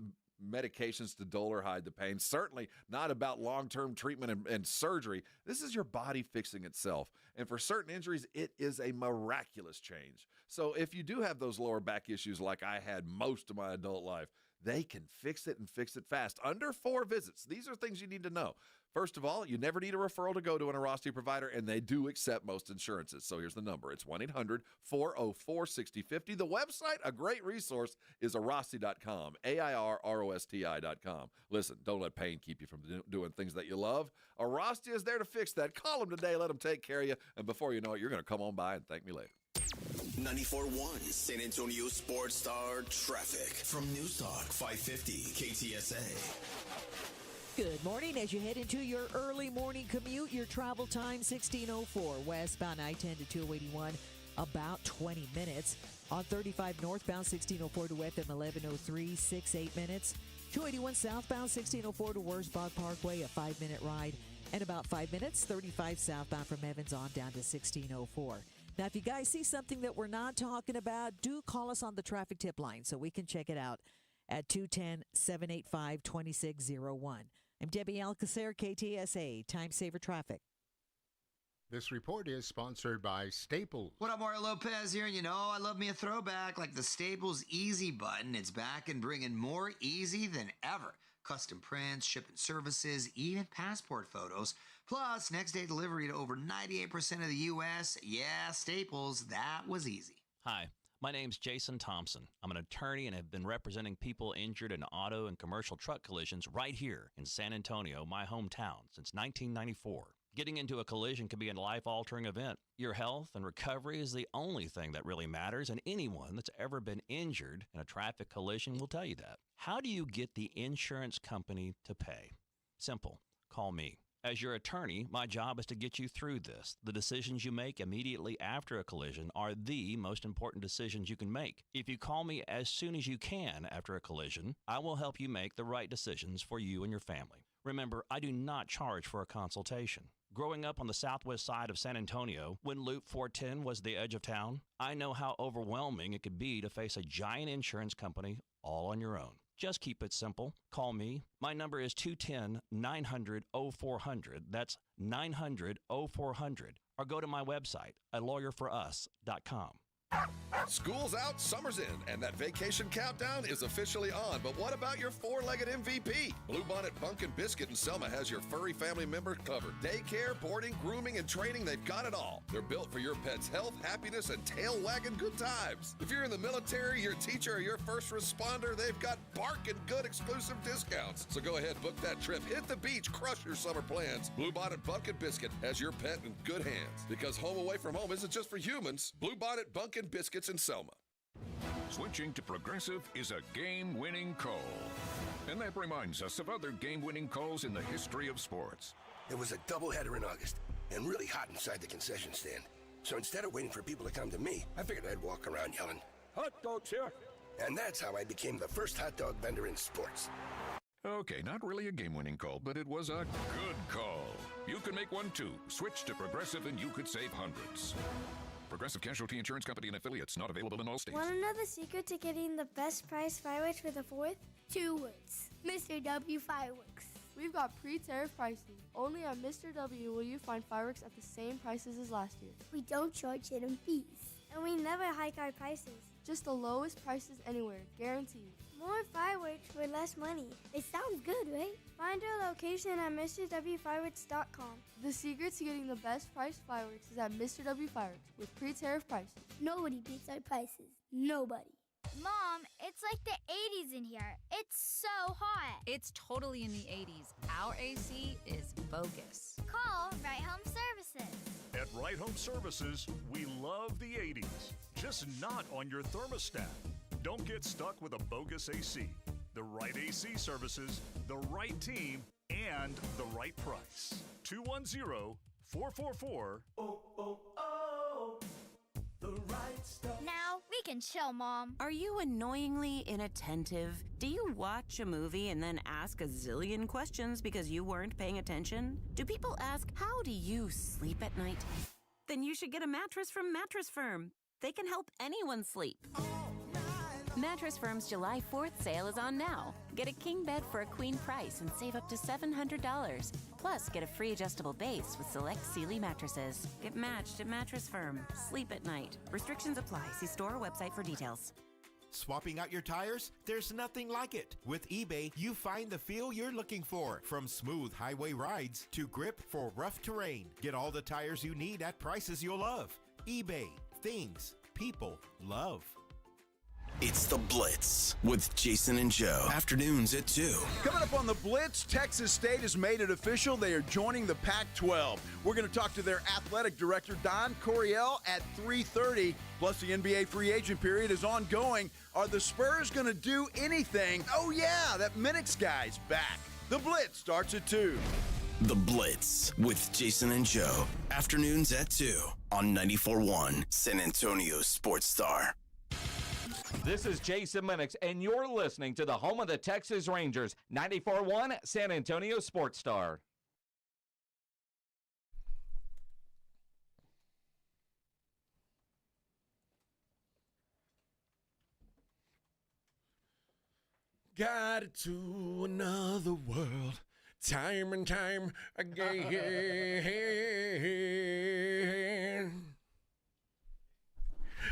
medications to dull or hide the pain. Certainly not about long-term treatment and surgery. This is your body fixing itself. And for certain injuries, it is a miraculous change. So if you do have those lower back issues like I had most of my adult life, they can fix it and fix it fast. Under 4 visits. These are things you need to know. First of all, you never need a referral to go to an Rosti provider, and they do accept most insurances. So here's the number. It's 1-800-404-6050. The website, a great resource, is Arosti.com, AIRROSTI.com. Listen, don't let pain keep you from doing things that you love. Arosti is there to fix that. Call them today. Let them take care of you. And before you know it, you're going to come on by and thank me later. 94.1 San Antonio Sports Star Traffic from News Talk 550 KTSA. Good morning. As you head into your early morning commute, your travel time 1604 westbound I-10 to 281, about 20 minutes. On 35 northbound 1604 to FM 1103, 6-8 minutes. 281 southbound 1604 to Wurzbach Parkway, a 5-minute ride, and about 5 minutes. 35 southbound from Evans on down to 1604. Now, if you guys see something that we're not talking about, do call us on the traffic tip line so we can check it out at 210-785-2601. I'm Debbie Alcacer, KTSA, Time Saver Traffic. This report is sponsored by Staples. What up, Mario Lopez here? You know, I love me a throwback like the Staples Easy button. It's back and bringing more easy than ever. Custom prints, shipping services, even passport photos. Plus, next day delivery to over 98% of the U.S. Yeah, Staples, that was easy. Hi, my name's Jason Thompson. I'm an attorney and have been representing people injured in auto and commercial truck collisions right here in San Antonio, my hometown, since 1994. Getting into a collision can be a life-altering event. Your health and recovery is the only thing that really matters, and anyone that's ever been injured in a traffic collision will tell you that. How do you get the insurance company to pay? Simple. Call me. As your attorney, my job is to get you through this. The decisions you make immediately after a collision are the most important decisions you can make. If you call me as soon as you can after a collision, I will help you make the right decisions for you and your family. Remember, I do not charge for a consultation. Growing up on the southwest side of San Antonio, when Loop 410 was the edge of town, I know how overwhelming it could be to face a giant insurance company all on your own. Just keep it simple. Call me. My number is 210-900-0400. That's 900-0400. Or go to my website at lawyerforus.com. School's out, summer's in, and that vacation countdown is officially on. But what about your four-legged MVP? Bluebonnet Bunk and Biscuit in Selma has your furry family member covered. Daycare, boarding, grooming, and training, they've got it all. They're built for your pet's health, happiness, and tail-wagging good times. If you're in the military, your teacher, or your first responder, they've got barking good exclusive discounts. So go ahead, book that trip, hit the beach, crush your summer plans. Bluebonnet Bunk and Biscuit has your pet in good hands. Because home away from home isn't just for humans. Bluebonnet Bunk and Biscuits in Selma. Switching to Progressive is a game-winning call. And that reminds us of other game-winning calls in the history of sports. It was a doubleheader in August and really hot inside the concession stand. So instead of waiting for people to come to me, I figured I'd walk around yelling, "Hot dogs here!" And that's how I became the first hot dog vendor in sports. Okay, not really a game-winning call, but it was a good call. You can make one too. Switch to Progressive and you could save hundreds. Progressive Casualty Insurance Company and affiliates, not available in all states. Want to know the secret to getting the best price fireworks for the 4th? 2 words. Mr. W Fireworks. We've got pre-tariff pricing. Only at Mr. W will you find fireworks at the same prices as last year. We don't charge hidden fees. And we never hike our prices. Just the lowest prices anywhere, guaranteed. More fireworks for less money. It sounds good, right? Find our location at MrWFireworks.com. The secret to getting the best priced fireworks is at Mr. W Fireworks with pre-tariff prices. Nobody beats our prices. Nobody. Mom, it's like the 80s in here. It's so hot. It's totally in the 80s. Our AC is bogus. Call Right Home Services. At Right Home Services, we love the 80s, just not on your thermostat. Don't get stuck with a bogus AC. The right AC services, the right team, and the right price. 210-444. The right stuff. Now we can chill, Mom. Are you annoyingly inattentive? Do you watch a movie and then ask a zillion questions because you weren't paying attention? Do people ask, how do you sleep at night? Then you should get a mattress from Mattress Firm. They can help anyone sleep. Mattress Firm's July 4th sale is on now. Get a king bed for a queen price and save up to $700. Plus, get a free adjustable base with select Sealy mattresses. Get matched at Mattress Firm. Sleep at night. Restrictions apply. See store or website for details. Swapping out your tires? There's nothing like it. With eBay, you find the feel you're looking for. From smooth highway rides to grip for rough terrain. Get all the tires you need at prices you'll love. eBay. Things people love. It's The Blitz with Jason and Joe. Afternoons at 2. Coming up on The Blitz, Texas State has made it official. They are joining the Pac-12. We're going to talk to their athletic director, Don Coryell, at 3:30. Plus, the NBA free agent period is ongoing. Are the Spurs going to do anything? Oh, yeah, that Minix guy's back. The Blitz starts at 2. The Blitz with Jason and Joe. Afternoons at 2 on 94.1 San Antonio Sports Star. This is Jason Minix, and you're listening to the home of the Texas Rangers, 94.1 San Antonio Sports Star. Got it to another world, time and time again.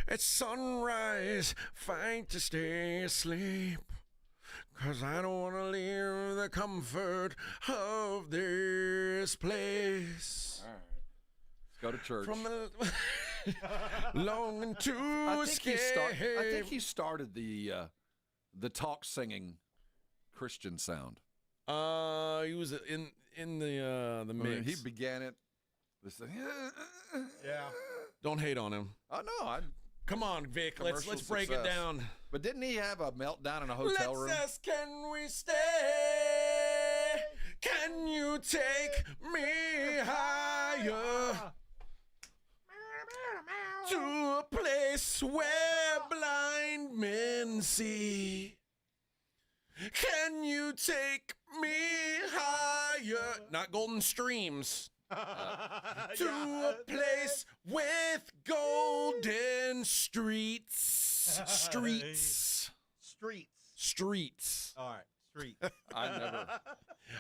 At sunrise, fight to stay asleep, 'cause I don't want to leave the comfort of this place. All right. Let's go to church. From the longing to escape. I think he started the talk singing Christian sound. He was in the mix. He began it. Yeah. Don't hate on him. Oh no, come on, Vic. Let's break it down. But didn't he have a meltdown in a hotel room? Let's ask, can we stay? Can you take me higher to a place where blind men see? Can you take me higher? Not Golden Streams. To a place with golden streets. Streets. All right, streets. I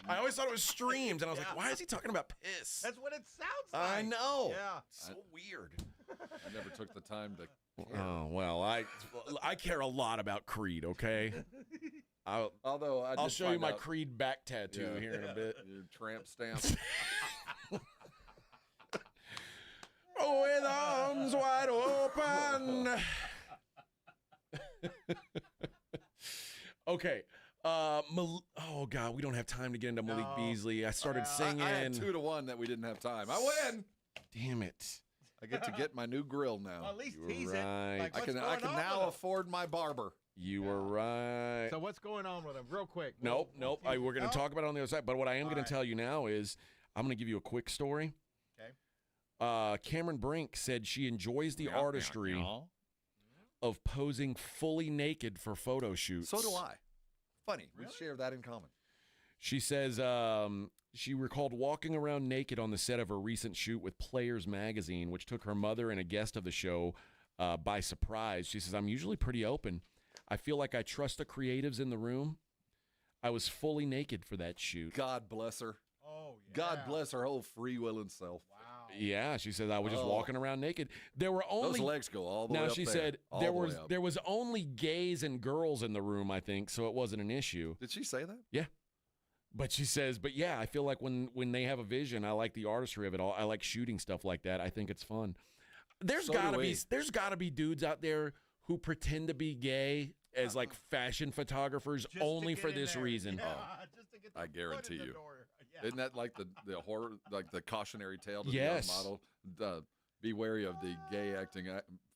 always thought it was streams, and I was like, why is he talking about piss? That's what it sounds like. I know. Yeah. So weird. I never took the time to care. Oh, well, I care a lot about Creed, okay? I'll show you my Creed back tattoo here in a bit. Your tramp stamp. With arms wide open. Okay. Oh, God, we don't have time to get into Malik Beasley. I started singing. I had 2-1 that we didn't have time. I win. Damn it. I get to get my new grill now. Well, at least You were tease right. it. Like, I what's can going on now with him? afford my barber. You were right. So what's going on with him? Real quick. Nope. We're going to No? talk about it on the other side. But what I am going right. to tell you now is I'm going to give you a quick story. Okay. Cameron Brink said she enjoys the artistry of posing fully naked for photo shoots. So do I. Funny. We share that in common. She says she recalled walking around naked on the set of her recent shoot with Players magazine, which took her mother and a guest of the show by surprise. She says, I'm usually pretty open. I feel like I trust the creatives in the room. I was fully naked for that shoot. God bless her. Oh, yeah. God bless her whole free-willing self. Wow. Yeah, she said I was just walking around naked. There were only those legs go all the way now. up She there. said All there the way was up. there was only gays and girls in the room, I think, so it wasn't an issue. Did she say that? Yeah, but she says, but yeah, I feel like when they have a vision, I like the artistry of it all. I like shooting stuff like that. I think it's fun. There's So do gotta we. there's gotta be dudes out there who pretend to be gay as like fashion photographers Just only to for get in this there. reason. Yeah, just to get the I foot in guarantee the you. door. Yeah. Isn't that like the horror, like the cautionary tale to Yes. the young model? Be wary of the gay acting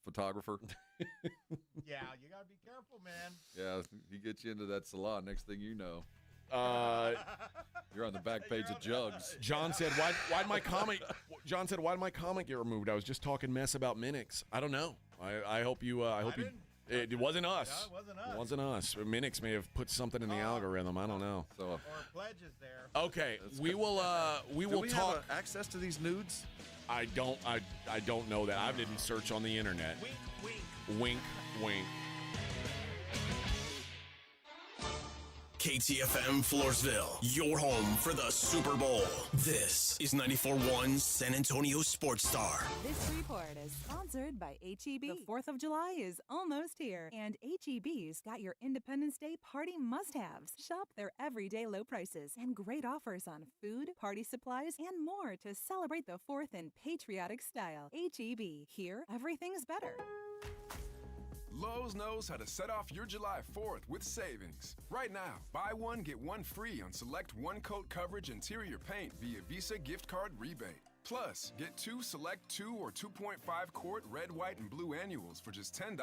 photographer. Yeah, you got to be careful, man. Yeah, he gets you into that salon. Next thing you know, you're on the back page of Jugs. John said, "Why'd my comment?" John said, "Why'd my comment get removed?" I was just talking mess about Minix. I don't know. I hope you. I hope you. It wasn't us. No, it wasn't us. It wasn't us. Minix may have put something in the algorithm. I don't know. So, Or pledges there. okay, we will. We do will we talk. have access to these nudes? I don't know that. I didn't search on the internet. Wink, wink. Wink, wink. KTFM Floresville, your home for the Super Bowl. This is 94.1 San Antonio Sports Star. This report is sponsored by HEB. The 4th of July is almost here, and HEB's got your Independence Day party must-haves. Shop their everyday low prices and great offers on food, party supplies, and more to celebrate the 4th in patriotic style. HEB, here everything's better. Lowe's knows how to set off your July 4th with savings. Right now, buy one, get one free on select one-coat coverage interior paint via Visa gift card rebate. Plus, get 2 select 2 or 2.5 quart red, white, and blue annuals for just $10.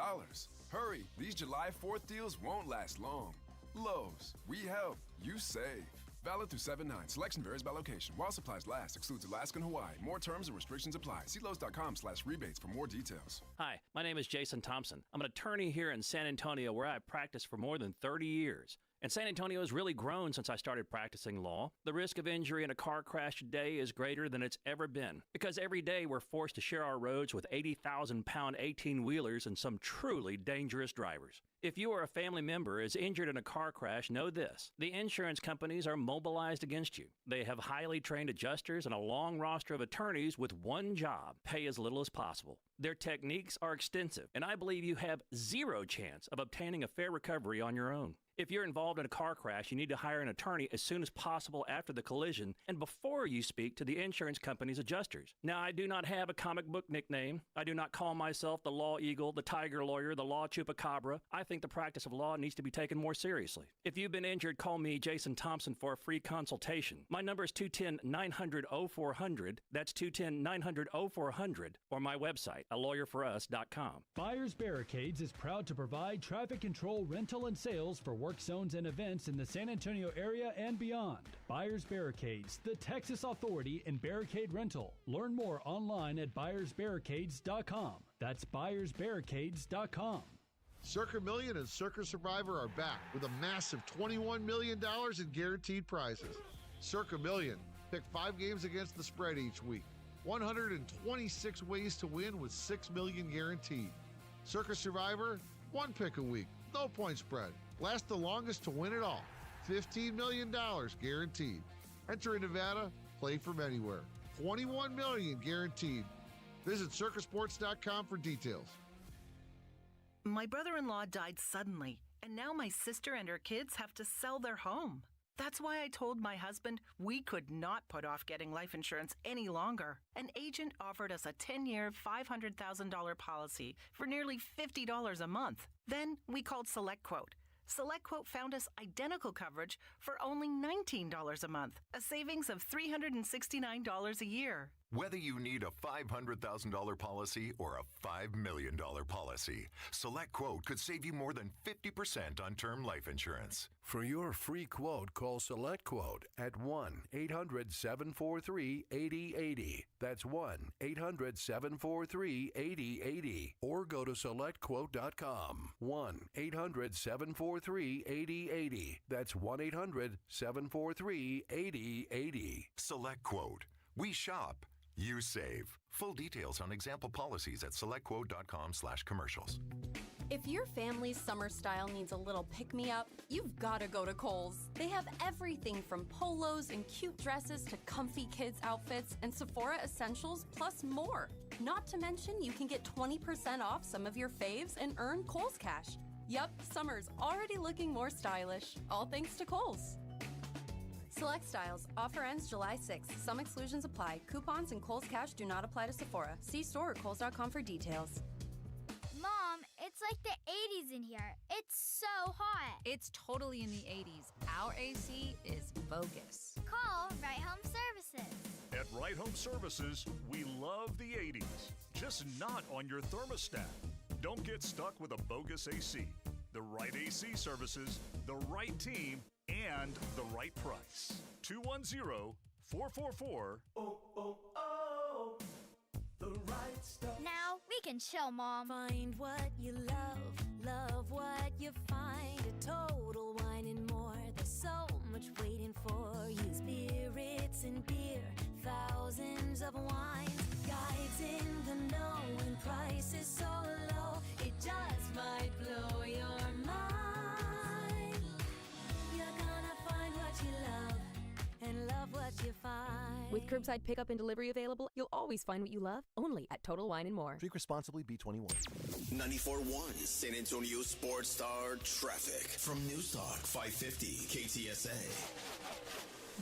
Hurry, these July 4th deals won't last long. Lowe's, we help, you save. Valid through 7/9. Selection varies by location. While supplies last, excludes Alaska and Hawaii. More terms and restrictions apply. See Lowe's.com/rebates for more details. Hi, my name is Jason Thompson. I'm an attorney here in San Antonio where I've practiced for more than 30 years. And San Antonio has really grown since I started practicing law. The risk of injury in a car crash today is greater than it's ever been because every day we're forced to share our roads with 80,000-pound 18-wheelers and some truly dangerous drivers. If you or a family member is injured in a car crash, know this. The insurance companies are mobilized against you. They have highly trained adjusters and a long roster of attorneys with one job, pay as little as possible. Their techniques are extensive, and I believe you have zero chance of obtaining a fair recovery on your own. If you're involved in a car crash, you need to hire an attorney as soon as possible after the collision and before you speak to the insurance company's adjusters. Now, I do not have a comic book nickname. I do not call myself the Law Eagle, the Tiger Lawyer, the Law Chupacabra. I think the practice of law needs to be taken more seriously. If you've been injured, call me, Jason Thompson, for a free consultation. My number is 210-900-0400. That's 210-900-0400, or my website, alawyer4us.com. Buyers Barricades is proud to provide traffic control, rental, and sales for work zones and events in the San Antonio area and beyond. Buyers Barricades, the Texas authority in barricade rental. Learn more online at buyersbarricades.com. That's buyersbarricades.com. Circa Million and Circa Survivor are back with a massive $21 million in guaranteed prizes. Circa Million, pick 5 games against the spread each week. 126 ways to win with $6 million guaranteed. Circa Survivor, 1 pick a week, no point spread. Last the longest to win it all. $15 million guaranteed. Enter in Nevada, play from anywhere. $21 million guaranteed. Visit circusports.com for details. My brother-in-law died suddenly, and now my sister and her kids have to sell their home. That's why I told my husband we could not put off getting life insurance any longer. An agent offered us a 10-year, $500,000 policy for nearly $50 a month. Then we called SelectQuote. SelectQuote found us identical coverage for only $19 a month, a savings of $369 a year. Whether you need a $500,000 policy or a $5 million policy, Select Quote could save you more than 50% on term life insurance. For your free quote, call Select Quote at 1-800-743-8080. That's 1-800-743-8080. Or go to SelectQuote.com. 1-800-743-8080. That's 1-800-743-8080. Select Quote. We shop. You save. Full details on example policies at selectquote.com/commercials. If your family's summer style needs a little pick-me-up, you've got to go to Kohl's. They have everything from polos and cute dresses to comfy kids outfits and Sephora essentials, plus more. Not to mention, you can get 20% off some of your faves and earn Kohl's cash. Yup, summer's already looking more stylish, all thanks to Kohl's. Select styles. Offer ends July 6th. Some exclusions apply. Coupons and Kohl's Cash do not apply to Sephora. See store or Kohl's.com for details. Mom, it's like the 80s in here. It's so hot. It's totally in the 80s. Our AC is bogus. Call Right Home Services. At Right Home Services, we love the 80s, just not on your thermostat. Don't get stuck with a bogus AC. The right AC services, the right team, and the right price. 210-444. The right stuff. Now we can chill, Mom. Find what you love, love what you find. A Total Wine and More. There's so much waiting for you. Spirits and beer, thousands of wines. Guides in the know and prices so low. It just might blow your mind. You're gonna find what you love and love what you find. With curbside pickup and delivery available, you'll always find what you love, only at Total Wine & More. Drink responsibly, B21. 94.1 San Antonio Sports Star Traffic from News Talk 550 KTSA.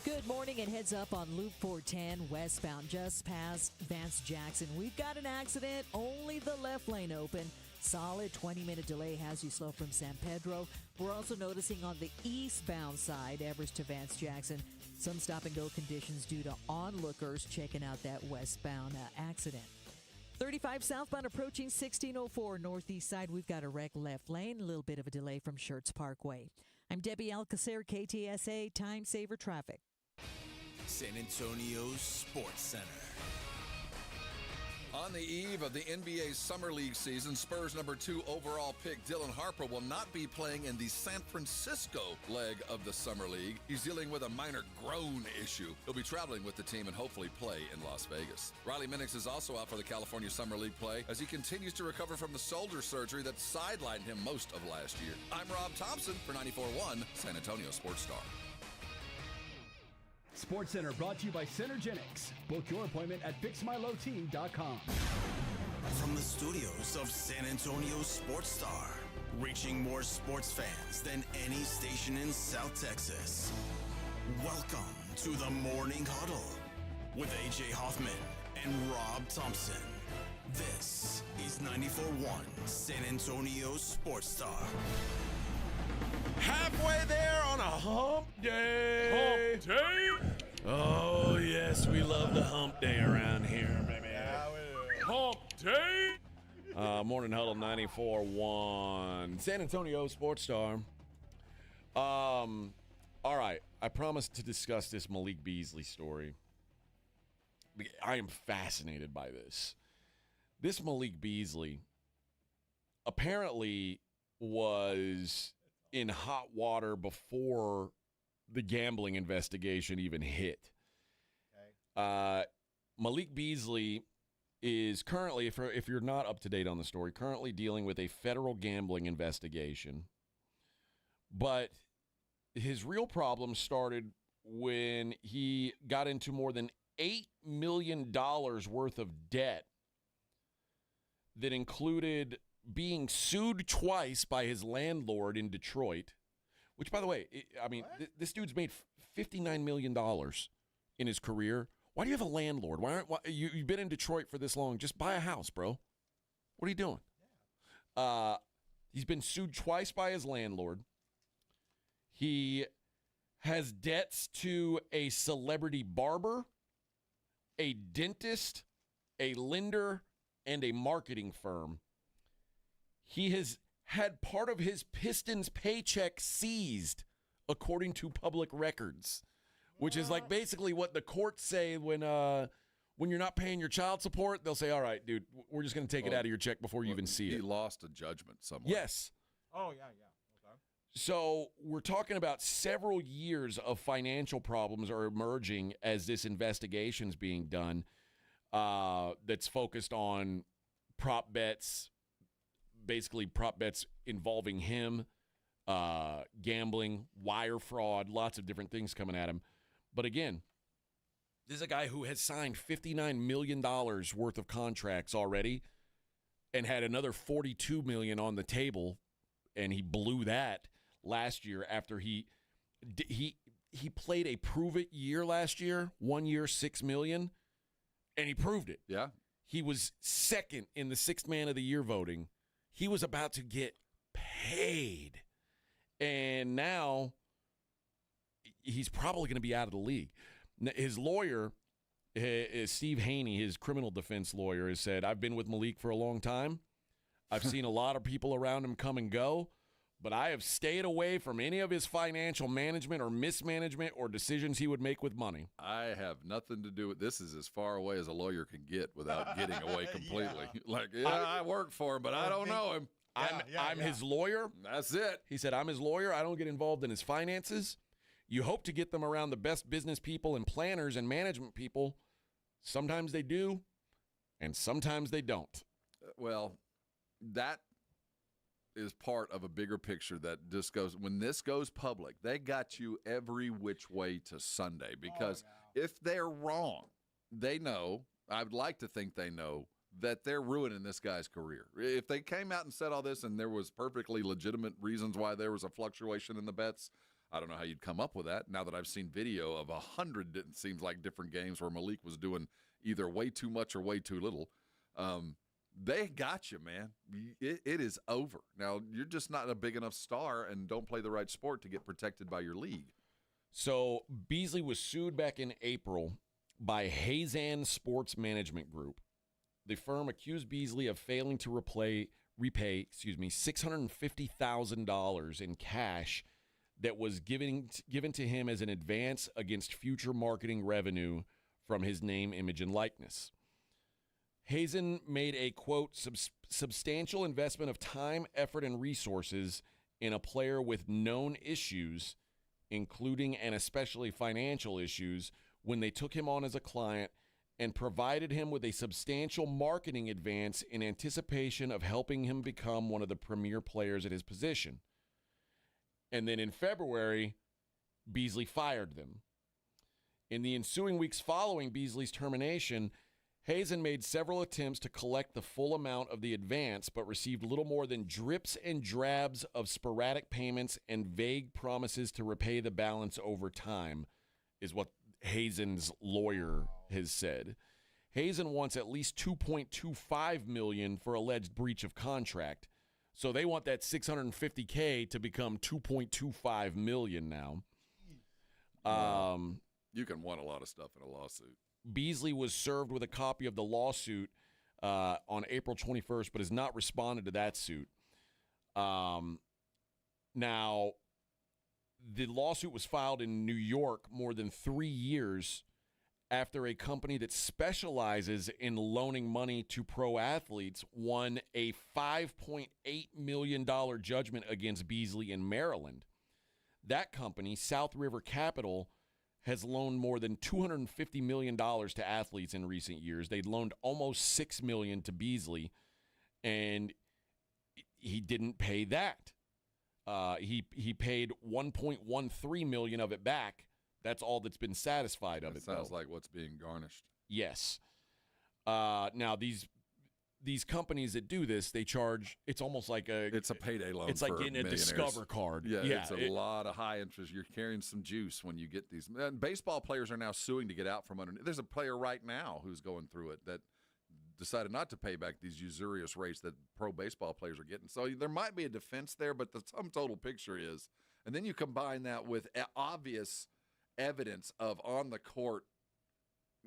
Good morning and heads up on Loop 410 westbound just past Vance Jackson. We've got an accident, only the left lane open. Solid 20-minute delay has you slow from San Pedro. We're also noticing on the eastbound side, Everest to Vance Jackson, some stop-and-go conditions due to onlookers checking out that westbound accident. 35 southbound approaching 1604 northeast side. We've got a wreck left lane, a little bit of a delay from Schertz Parkway. I'm Debbie Alcacer, KTSA Time Saver Traffic. San Antonio Sports Center. On the eve of the NBA Summer League season, Spurs number 2 overall pick Dylan Harper will not be playing in the San Francisco leg of the Summer League. He's dealing with a minor groin issue. He'll be traveling with the team and hopefully play in Las Vegas. Riley Minix is also out for the California Summer League play as he continues to recover from the shoulder surgery that sidelined him most of last year. I'm Rob Thompson for 94.1 San Antonio Sports Star. Sports Center brought to you by Synergenics. Book your appointment at fixmylowteam.com. From the studios of San Antonio Sports Star, reaching more sports fans than any station in South Texas. Welcome to the Morning Huddle with AJ Hoffman and Rob Thompson. This is 94.1 San Antonio Sports Star. Halfway there on a hump day. Hump day? Oh, yes, we love the hump day around here, baby. Hump day? Morning Huddle 94.1 San Antonio Sports Star. All right, I promised to discuss this Malik Beasley story. I am fascinated by this. This Malik Beasley apparently was in hot water before the gambling investigation even hit. Okay. Malik Beasley is currently, if you're not up to date on the story, currently dealing with a federal gambling investigation. But his real problem started when he got into more than $8 million worth of debt that included being sued twice by his landlord in Detroit, which, by the way, this dude's made $59 million in his career. Why do you have a landlord? You've been in Detroit for this long? Just buy a house, bro. What are you doing? Yeah. He's been sued twice by his landlord. He has debts to a celebrity barber, a dentist, a lender, and a marketing firm. He has had part of his Pistons paycheck seized, according to public records, which is like basically what the courts say when you're not paying your child support. They'll say, all right, dude, we're just going to take it out of your check before you even see it. He lost a judgment somewhere. Yes. Oh, yeah. Okay. So we're talking about several years of financial problems are emerging as this investigation is being done that's focused on prop bets, basically prop bets involving him, gambling, wire fraud, lots of different things coming at him. But again, this is a guy who has signed $59 million worth of contracts already and had another $42 million on the table, and he blew that last year after he played a prove-it year last year, 1 year, $6 million, and he proved it. Yeah. He was second in the sixth man of the year voting. He was about to get paid, and now he's probably going to be out of the league. His lawyer, Steve Haney, his criminal defense lawyer, has said, I've been with Malik for a long time. I've seen a lot of people around him come and go, but I have stayed away from any of his financial management or mismanagement or decisions he would make with money. I have nothing to do with this. Is as far away as a lawyer can get without getting away completely. I work for him, but I don't know him. I'm his lawyer. That's it. He said, I'm his lawyer. I don't get involved in his finances. You hope to get them around the best business people and planners and management people. Sometimes they do, and sometimes they don't. Well, that is part of a bigger picture that just goes, when this goes public, they got you every which way to Sunday, because if they're wrong, they know, I would like to think they know, that they're ruining this guy's career. If they came out and said all this and there was perfectly legitimate reasons why there was a fluctuation in the bets, I don't know how you'd come up with that. Now that I've seen video of 100, it seems like, different games where Malik was doing either way too much or way too little. They got you, man. It is over. Now, you're just not a big enough star and don't play the right sport to get protected by your league. So Beasley was sued back in April by Hazan Sports Management Group. The firm accused Beasley of failing to repay $650,000 in cash that was given to him as an advance against future marketing revenue from his name, image, and likeness. Hazen made a, quote, substantial investment of time, effort, and resources in a player with known issues, including and especially financial issues, when they took him on as a client and provided him with a substantial marketing advance in anticipation of helping him become one of the premier players at his position. And then in February, Beasley fired them. In the ensuing weeks following Beasley's termination, Hazen made several attempts to collect the full amount of the advance, but received little more than drips and drabs of sporadic payments and vague promises to repay the balance over time, is what Hazen's lawyer has said. Hazen wants at least $2.25 million for alleged breach of contract. So they want that $650K to become $2.25 million now. You can want a lot of stuff in a lawsuit. Beasley was served with a copy of the lawsuit on April 21st, but has not responded to that suit. Now, the lawsuit was filed in New York more than 3 years after a company that specializes in loaning money to pro athletes won a $5.8 million judgment against Beasley in Maryland. That company, South River Capital, has loaned more than $250 million to athletes in recent years. They'd loaned almost $6 million to Beasley, and he didn't pay that. He paid $1.13 million of it back. That's all that's been satisfied of it. Sounds like what's being garnished. Yes. Now these companies that do this, they charge. It's almost like it's a payday loan. It's like getting a Discover card. Yeah, it's a lot of high interest. You're carrying some juice when you get these. And baseball players are now suing to get out from underneath. There's a player right now who's going through it that decided not to pay back these usurious rates that pro baseball players are getting. So there might be a defense there, but the sum total picture is, and then you combine that with obvious evidence of on the court,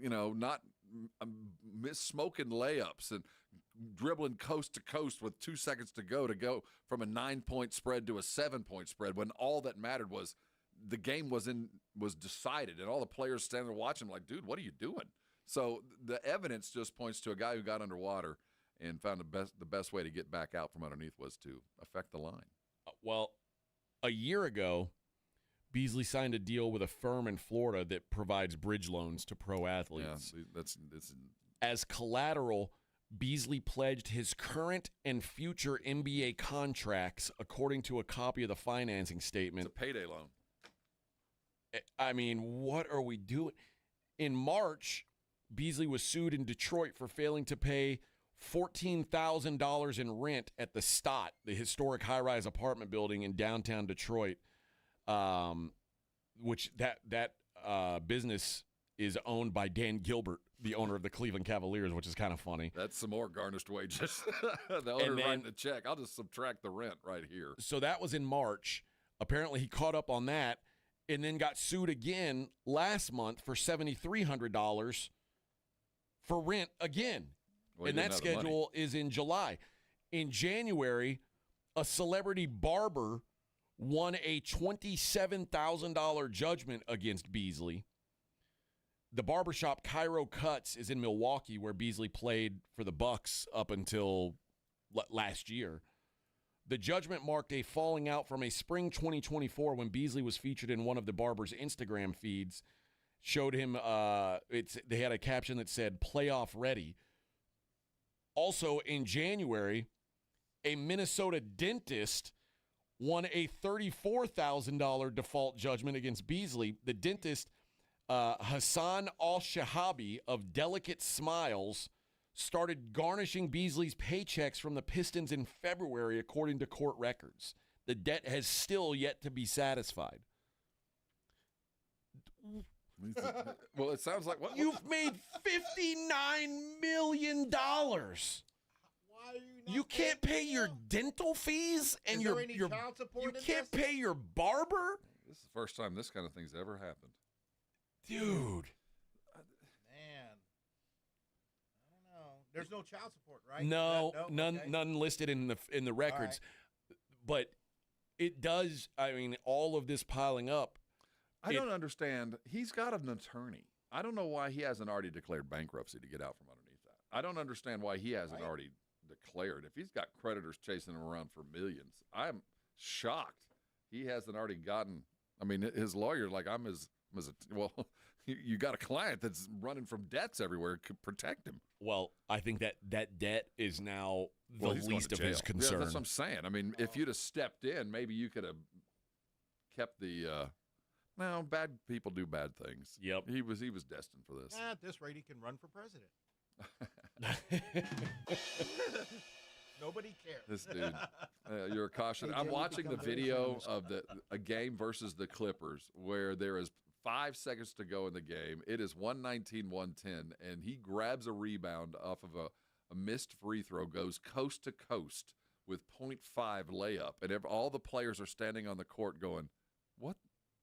not smoking layups and dribbling coast to coast with 2 seconds to go from a 9-point spread to a 7-point spread when all that mattered was the game was decided, and all the players standing there watching like, dude, what are you doing? So the evidence just points to a guy who got underwater and found the best way to get back out from underneath was to affect the line. Well, a year ago, Beasley signed a deal with a firm in Florida that provides bridge loans to pro athletes. Yeah, that's as collateral. Beasley pledged his current and future NBA contracts, according to a copy of the financing statement. It's a payday loan. I mean, what are we doing? In March, Beasley was sued in Detroit for failing to pay $14,000 in rent at the Stott, the historic high-rise apartment building in downtown Detroit, which that business is owned by Dan Gilbert, the owner of the Cleveland Cavaliers, which is kind of funny. That's some more garnished wages. The owner writing the check. I'll just subtract the rent right here. So that was in March. Apparently he caught up on that and then got sued again last month for $7,300 for rent again. Well, and that schedule is in July. In January, a celebrity barber won a $27,000 judgment against Beasley. The barbershop Cairo Cuts is in Milwaukee, where Beasley played for the Bucks up until last year. The judgment marked a falling out from a spring 2024 when Beasley was featured in one of the barber's Instagram feeds. Showed him, they had a caption that said, "Playoff ready." Also in January, a Minnesota dentist won a $34,000 default judgment against Beasley. The dentist, Hassan Al-Shahabi of Delicate Smiles, started garnishing Beasley's paychecks from the Pistons in February, according to court records. The debt has still yet to be satisfied. Well, it sounds like you've made $59 million. You can't pay your dental fees and your child support. You can't pay your barber. This is the first time this kind of thing's ever happened, dude. Man, I don't know. There's no child support, right? No, none. Okay. None listed in the records, but it does. I mean, all of this piling up. I don't understand. He's got an attorney. I don't know why he hasn't already declared bankruptcy to get out from underneath that. I don't understand why he hasn't already declared. If he's got creditors chasing him around for millions, I'm shocked he hasn't already gotten. I mean, his lawyer, like, well, you got a client that's running from debts everywhere. Could protect him. Well, I think that debt is now the least of his concern. Yeah, that's what I'm saying. I mean, if you'd have stepped in, maybe you could have kept the. No, bad people do bad things. Yep. He was destined for this. At this rate, he can run for president. Nobody cares. This dude, you're a caution. I'm watching the video of a game versus the Clippers where there is 5 seconds to go in the game. It is 119-110, and he grabs a rebound off of a missed free throw, goes coast to coast with .5 layup, and all the players are standing on the court going, "What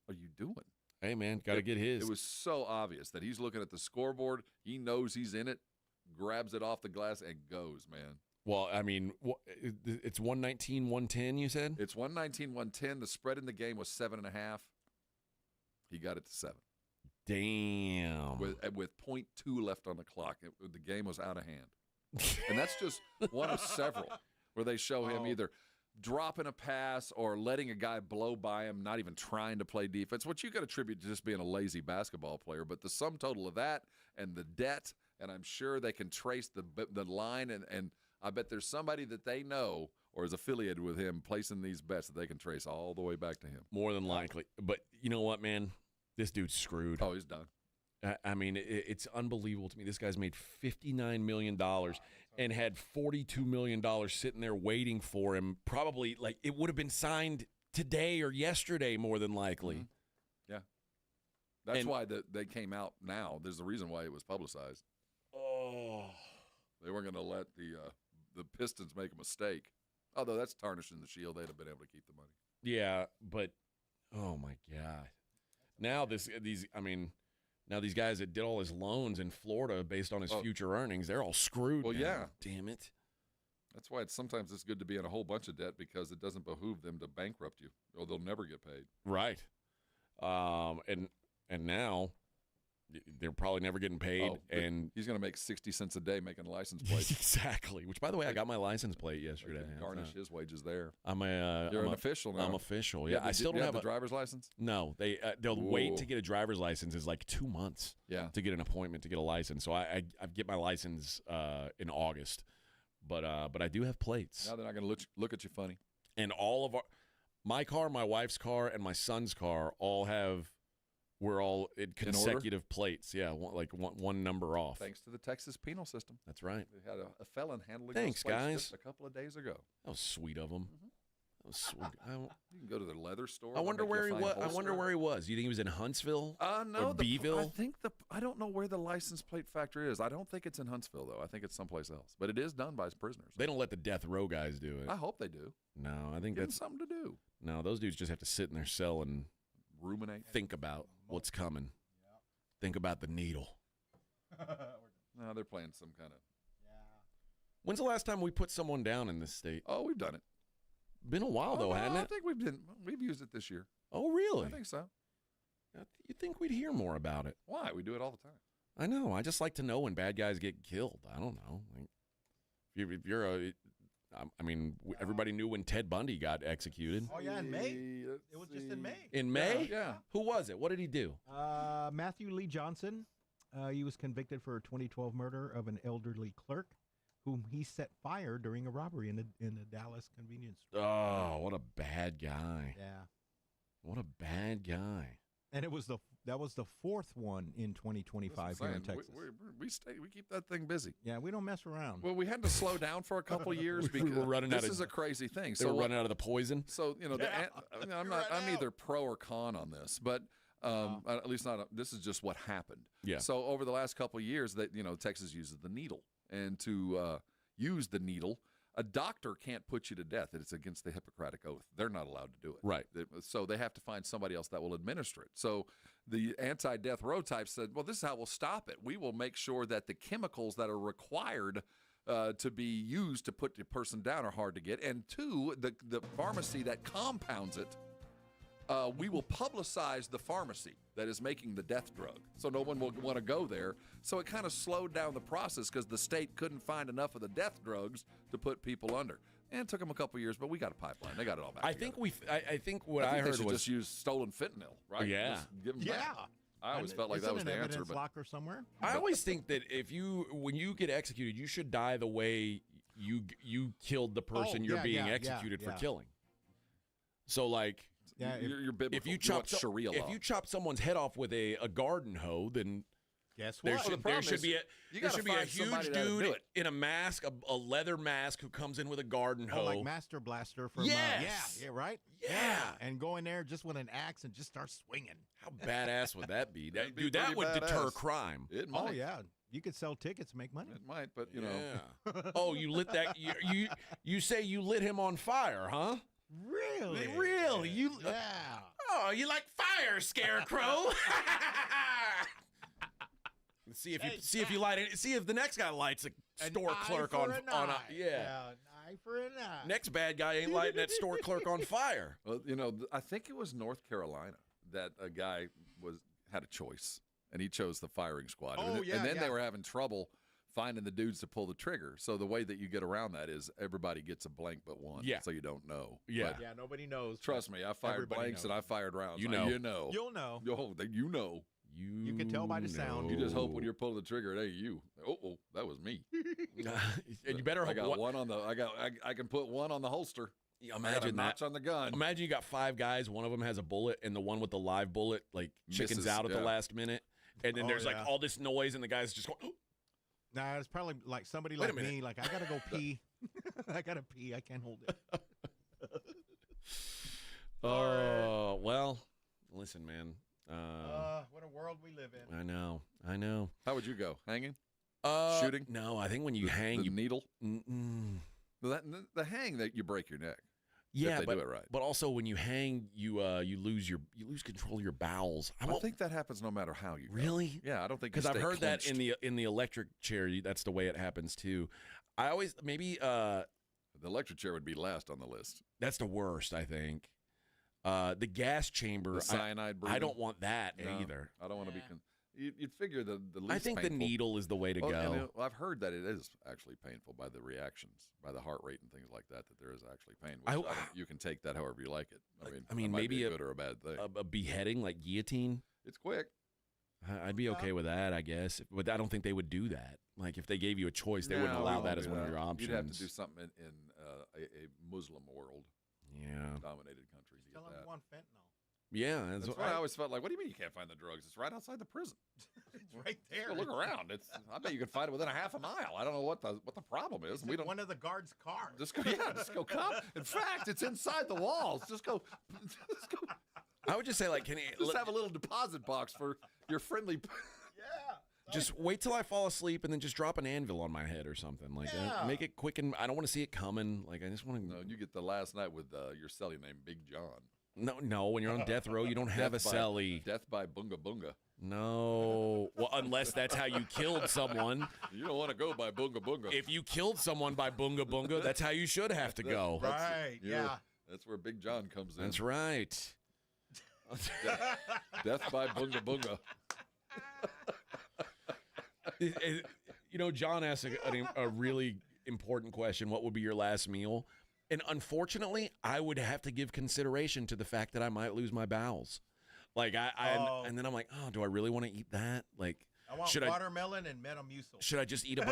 are you doing?" Hey, man, got to get his. It was so obvious that he's looking at the scoreboard. He knows he's in it, grabs it off the glass, and goes, man. Well, I mean, it's 119-110, you said? It's 119-110. The spread in the game was 7.5. He got it to 7. Damn. With .2 left on the clock. The game was out of hand. And that's just one of several where they show him either dropping a pass or letting a guy blow by him, not even trying to play defense, which you could attribute to just being a lazy basketball player. But the sum total of that and the debt, and I'm sure they can trace the line, and I bet there's somebody that they know or is affiliated with him placing these bets that they can trace all the way back to him. More than likely. But you know what, man? This dude's screwed. Oh, he's done. I mean, it's unbelievable to me. This guy's made $59 million and had $42 million sitting there waiting for him. Probably, like, it would have been signed today or yesterday, more than likely. Mm-hmm. Yeah. That's why they came out now. There's a reason why it was publicized. Oh. They weren't going to let the Pistons make a mistake. Although that's tarnishing the shield. They'd have been able to keep the money. Yeah, but, oh, my God. Now I mean, Now these guys that did all his loans in Florida based on his future earnings, they're all screwed. Well, now. yeah. Damn it. That's why sometimes it's good to be in a whole bunch of debt because it doesn't behoove them to bankrupt you, or they'll never get paid. Right. And now they're probably never getting paid. And he's going to make 60 cents a day making license plates. Exactly. Which, by the way, I got my license plate yesterday. Garnish his wages there. You're an official now. I'm official. Yeah, I still don't have a the driver's license. No, they'll wait to get a driver's license is like 2 months. Yeah. To get an appointment to get a license. So I get my license in August, but I do have plates. Now they're not going to look at you funny. And all of my car, my wife's car, and my son's car we're all in consecutive plates. Yeah, one number off. Thanks to the Texas penal system. That's right. They had a felon handling Thanks, those plates guys. just a couple of days ago. That was sweet of them. That was sweet. You can go to the leather store. I wonder where he was. I wonder where he was. You think he was in Huntsville? No, or Beeville? I don't know where the license plate factory is. I don't think it's in Huntsville though. I think it's someplace else. But it is done by prisoners. They don't let the death row guys do it. I hope they do. No, I think Give them that's something to do. No, those dudes just have to sit in their cell and ruminate. Think about what's coming. Think about the needle. No, they're playing some kind of. When's the last time we put someone down in this state? Oh, we've done it. Been a while though, hasn't it? I think we've used it this year. Oh, really? I think so. You'd think we'd hear more about it. Why? We do it all the time. I know. I just like to know when bad guys get killed. I don't know. If you're a, I mean, everybody knew when Ted Bundy got executed. Oh yeah, in May. It was just in May. In May? Yeah. Who was it? What did he do? Matthew Lee Johnson. He was convicted for a 2012 murder of an elderly clerk, whom he set fire during a robbery in the Dallas convenience store. Oh, what a bad guy! Yeah. What a bad guy. And that was the fourth one in 2025 here in Texas. We keep that thing busy. Yeah, we don't mess around. Well, we had to slow down for a couple of years because we were running this out is a crazy thing. They were running out of the poison. So I'm neither pro or con on this, but at least not. This is just what happened. Yeah. So over the last couple of years, that Texas uses the needle, and to use the needle, a doctor can't put you to death. It's against the Hippocratic Oath. They're not allowed to do it. Right. So they have to find somebody else that will administer it. So the anti-death row type said, well, this is how we'll stop it. We will make sure that the chemicals that are required to be used to put the person down are hard to get. And two, the pharmacy that compounds it, we will publicize the pharmacy that is making the death drug, so no one will want to go there. So it kind of slowed down the process because the state couldn't find enough of the death drugs to put people under. And it took them a couple of years, but we got a pipeline. They got it all back. I think what I heard they should was just use stolen fentanyl, right? Yeah. Just give them back. I always felt like that was the answer. But locker somewhere. I always think that when you get executed, you should die the way you killed the person you're being executed for killing. So like. Yeah, you're biblical. If you chop Sharia law. If you chop someone's head off with a garden hoe, then guess there what? should be a huge dude in a mask, a leather mask, who comes in with a garden hoe, like Master Blaster from yes. Yeah, right. Yeah, and go in there just with an axe and just start swinging. How badass would that be? That would badass. deter crime. It might. Oh yeah, you could sell tickets, and make money. It might, but you know. Oh, you lit that? You say you lit him on fire, huh? Really? Really? Yeah. Oh, you like fire, Scarecrow? See if you light it. See if the next guy lights a store clerk on a an eye for an eye. Next bad guy ain't lighting that store clerk on fire. Well, I think it was North Carolina that a guy had a choice, and he chose the firing squad. And then they were having trouble finding the dudes to pull the trigger. So the way that you get around that is everybody gets a blank but one. Yeah. So you don't know. Yeah. But Nobody knows. trust me, I fired blanks and I fired rounds. You know. You know. You'll know. You know. You can tell by the sound. You just hope when you're pulling the trigger, it ain't you. Oh, that was me. And you better hope. I got one on the. I can put one on the holster. Yeah, imagine notch on the gun. Imagine you got 5 guys. One of them has a bullet, and the one with the live bullet chickens out at the last minute. And then there's all this noise, and the guy's just going. Nah, it's probably like somebody like me. Like, I gotta go pee. I gotta pee. I can't hold it. Oh, well, listen, man. What a world we live in. I know. How would you go? Hanging? Shooting? No, I think when you hang, the needle. Mm-mm. The hang that you break your neck. Yeah, if they do it right. But also when you hang, you lose control of your bowels. I think that happens no matter how you go. Really? Yeah, I don't think because I've heard clinched. that in the electric chair. That's the way it happens too. I always the electric chair would be last on the list. That's the worst, I think. The gas chamber, the cyanide breathing. I don't want that No, either. I don't want to be. You'd figure the least I think painful. the needle is the way to go. I've heard that it is actually painful by the reactions, by the heart rate and things like that. That there is actually pain. Which you can take that however you like it. I mean, maybe be a good or a bad thing. A beheading like guillotine. It's quick. I'd be okay with that, I guess. But I don't think they would do that. Like if they gave you a choice, they wouldn't allow that as one of your options. You'd have to do something in a Muslim world. Yeah. Dominated country. Tell them you want fentanyl. Yeah, that's what I always felt like. What do you mean you can't find the drugs? It's right outside the prison. It's right there. Just go look around. I bet you could find it within a half a mile. I don't know what the problem is. It's in one of the guards' cars. Just go. Come. In fact, it's inside the walls. Just go. I would just say, like, have a little deposit box for your friendly. Just wait till I fall asleep and then just drop an anvil on my head or something like that. Make it quick, and I don't want to see it coming. Like I just want to. No, you get the last night with your cellie named Big John. No. When you're on death row, you don't have a cellie. Death by bunga bunga. No. Well, unless that's how you killed someone. You don't want to go by bunga bunga. If you killed someone by bunga bunga, that's how you should have to go. Right. Yeah. That's where Big John comes in. That's right. Death by bunga bunga. John asked a really important question. What would be your last meal? And unfortunately, I would have to give consideration to the fact that I might lose my bowels. Like and then I'm like, oh, do I really want to eat that? Like, I want watermelon and Metamucil. Should I just eat a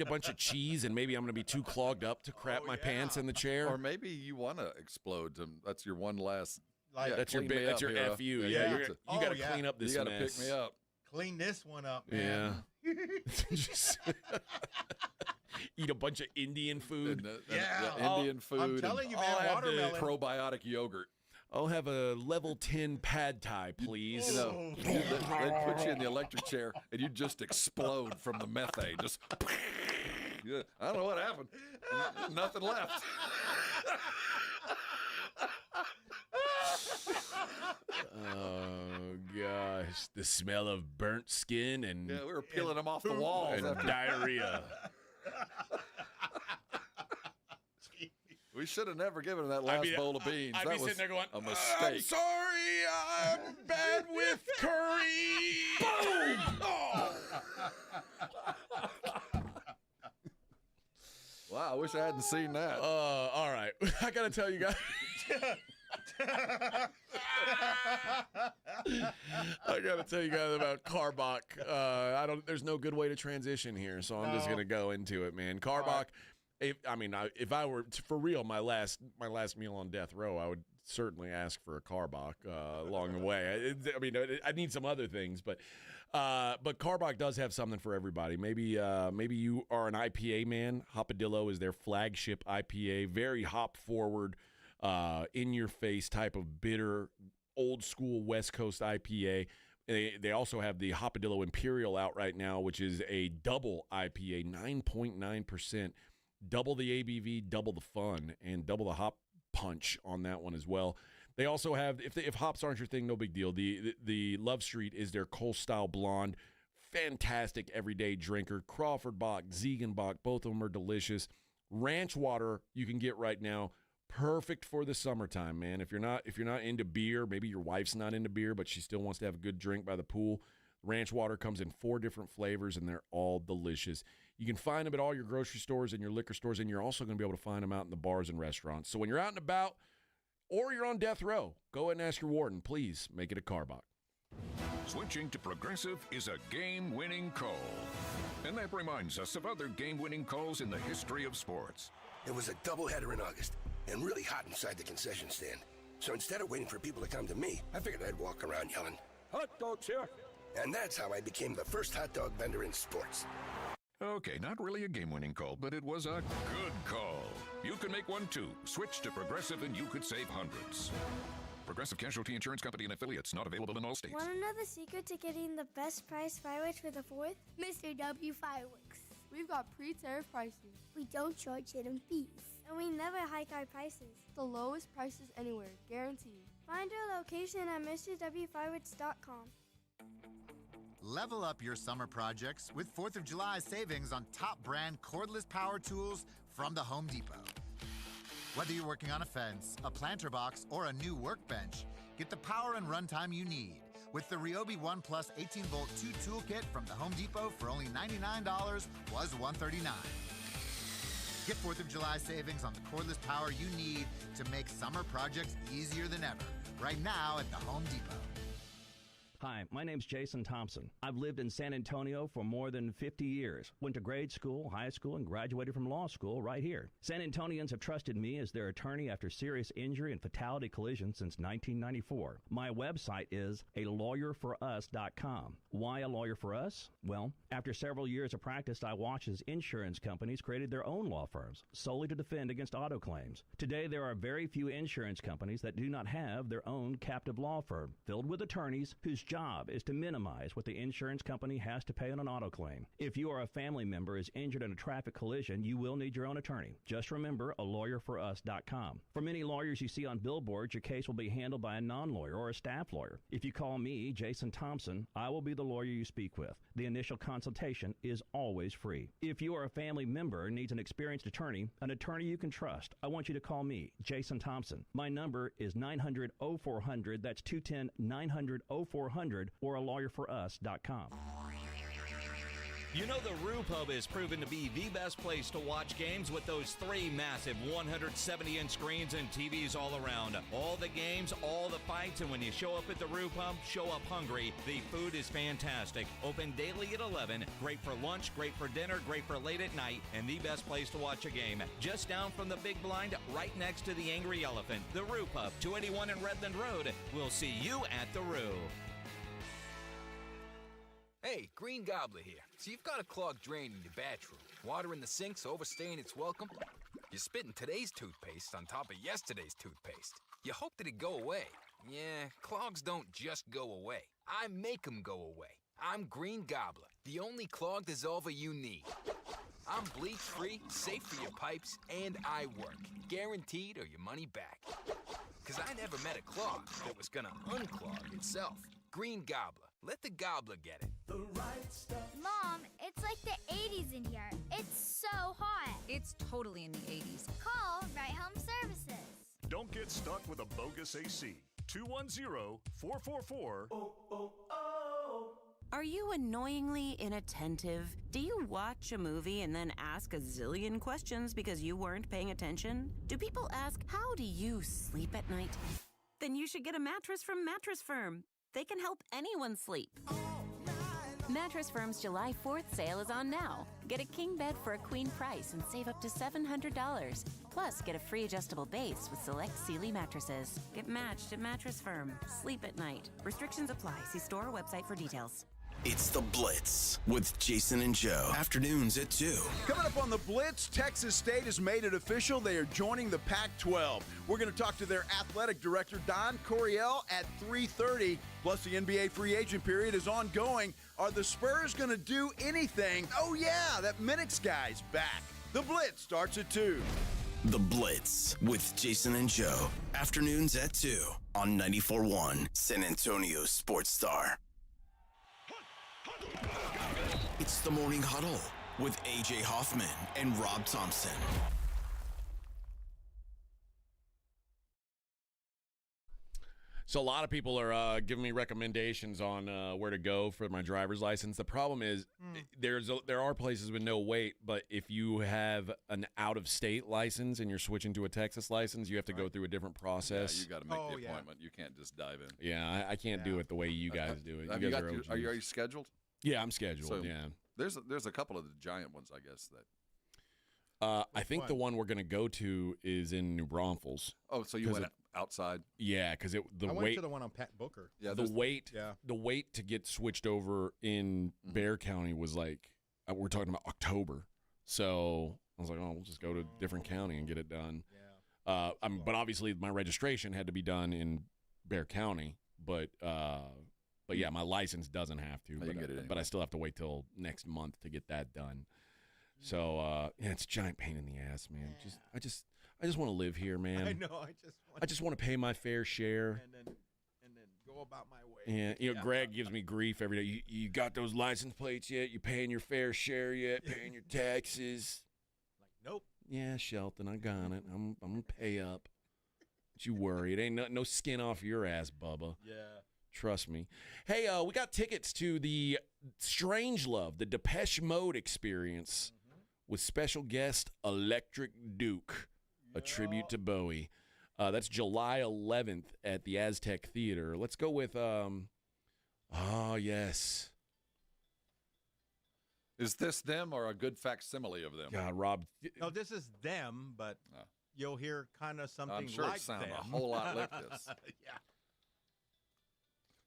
bunch of cheese and maybe I'm going to be too clogged up to crap my pants in the chair? Or maybe you want to explode. That's your one last. That's your FU. Yeah, you got to clean up this mess. You got to pick me up. Clean this one up, man. Yeah. Eat a bunch of Indian food. Indian food. I'm telling you, man, watermelon. Probiotic yogurt. I'll have a level 10 pad thai, please. They'd put you in the electric chair and you'd just explode from the methane. Just, I don't know what happened. Nothing left. Oh gosh, the smell of burnt skin and we were peeling them off the walls and diarrhea. We should have never given him that last bowl of beans. I'd that be was sitting there going, a mistake. I'm sorry, I'm bad with curry. Boom! Oh. Wow, I wish I hadn't seen that. All right, I gotta tell you guys. I gotta tell you guys about Carbach. There's no good way to transition here, so I'm just gonna go into it, man. Carbach. If I were for real, my last meal on death row, I would certainly ask for a Carbach along the way. I need some other things, but Carbach does have something for everybody. Maybe you are an IPA man. Hopadillo is their flagship IPA, very hop forward, in your face type of bitter, old school West Coast IPA. They also have the Hopadillo Imperial out right now, which is a double IPA, 9.9%. Double the ABV, double the fun, and double the hop punch on that one as well. They also have, if hops aren't your thing, no big deal. The Love Street is their Cole Style Blonde. Fantastic everyday drinker. Crawford Bock, Ziegenbach, both of them are delicious. Ranch water you can get right now. Perfect for the summertime, man. If you're not into beer, maybe your wife's not into beer, but she still wants to have a good drink by the pool. Ranch water comes in 4 different flavors, and they're all delicious. You can find them at all your grocery stores and your liquor stores, and you're also going to be able to find them out in the bars and restaurants. So when you're out and about or you're on death row, go ahead and ask your warden, please make it a Carbach. Switching to Progressive is a game-winning call. And that reminds us of other game-winning calls in the history of sports. It was a doubleheader in August and really hot inside the concession stand. So instead of waiting for people to come to me, I figured I'd walk around yelling, "Hot dogs here!" And that's how I became the first hot dog vendor in sports. Okay, not really a game-winning call, but it was a good call. You can make one too. Switch to Progressive and you could save hundreds. Progressive Casualty Insurance Company and affiliates, not available in all states. Want to know the secret to getting the best price fireworks for the 4th? Mr. W Fireworks. We've got pre-tariff prices. We don't charge hidden fees. and we never hike our prices. The lowest prices anywhere, guaranteed. Find our location at MrWFireworks.com. Level up your summer projects with 4th of July savings on top brand cordless power tools from the Home Depot. Whether you're working on a fence, a planter box, or a new workbench, get the power and runtime you need with the Ryobi One Plus 18-volt 2 toolkit from the Home Depot for only $99 was $139. Get 4th of July savings on the cordless power you need to make summer projects easier than ever. Right now at the Home Depot. Hi, my name's Jason Thompson. I've lived in San Antonio for more than 50 years. Went to grade school, high school, and graduated from law school right here. San Antonians have trusted me as their attorney after serious injury and fatality collisions since 1994. My website is alawyerforus.com. Why a lawyer for us? Well, after several years of practice, I watched as insurance companies created their own law firms solely to defend against auto claims. Today, there are very few insurance companies that do not have their own captive law firm filled with attorneys whose job is to minimize what the insurance company has to pay on an auto claim. If you or a family member is injured in a traffic collision, you will need your own attorney. Just remember alawyerforus.com. For many lawyers you see on billboards, your case will be handled by a non-lawyer or a staff lawyer. If you call me, Jason Thompson, I will be the lawyer you speak with. The initial consultation is always free. If you or a family member needs an experienced attorney you can trust, I want you to call me, Jason Thompson. My number is 900-0400. That's 210-900-0400 or alawyerforus.com. You know the Roo Pub is proven to be the best place to watch games with those 3 massive 170-inch screens and TVs all around. All the games, all the fights, and when you show up at the Roo Pub, show up hungry. The food is fantastic. Open daily at 11. Great for lunch, great for dinner, great for late at night, and the best place to watch a game. Just down from the big blind, right next to the Angry Elephant. The Roo Pub, 281 in Redland Road. We'll see you at the Roo. Hey, Green Gobbler here. So you've got a clogged drain in your bathroom. Water in the sink's overstaying its welcome. You're spitting today's toothpaste on top of yesterday's toothpaste. You hope that it go away. Yeah, clogs don't just go away. I make them go away. I'm Green Gobbler, the only clog dissolver you need. I'm bleach-free, safe for your pipes, and I work. Guaranteed or your money back. Because I never met a clog that was gonna unclog itself. Green Gobbler. Let the gobbler get it. The right stuff. Mom, it's like the 80s in here. It's so hot. It's totally in the 80s. Call Right Home Services. Don't get stuck with a bogus AC. 210-444. Are you annoyingly inattentive? Do you watch a movie and then ask a zillion questions because you weren't paying attention? Do people ask, how do you sleep at night? Then you should get a mattress from Mattress Firm. They can help anyone sleep. Mattress Firm's July 4th sale is on now. Get a king bed for a queen price and save up to $700. Plus, get a free adjustable base with select Sealy mattresses. Get matched at Mattress Firm. Sleep at night. Restrictions apply. See store or website for details. It's The Blitz with Jason and Joe. Afternoons at 2. Coming up on The Blitz, Texas State has made it official. They are joining the Pac-12. We're going to talk to their athletic director, Don Coryell, at 3:30. Plus, the NBA free agent period is ongoing. Are the Spurs going to do anything? Oh, yeah, that Minix guy's back. The Blitz starts at 2. The Blitz with Jason and Joe. Afternoons at 2 on 94.1 San Antonio Sports Star. It's the Morning Huddle with A.J. Hoffman and Rob Thompson. So a lot of people are giving me recommendations on where to go for my driver's license. The problem is there are places with no wait, but if you have an out-of-state license and you're switching to a Texas license, you have to go through a different process. Yeah, you got to make the appointment. You can't just dive in. Yeah, I can't do it the way you guys do it. Are you scheduled? Yeah, I'm scheduled. So yeah, there's a couple of the giant ones, I guess. That I think the one we're going to go to is in New Braunfels. Oh, so you went outside? Yeah, because I went to the one on Pat Booker. Yeah, the wait to get switched over in Bexar County was like we're talking about October. So I was like, oh, we'll just go to a different county and get it done. Yeah. But obviously my registration had to be done in Bexar County, but yeah, my license doesn't have to. But I still have to wait till next month to get that done. So it's a giant pain in the ass, man. Yeah. I just want to live here, man. I know. I just want to pay my fair share. And then go about my way. And Greg gives me grief every day. You got those license plates yet? You paying your fair share yet? Paying your taxes? Nope. Yeah, Shelton, I got it. I'm gonna pay up. Don't you worry. It ain't no skin off your ass, Bubba. Yeah. Trust me. Hey, we got tickets to the Strangelove, the Depeche Mode experience with special guest Electric Duke, a tribute to Bowie. That's July 11th at the Aztec Theater. Let's go with, yes. Is this them or a good facsimile of them? God, Rob. No, this is them, but you'll hear kind of something I'm sure like it sounds them. a whole lot like this. Yeah.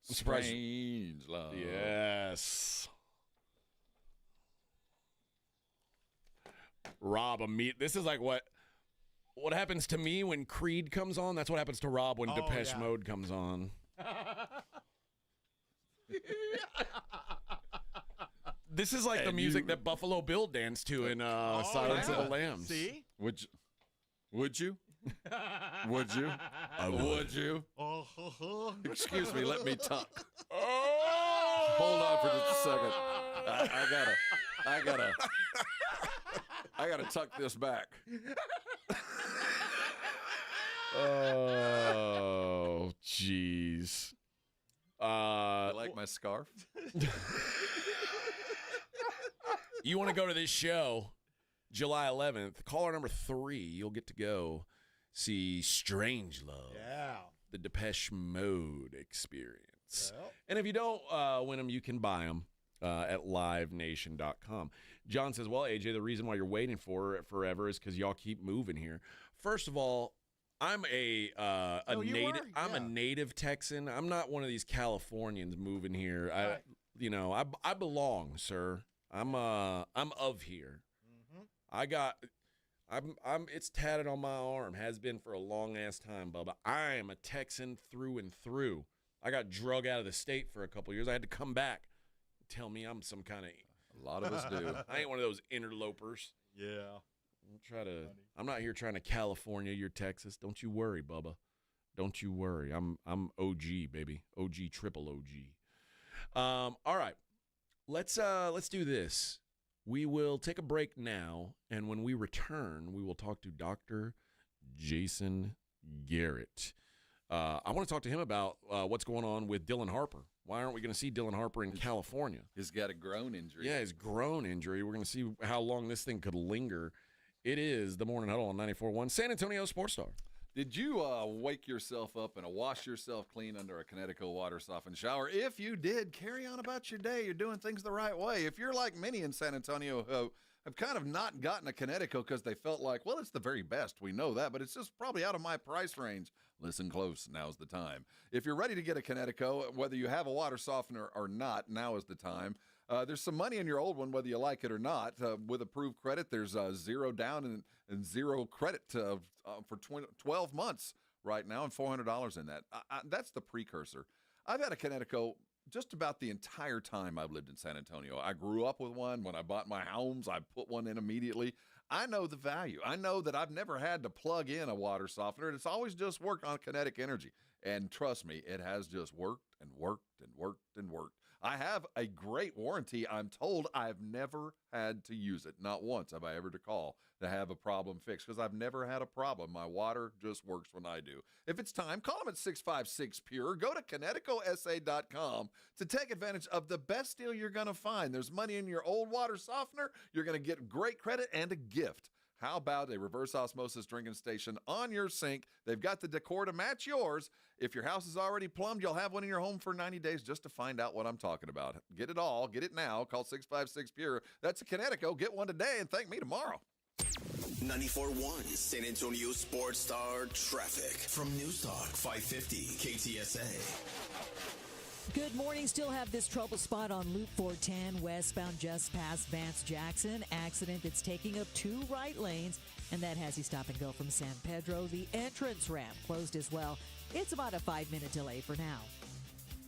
I'm surprised. Strange love. Yes. Rob, this is like what happens to me when Creed comes on. That's what happens to Rob when Depeche Mode comes on. This is like the music that Buffalo Bill danced to in Silence of the Lambs. See? Would you? Would you? I would. Would you? Excuse me, let me talk. Hold on for just a second. I gotta tuck this back. Oh, jeez. You like my scarf? You want to go to this show, July 11th, caller number 3, you'll get to go see Strangelove. Yeah. The Depeche Mode experience. Well. And if you don't win them, you can buy them at livenation.com. John says, well, AJ, the reason why you're waiting for it forever is because y'all keep moving here. First of all, I'm a native Texan. I'm not one of these Californians moving here. Right. I belong, sir. I'm of here. It's tatted on my arm, has been for a long ass time, Bubba. I am a Texan through and through. I got drug out of the state for a couple years. I had to come back. Tell me I'm some kind of. A lot of us do. I ain't one of those interlopers. Yeah. I'm not here trying to California your Texas. Don't you worry, Bubba. Don't you worry. I'm OG, baby. OG, triple OG. All right. Let's do this. We will take a break now, and when we return, we will talk to Dr. Jason Garrett. I want to talk to him about what's going on with Dylan Harper. Why aren't we going to see Dylan Harper in California? He's got a groin injury. Yeah, his groin injury. We're going to see how long this thing could linger. It is the Morning Huddle on 94.1 San Antonio Sports Star. Did you wake yourself up and wash yourself clean under a Connecticut water softened shower? If you did, carry on about your day. You're doing things the right way. If you're like many in San Antonio who have kind of not gotten a Connecticut because they felt like, well, it's the very best. We know that, but it's just probably out of my price range. Listen close. Now's the time. If you're ready to get a Connecticut, whether you have a water softener or not, now is the time. There's some money in your old one, whether you like it or not. With approved credit, there's zero down and zero credit for 12 months right now and $400 in that. That's the precursor. I've had a Connecticut just about the entire time I've lived in San Antonio. I grew up with one. When I bought my homes, I put one in immediately. I know the value. I know that I've never had to plug in a water softener. It's always just worked on kinetic energy. And trust me, it has just worked and worked and worked and worked. I have a great warranty. I'm told I've never had to use it. Not once have I ever to call to have a problem fixed because I've never had a problem. My water just works when I do. If it's time, call them at 656-PURE. Go to ConnecticutSA.com to take advantage of the best deal you're going to find. There's money in your old water softener. You're going to get great credit and a gift. How about a reverse osmosis drinking station on your sink? They've got the decor to match yours. If your house is already plumbed, you'll have one in your home for 90 days just to find out what I'm talking about. Get it all. Get it now. Call 656-PURE. That's a Connecticut. Get one today and thank me tomorrow. 94.1 San Antonio Sports Star traffic from Newstalk 550 KTSA. Good morning. Still have this trouble spot on Loop 410 westbound just past Vance Jackson. Accident that's taking up 2 right lanes, and that has you stop and go from San Pedro. The entrance ramp closed as well. It's about a 5-minute delay for now.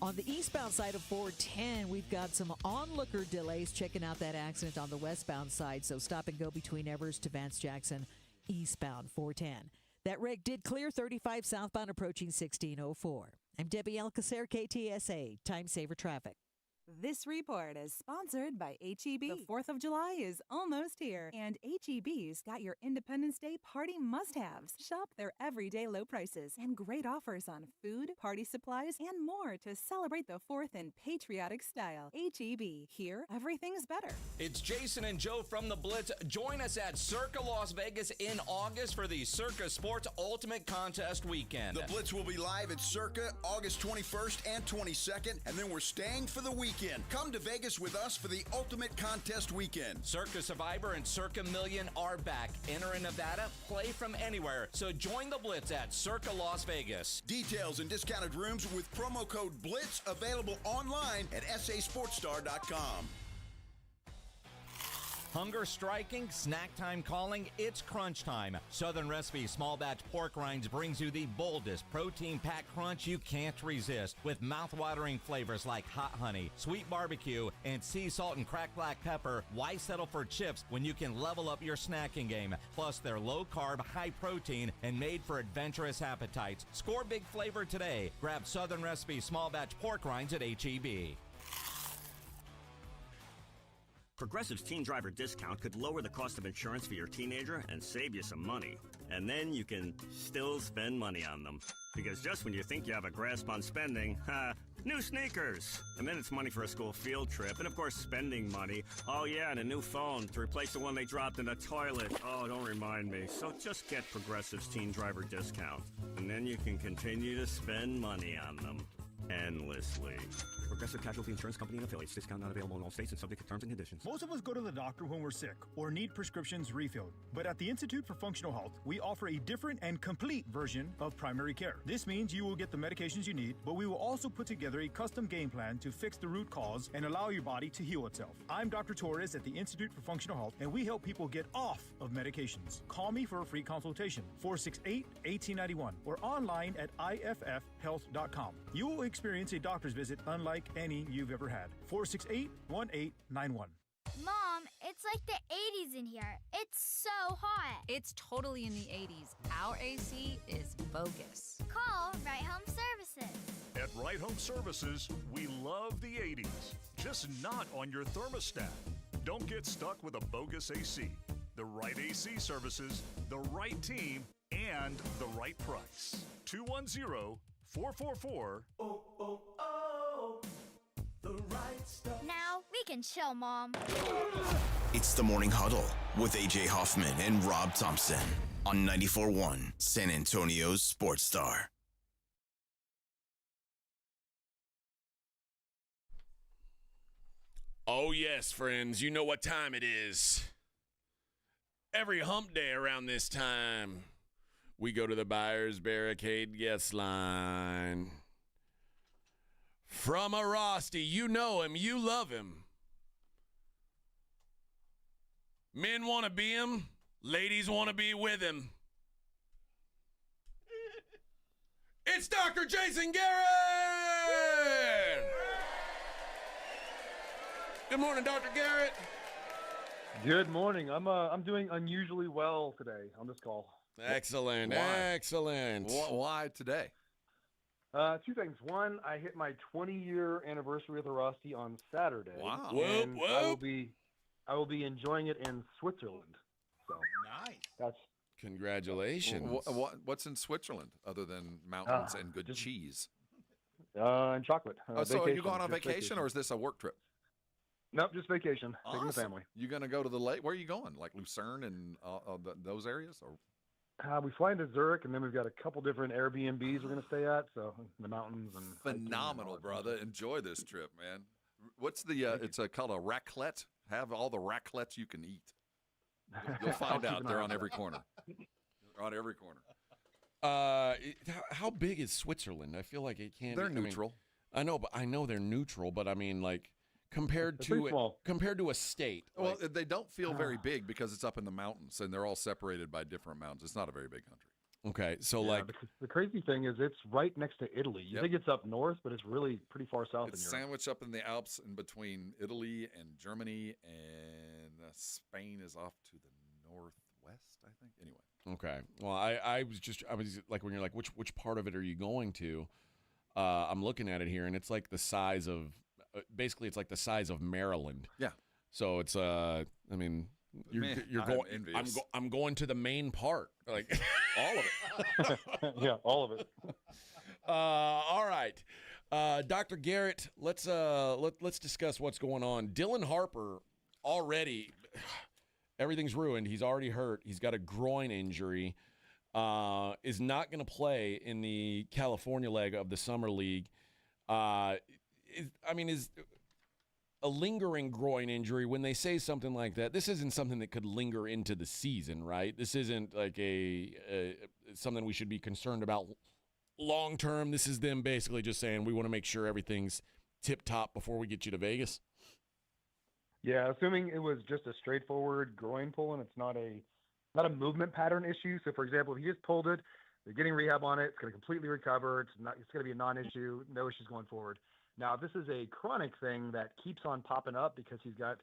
On the eastbound side of 410, we've got some onlooker delays checking out that accident on the westbound side. So stop and go between Evers to Vance Jackson, eastbound 410. That wreck did clear 35 southbound approaching 1604. I'm Debbie Alcacer, KTSA, Time Saver Traffic. This report is sponsored by H-E-B. The 4th of July is almost here, and H-E-B's got your Independence Day party must-haves. Shop their everyday low prices and great offers on food, party supplies, and more to celebrate the 4th in patriotic style. H-E-B. Here, everything's better. It's Jason and Joe from the Blitz. Join us at Circa Las Vegas in August for the Circa Sports Ultimate Contest Weekend. The Blitz will be live at Circa August 21st and 22nd, and then we're staying for the weekend. Come to Vegas with us for the Ultimate Contest Weekend. Circa Survivor and Circa Million are back. Enter in Nevada, play from anywhere. So join the Blitz at Circa Las Vegas. Details and discounted rooms with promo code BLITZ available online at sasportstar.com. Hunger striking, snack time calling, it's crunch time. Southern Recipe Small Batch Pork Rinds brings you the boldest protein-packed crunch you can't resist, with mouth-watering flavors like hot honey, sweet barbecue, and sea salt and cracked black pepper. Why settle for chips when you can level up your snacking game? Plus, they're low-carb, high-protein, and made for adventurous appetites. Score big flavor today. Grab Southern Recipe Small Batch Pork Rinds at H-E-B. Progressive's Teen Driver discount could lower the cost of insurance for your teenager and save you some money. And then you can still spend money on them. Because just when you think you have a grasp on spending, new sneakers. And then it's money for a school field trip. And of course, spending money. Oh yeah, and a new phone to replace the one they dropped in the toilet. Oh, don't remind me. So just get Progressive's Teen Driver discount. And then you can continue to spend money on them. Endlessly. Progressive Casualty Insurance Company and affiliates. Discount not available in all states and subject to terms and conditions. Most of us go to the doctor when we're sick or need prescriptions refilled. But at the Institute for Functional Health, we offer a different and complete version of primary care. This means you will get the medications you need, but we will also put together a custom game plan to fix the root cause and allow your body to heal itself. I'm Dr. Torres at the Institute for Functional Health, and we help people get off of medications. Call me for a free consultation, 468-1891, or online at iffhealth.com. You will experience a doctor's visit unlike any you've ever had. 468-1891. Mom, it's like the 80s in here. It's so hot. It's totally in the 80s. Our AC is bogus. Call Right Home Services. At Right Home Services, we love the 80s, just not on your thermostat. Don't get stuck with a bogus AC. The right AC services, the right team, and the right price. 210-444. The right stuff. Now we can chill, Mom. It's the Morning Huddle with AJ Hoffman and Rob Thompson on 94.1 San Antonio's Sports Star. Oh, yes, friends. You know what time it is. Every hump day around this time, we go to the Buyers Barricade guest line. From a Rosty, you know him, you love him. Men want to be him, ladies want to be with him. It's Dr. Jason Garrett! Good morning, Dr. Garrett. Good morning. I'm doing unusually well today on this call. Excellent, excellent. Why today? Two things. One, I hit my 20-year anniversary with the Rusty on Saturday. Wow. And I will be enjoying it in Switzerland. So nice. That's congratulations. What's in Switzerland other than mountains and good cheese? And chocolate. So are you going on vacation or is this a work trip? Nope, just vacation. Awesome. Taking the family. You going to go to the lake? Where are you going? Like Lucerne and those areas? Or we fly into Zurich, and then we've got a couple different Airbnbs we're going to stay at. So the mountains and phenomenal, brother. Enjoy this trip, man. What's the? It's called a raclette. Have all the raclettes you can eat. You'll find out. They're on every corner. They're on every corner. How big is Switzerland? I feel like it can't. They're neutral. I know, but I know they're neutral. But I mean, like. Compared to a state. Well, they don't feel very big because it's up in the mountains and they're all separated by different mountains. It's not a very big country. Okay, so Yeah, like the crazy thing is it's right next to Italy. You think it's up north, but it's really pretty far south It's in Europe. sandwiched up in the Alps in between Italy and Germany, and Spain is off to the northwest, I think. Anyway. okay. Well, I was like when you're like which part of it are you going to? I'm looking at it here, and it's like the size of basically it's like the size of Maryland. Yeah. So it's I mean. You're I'm going. envious. I'm going to the main part, like all of it. Yeah, all of it. All right, Dr. Garrett. Let's discuss what's going on. Dylan Harper already. Everything's ruined. He's already hurt. He's got a groin injury. Is not going to play in the California leg of the summer league. Is a lingering groin injury, when they say something like that, this isn't something that could linger into the season, right? This isn't like something we should be concerned about long term. This is them basically just saying we want to make sure everything's tip top before we get you to Vegas. Yeah, assuming it was just a straightforward groin pull and it's not a movement pattern issue. So, for example, if he just pulled it, they're getting rehab on it. It's going to completely recover. It's going to be a non-issue. No issues going forward. Now, if this is a chronic thing that keeps on popping up because he's got,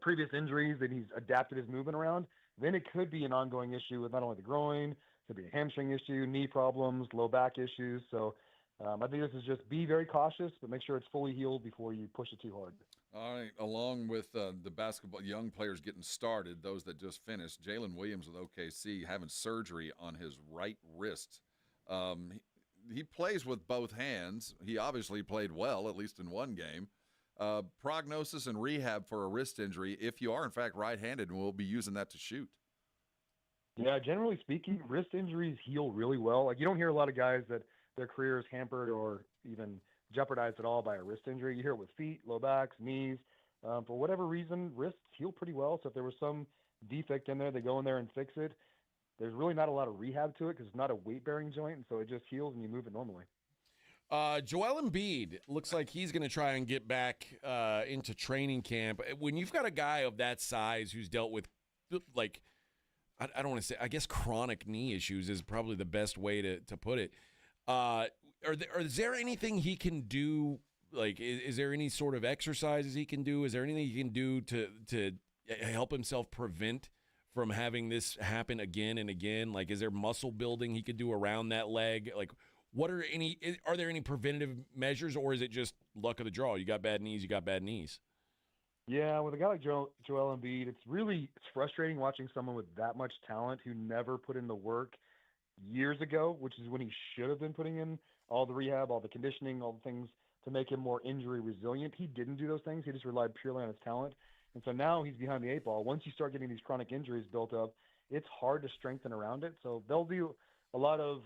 previous injuries and he's adapted his movement around, then it could be an ongoing issue with not only the groin, it could be a hamstring issue, knee problems, low back issues. So I think this is just be very cautious, but make sure it's fully healed before you push it too hard. All right. Along with the basketball young players getting started, those that just finished, Jalen Williams with OKC having surgery on his right wrist. He plays with both hands. He obviously played well, at least in one game. Prognosis and rehab for a wrist injury, if you are, in fact, right-handed, and we'll be using that to shoot. Yeah, generally speaking, wrist injuries heal really well. Like, you don't hear a lot of guys that their career is hampered or even jeopardized at all by a wrist injury. You hear it with feet, low backs, knees. For whatever reason, wrists heal pretty well. So if there was some defect in there, they go in there and fix it. There's really not a lot of rehab to it because it's not a weight-bearing joint, and so it just heals and you move it normally. Joel Embiid looks like he's going to try and get back into training camp. When you've got a guy of that size who's dealt with, like, I don't want to say, I guess chronic knee issues is probably the best way to put it. Is there anything he can do? Like, is there any sort of exercises he can do? Is there anything he can do to help himself prevent from having this happen again and again? Like, is there muscle building he could do around that leg? Like, are there any preventative measures, or is it just luck of the draw? You got bad knees, you got bad knees. Yeah, with a guy like Joel Embiid, it's frustrating watching someone with that much talent who never put in the work years ago, which is when he should have been putting in all the rehab, all the conditioning, all the things to make him more injury resilient. He didn't do those things. He just relied purely on his talent. And so now he's behind the eight ball. Once you start getting these chronic injuries built up, it's hard to strengthen around it. So they'll do a lot of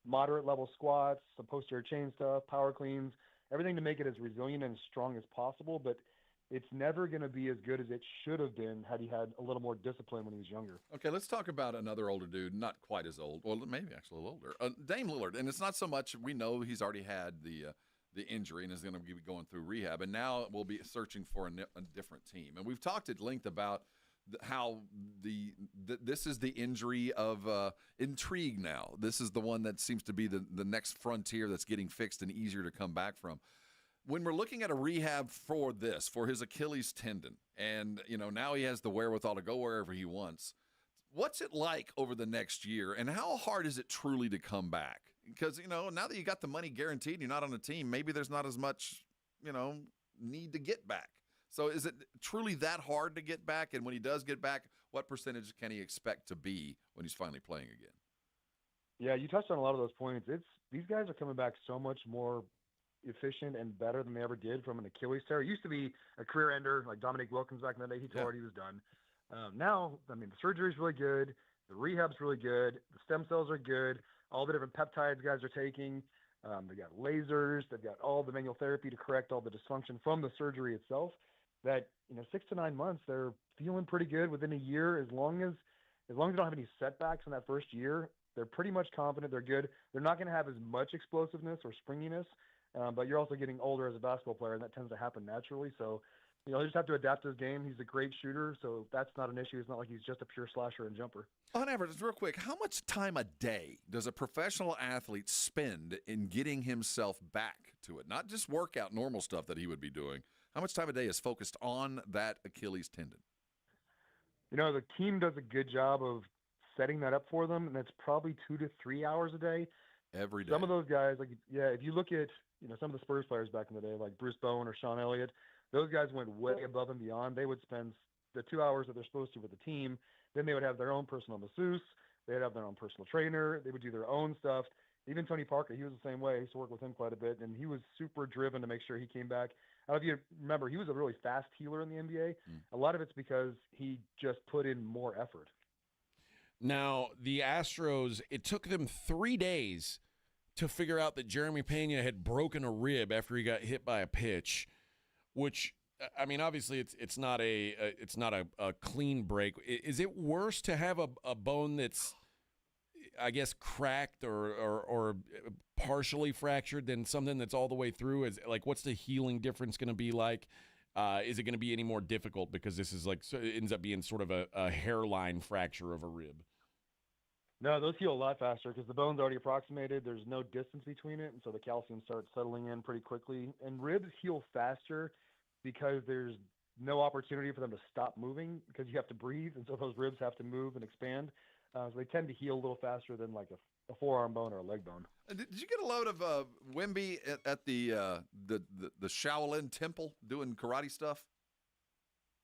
moderate level squats, some posterior chain stuff, power cleans, everything to make it as resilient and as strong as possible. But it's never going to be as good as it should have been had he had a little more discipline when he was younger. Okay, let's talk about another older dude, not quite as old. Well, maybe actually a little older. Dame Lillard. And it's not so much, we know he's already had the injury and is going to be going through rehab. And now we'll be searching for a different team. And we've talked at length about how this is the injury of intrigue now. This is the one that seems to be the next frontier that's getting fixed and easier to come back from. When we're looking at a rehab for his Achilles tendon, and now he has the wherewithal to go wherever he wants, what's it like over the next year, and how hard is it truly to come back? Because now that you got the money guaranteed, you're not on a team, maybe there's not as much need to get back. So is it truly that hard to get back? And when he does get back, what percentage can he expect to be when he's finally playing again? Yeah, you touched on a lot of those points. These guys are coming back so much more efficient and better than they ever did from an Achilles tear. It used to be a career ender, like Dominique Wilkins back in the day. He tore it, he was done. Now, the surgery's really good. The rehab's really good. The stem cells are good. All the different peptides guys are taking. They've got lasers. They've got all the manual therapy to correct all the dysfunction from the surgery itself. That 6 to 9 months, they're feeling pretty good within a year. As long as they don't have any setbacks in that first year, they're pretty much confident they're good. They're not going to have as much explosiveness or springiness, but you're also getting older as a basketball player, and that tends to happen naturally. So He'll just have to adapt to his game. He's a great shooter, so that's not an issue. It's not like he's just a pure slasher and jumper. On average, real quick, how much time a day does a professional athlete spend in getting himself back to it? Not just workout, normal stuff that he would be doing. How much time a day is focused on that Achilles tendon? The team does a good job of setting that up for them, and it's probably 2 to 3 hours a day. Every day. Some of those guys, if you look at some of the Spurs players back in the day, like Bruce Bowen or Sean Elliott, those guys went way above and beyond. They would spend the 2 hours that they're supposed to with the team. Then they would have their own personal masseuse. They'd have their own personal trainer. They would do their own stuff. Even Tony Parker, he was the same way. I used to work with him quite a bit, and he was super driven to make sure he came back. I don't know if you remember, he was a really fast healer in the NBA. A lot of it's because he just put in more effort. Now, the Astros, it took them 3 days to figure out that Jeremy Pena had broken a rib after he got hit by a pitch, which, I mean, obviously it's not a clean break. Is it worse to have a bone that's, I guess, cracked or partially fractured than something that's all the way through? What's the healing difference going to be like? Is it going to be any more difficult because this is it ends up being sort of a hairline fracture of a rib? No, those heal a lot faster because the bone's already approximated. There's no distance between it, and so the calcium starts settling in pretty quickly. And ribs heal faster because there's no opportunity for them to stop moving because you have to breathe, and so those ribs have to move and expand. So they tend to heal a little faster than like a forearm bone or a leg bone. Did you get a load of Wemby at the Shaolin Temple doing karate stuff?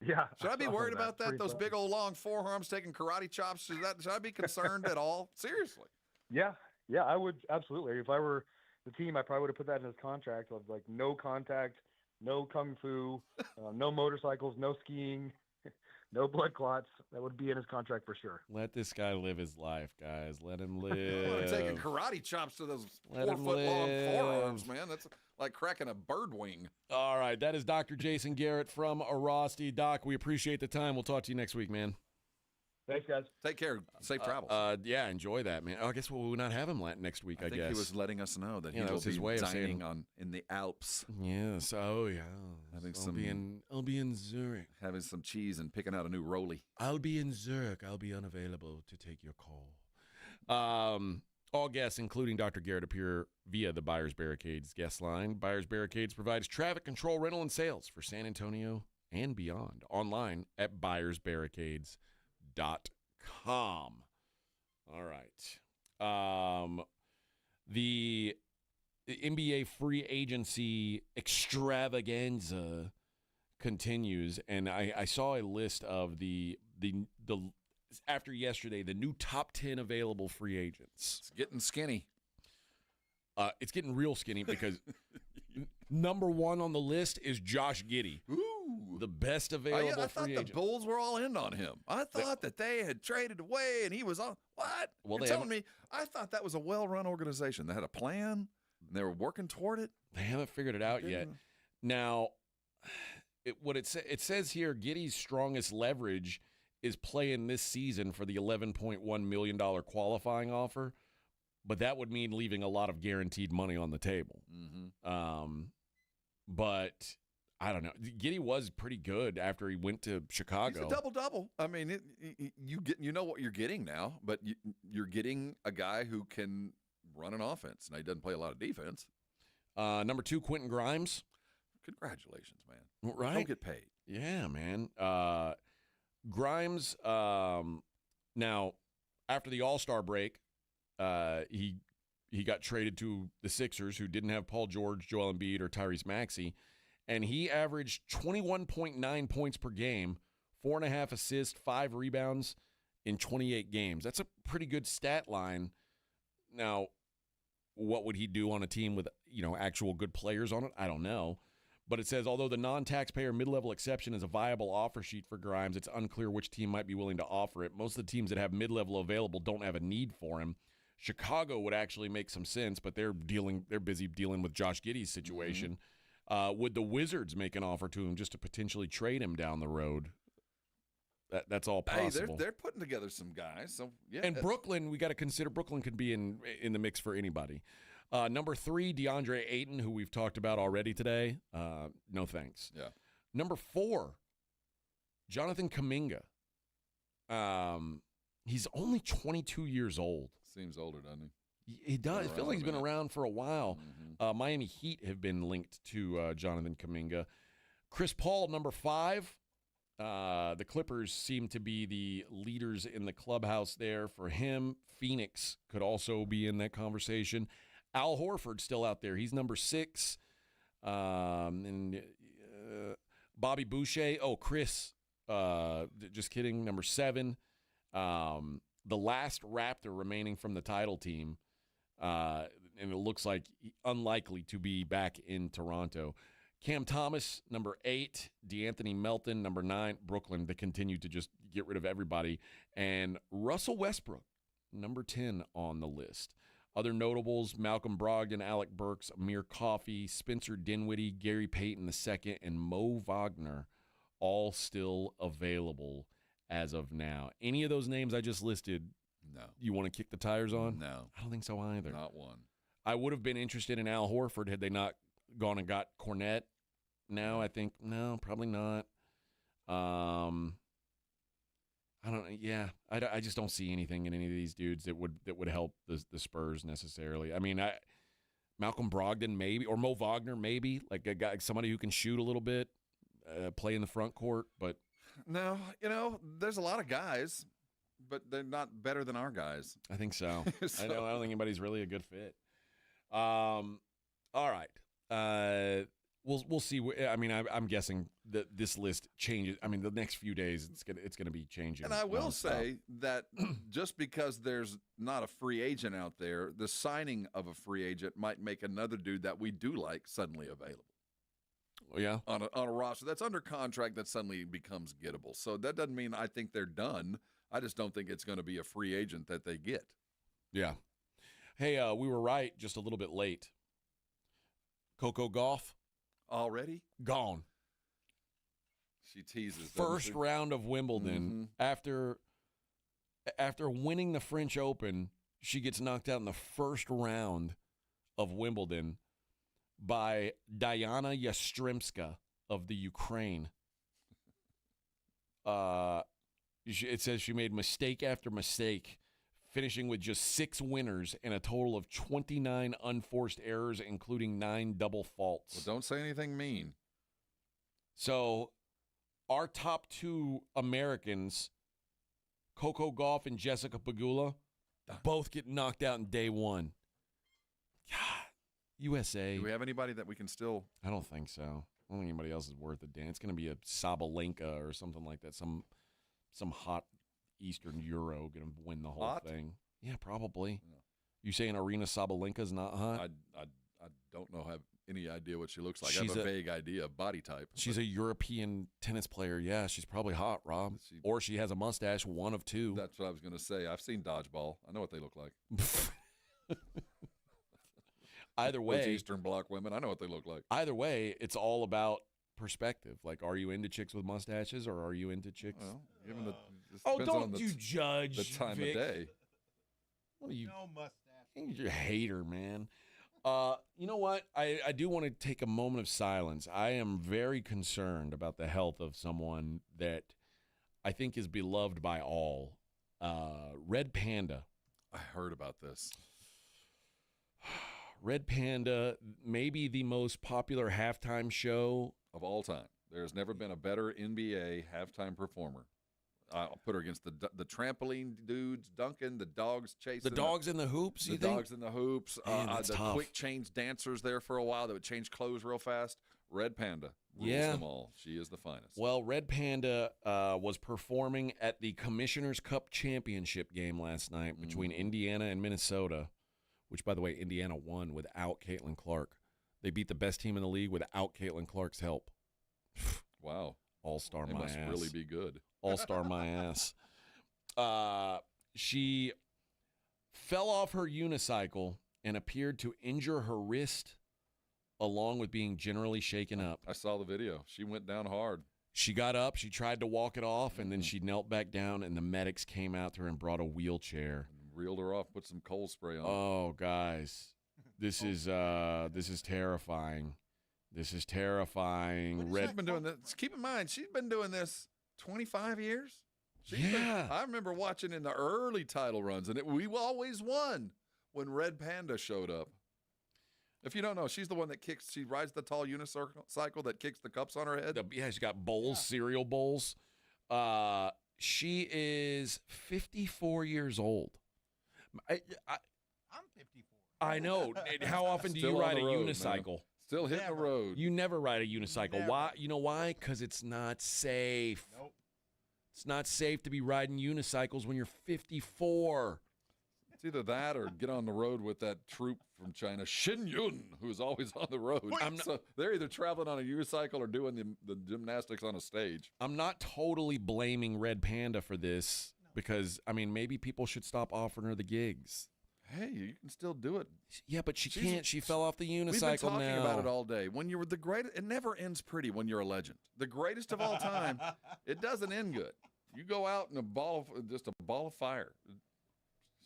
Yeah. Should I be worried about that? Those big old long forearms taking karate chops? Should I be concerned at all? Seriously? Yeah, I would absolutely. If I were the team, I probably would have put that in his contract of no contact, no kung fu, no motorcycles, no skiing, no blood clots. That would be in his contract for sure. Let this guy live his life, guys. Let him live. I'm taking karate chops to those 4-foot-long forearms, man. That's like cracking a bird wing. All right, that is Dr. Jason Garrett from Arosty. Doc, we appreciate the time. We'll talk to you next week, man. Thanks, guys. Take care. Safe travels. Yeah, enjoy that, man. I guess we'll not have him next week, I guess. I think he was letting us know that he that will was his be way of dining saying, in the Alps. Yes. Oh, yeah. I'll be in Zurich. Having some cheese and picking out a new rollie. I'll be in Zurich. I'll be unavailable to take your call. All guests, including Dr. Garrett, appear via the Buyers Barricades guest line. Buyers Barricades provides traffic control, rental, and sales for San Antonio and beyond. Online at buyersbarricades.com. All right. The NBA free agency extravaganza continues, and I saw a list of the after yesterday, the new top 10 available free agents. It's getting skinny. It's getting real skinny because number one on the list is Josh Giddey. Ooh. The best available I free thought agent. the Bulls were all in on him. I thought that they had traded away and he was on. What? Well, You're telling me? I thought that was a well-run organization. They had a plan, and they were working toward it. They haven't figured it out yet. Now, it says here, Giddey's strongest leverage is playing this season for the $11.1 million qualifying offer, but that would mean leaving a lot of guaranteed money on the table. Mm-hmm. But I don't know. Giddey was pretty good after he went to Chicago. He's a double-double. I mean, you know what you're getting now, but you're getting a guy who can run an offense. Now, he doesn't play a lot of defense. Number 2, Quentin Grimes. Congratulations, man. Right? Don't get paid. Yeah, man. Grimes, now, after the All-Star break, he got traded to the Sixers, who didn't have Paul George, Joel Embiid, or Tyrese Maxey, and he averaged 21.9 points per game, 4.5 assists, 5 rebounds in 28 games. That's a pretty good stat line. Now, what would he do on a team with, actual good players on it? I don't know. But it says, although the non-taxpayer mid-level exception is a viable offer sheet for Grimes, it's unclear which team might be willing to offer it. Most of the teams that have mid-level available don't have a need for him. Chicago would actually make some sense, but they're busy dealing with Josh Giddey's situation. Mm-hmm. Would the Wizards make an offer to him just to potentially trade him down the road? That's all possible. Hey, they're putting together some guys. So yeah. And Brooklyn, we got to consider Brooklyn could be in the mix for anybody. Number 3, Deandre Ayton, who we've talked about already today. No thanks. Yeah. Number 4, Jonathan Kuminga. He's only 22 years old. Seems older, doesn't he? He does. I feel like he's been around for a while. Miami Heat have been linked to Jonathan Kuminga. Chris Paul, number 5. The Clippers seem to be the leaders in the clubhouse there for him. Phoenix could also be in that conversation. Al Horford's still out there. He's number 6. And Bobby Boucher. Oh, Chris. Just kidding. Number 7. The last Raptor remaining from the title team. And it looks like unlikely to be back in Toronto. Cam Thomas, number 8. DeAnthony Melton, number 9. Brooklyn, they continue to just get rid of everybody. And Russell Westbrook, number 10 on the list. Other notables, Malcolm Brogdon, Alec Burks, Amir Coffey, Spencer Dinwiddie, Gary Payton II, and Mo Wagner, all still available as of now. Any of those names I just listed, no. You want to kick the tires on? No. I don't think so either. Not one. I would have been interested in Al Horford had they not gone and got Cornette. Now I think, no, probably not. I don't. Yeah, I just don't see anything in any of these dudes that would help the Spurs necessarily. I mean, Malcolm Brogdon maybe, or Mo Wagner maybe, like a guy, somebody who can shoot a little bit, play in the front court. But no, there's a lot of guys, but they're not better than our guys. I think so. I don't think anybody's really a good fit. All right. We'll see. I mean, I'm guessing that this list changes. I mean, the next few days it's gonna be changing. And I will say that just because there's not a free agent out there, the signing of a free agent might make another dude that we do like suddenly available. Yeah, on a roster that's under contract that suddenly becomes gettable. So that doesn't mean I think they're done. I just don't think it's going to be a free agent that they get. Yeah. Hey, we were right, just a little bit late. Coco Gauff. Already? Gone. She teases. First round of Wimbledon. After winning the French Open, she gets knocked out in the first round of Wimbledon by Diana Yastremska of the Ukraine. It says she made mistake after mistake, finishing with just 6 winners and a total of 29 unforced errors, including 9 double faults. Well, don't say anything mean. So our top 2 Americans, Coco Gauff and Jessica Pegula, both get knocked out in day 1. God, USA. Do we have anybody that we can still? I don't think so. I don't think anybody else is worth a damn. It's going to be a Sabalenka or something like that. Some hot Eastern Euro going to win the whole thing. Yeah, probably. Yeah. You saying Arina Sabalenka's not hot? I don't know. Have any idea what she looks like. I have a vague idea of body type. She's a European tennis player. Yeah, she's probably hot, Rob. Or she has a mustache, one of two. That's what I was going to say. I've seen dodgeball. I know what they look like. Either way. Those Eastern Bloc women, I know what they look like. Either way, it's all about perspective. Like, are you into chicks with mustaches or are you into chicks? Well, given the, don't you judge the time Vic. of day. What are you? No mustache. You're a hater, man. You know what? I do want to take a moment of silence. I am very concerned about the health of someone that I think is beloved by all. Red Panda. I heard about this. Red Panda, maybe the most popular halftime show of all time. There's never been a better NBA halftime performer. I'll put her against the trampoline dudes, dunking, the dogs chasing. The dogs in the hoops, the dogs in the hoops. Man, the tough. quick change dancers there for a while that would change clothes real fast. Red Panda rules them all. She is the finest. Well, Red Panda was performing at the Commissioner's Cup Championship game last night between Indiana and Minnesota, which, by the way, Indiana won without Caitlin Clark. They beat the best team in the league without Caitlin Clark's help. Wow. All-star they my must ass. really be good. All-star my ass. She fell off her unicycle and appeared to injure her wrist along with being generally shaken up. I saw the video. She went down hard. She got up, she tried to walk it off, and then she knelt back down, and the medics came out to her and brought a wheelchair. And reeled her off, put some cold spray on. Oh, guys. This is terrifying. This is terrifying. She's been doing this. Keep in mind, she's been doing this 25 years. I remember watching in the early title runs, and we always won when Red Panda showed up. If you don't know, she's the one that kicks. She rides the tall unicycle that kicks the cups on her head. Yeah, she's got bowls, cereal bowls. She is 54 years old. I'm 54. I know. How often do you ride a unicycle? Man. Still hitting the road. You never ride a unicycle. Never. Why? You know why? Because it's not safe. Nope. It's not safe to be riding unicycles when you're 54. It's either that or get on the road with that troop from China, Shin Yun, who's always on the road. So they're either traveling on a unicycle or doing the gymnastics on a stage. I'm not totally blaming Red Panda for this because, I mean, maybe people should stop offering her the gigs. Hey, you can still do it. Yeah, but she can't. She fell off the unicycle now. We've been talking about it all day. When you're the greatest, it never ends pretty when you're a legend. The greatest of all time, it doesn't end good. You go out in just a ball of fire.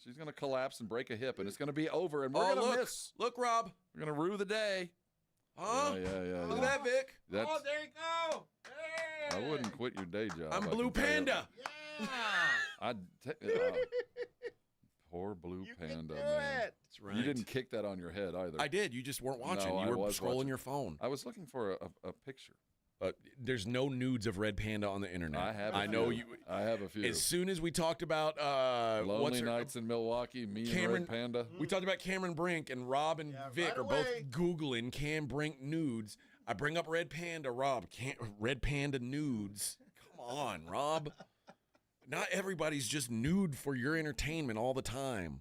She's going to collapse and break a hip, and it's going to be over, and we're going to miss. Look, Rob. We're going to rue the day. Huh? Yeah. Look at that, Vic. That's, Oh, there you go. Hey. I wouldn't quit your day job. I'm Blue Panda. Yeah. Poor Blue Panda, do man. it. That's right. You didn't kick that on your head either. I did. You just weren't watching. No, You were was scrolling watching. your phone. I was looking for a picture. There's no nudes of Red Panda on the internet. I have. I have a few. As soon as we talked about Lonely Nights in Milwaukee, me and Red Panda. We talked about Cameron Brink, and Rob and Vic right are away. both Googling Cam Brink nudes. I bring up Red Panda, Rob. Red Panda nudes. Come on, Rob. Not everybody's just nude for your entertainment all the time.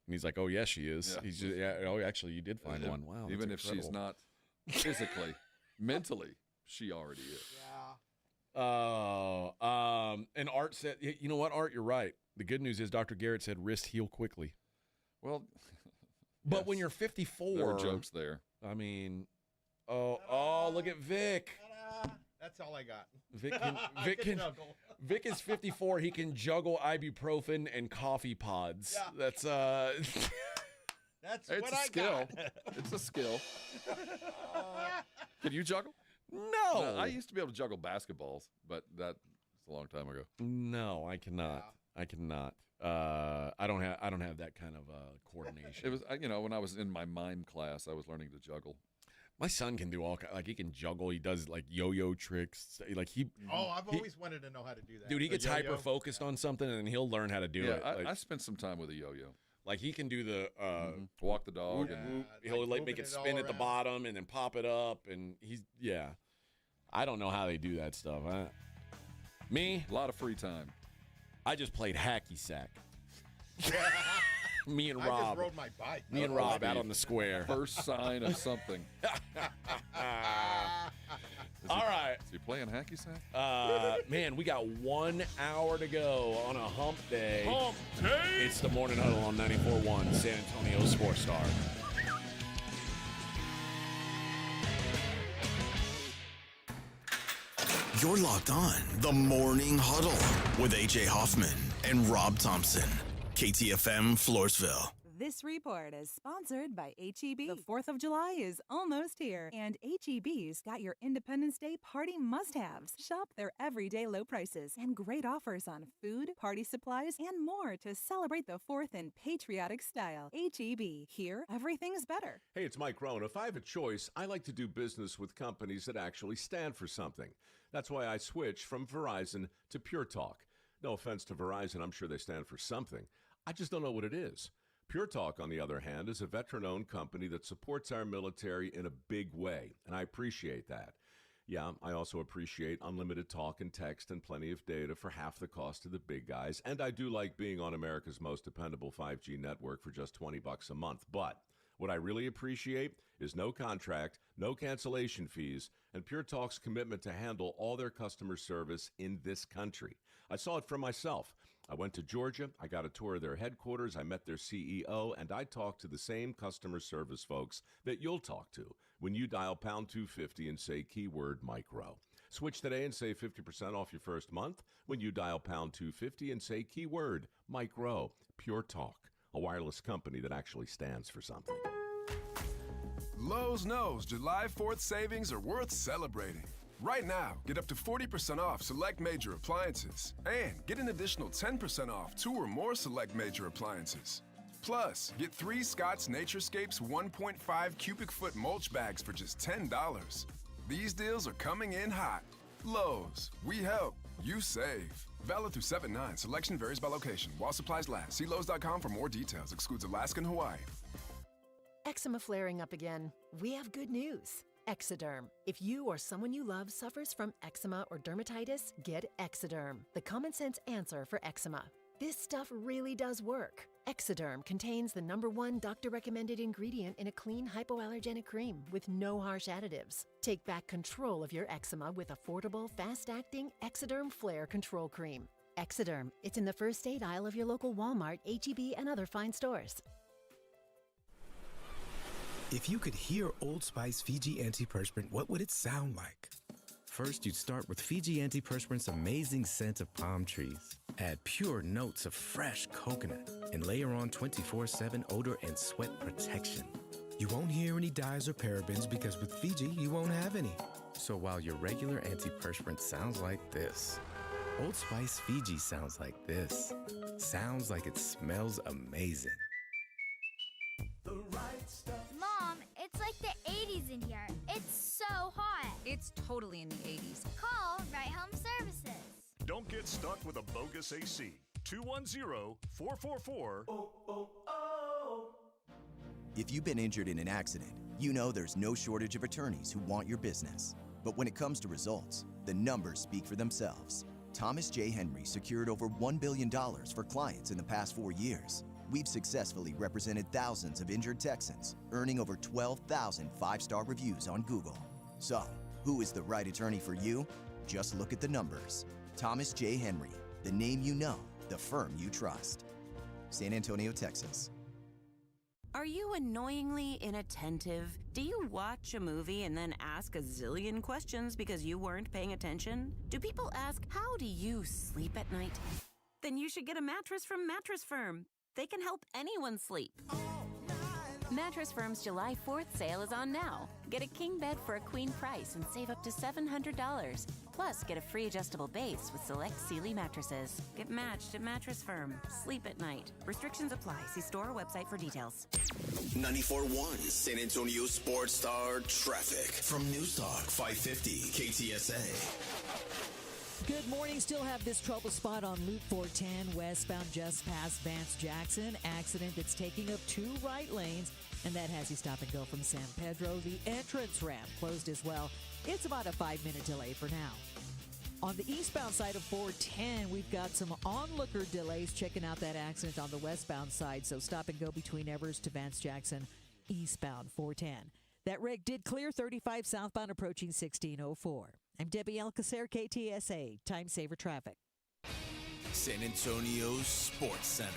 And he's like, "Oh yes, she is." Yeah. He's just, oh, actually, you did find one. Wow. Even that's if she's incredible. not physically, mentally, she already is. Oh, and Art said, "You know what, Art? You're right. The good news is Dr. Garrett said wrist heal quickly." Well, but yes. when you're 54, There are jokes there. I mean, look at Vic. Ta-da. That's all I got. Vic is 54. He can juggle ibuprofen and coffee pods. Yeah. That's That's it's what a I skill. got. It's a skill. Can you juggle? No. I used to be able to juggle basketballs, but that's a long time ago. No, I cannot. I cannot. I don't have that kind of coordination. It was when I was in my mime class, I was learning to juggle. My son can do he can juggle. He does like yo-yo tricks. Like I've always wanted to know how to do that. Dude, he The gets yo-yo. hyper focused on something and he'll learn how to do it. I spent some time with a yo-yo. Like he can do the walk the dog, and he'll like make it moving it spin all at the around. bottom and then pop it up, and I don't know how they do that stuff. Me, a lot of free time. I just played hacky sack. Me and I Rob. just rode my bike. Me and Rob out on the square. First sign of something. All right. Is he playing hacky sack? Man, we got 1 hour to go on a hump day. Hump day! It's the Morning Huddle on 94.1 San Antonio Sports Star. You're locked on the Morning Huddle with AJ Hoffman and Rob Thompson. KTFM Floresville. This report is sponsored by H-E-B. The 4th of July is almost here, and H-E-B's got your Independence Day party must-haves. Shop their everyday low prices and great offers on food, party supplies, and more to celebrate the 4th in patriotic style. H-E-B. Here, everything's better. Hey, it's Mike Rohn. If I have a choice, I like to do business with companies that actually stand for something. That's why I switched from Verizon to Pure Talk. No offense to Verizon, I'm sure they stand for something. I just don't know what it is. Pure Talk, on the other hand, is a veteran-owned company that supports our military in a big way, and I appreciate that. Yeah, I also appreciate unlimited talk and text and plenty of data for half the cost of the big guys, and I do like being on America's most dependable 5G network for just $20 a month. But what I really appreciate is no contract, no cancellation fees, and Pure Talk's commitment to handle all their customer service in this country. I saw it for myself. I went to Georgia, I got a tour of their headquarters, I met their CEO, and I talked to the same customer service folks that you'll talk to when you dial pound 250 and say keyword micro. Switch today and save 50% off your first month when you dial pound 250 and say keyword micro. Pure Talk, a wireless company that actually stands for something. Lowe's knows July 4th savings are worth celebrating. Right now, get up to 40% off select major appliances and get an additional 10% off 2 or more select major appliances. Plus, get 3 Scott's Naturescapes 1.5 cubic foot mulch bags for just $10. These deals are coming in hot. Lowe's, we help, you save. Valid through 7/9. Selection varies by location. While supplies last. See Lowe's.com for more details. Excludes Alaska and Hawaii. Eczema flaring up again? We have good news. Exoderm. If you or someone you love suffers from eczema or dermatitis, get Exoderm, the common sense answer for eczema. This stuff really does work. Exoderm contains the #1 doctor-recommended ingredient in a clean hypoallergenic cream with no harsh additives. Take back control of your eczema with affordable, fast-acting Exoderm Flare Control Cream. Exoderm. It's in the first aid aisle of your local Walmart, H-E-B, and other fine stores. If you could hear Old Spice Fiji Antiperspirant, what would it sound like? First, you'd start with Fiji Antiperspirant's amazing scent of palm trees. Add pure notes of fresh coconut and layer on 24/7 odor and sweat protection. You won't hear any dyes or parabens because with Fiji, you won't have any. So while your regular antiperspirant sounds like this, Old Spice Fiji sounds like this. Sounds like it smells amazing. Mom, it's like the 80s in here. It's so hot. It's totally in the 80s. Call Right Home Services. Don't get stuck with a bogus AC. 210-444. If you've been injured in an accident, you know there's no shortage of attorneys who want your business. But when it comes to results, the numbers speak for themselves. Thomas J. Henry secured over $1 billion for clients in the past 4 years. We've successfully represented thousands of injured Texans, earning over 12,000 5-star reviews on Google. So, who is the right attorney for you? Just look at the numbers. Thomas J. Henry, the name you know, the firm you trust. San Antonio, Texas. Are you annoyingly inattentive? Do you watch a movie and then ask a zillion questions because you weren't paying attention? Do people ask, how do you sleep at night? Then you should get a mattress from Mattress Firm. They can help anyone sleep. Mattress Firm's July 4th sale is on now. Get a king bed for a queen price and save up to $700. Plus, get a free adjustable base with select Sealy mattresses. Get matched at Mattress Firm. Sleep at night. Restrictions apply. See store or website for details. 94.1 San Antonio Sports Star traffic from News Talk 550 KTSA. Good morning. Still have this trouble spot on Loop 410 westbound just past Vance Jackson. Accident that's taking up 2 right lanes, and that has you stop and go from San Pedro. The entrance ramp closed as well. It's about a 5-minute delay for now. On the eastbound side of 410, we've got some onlooker delays checking out that accident on the westbound side, so stop and go between Evers to Vance Jackson, eastbound 410. That wreck did clear 35 southbound approaching 1604. I'm Debbie Alcacer, KTSA, Time Saver Traffic. San Antonio Sports Center.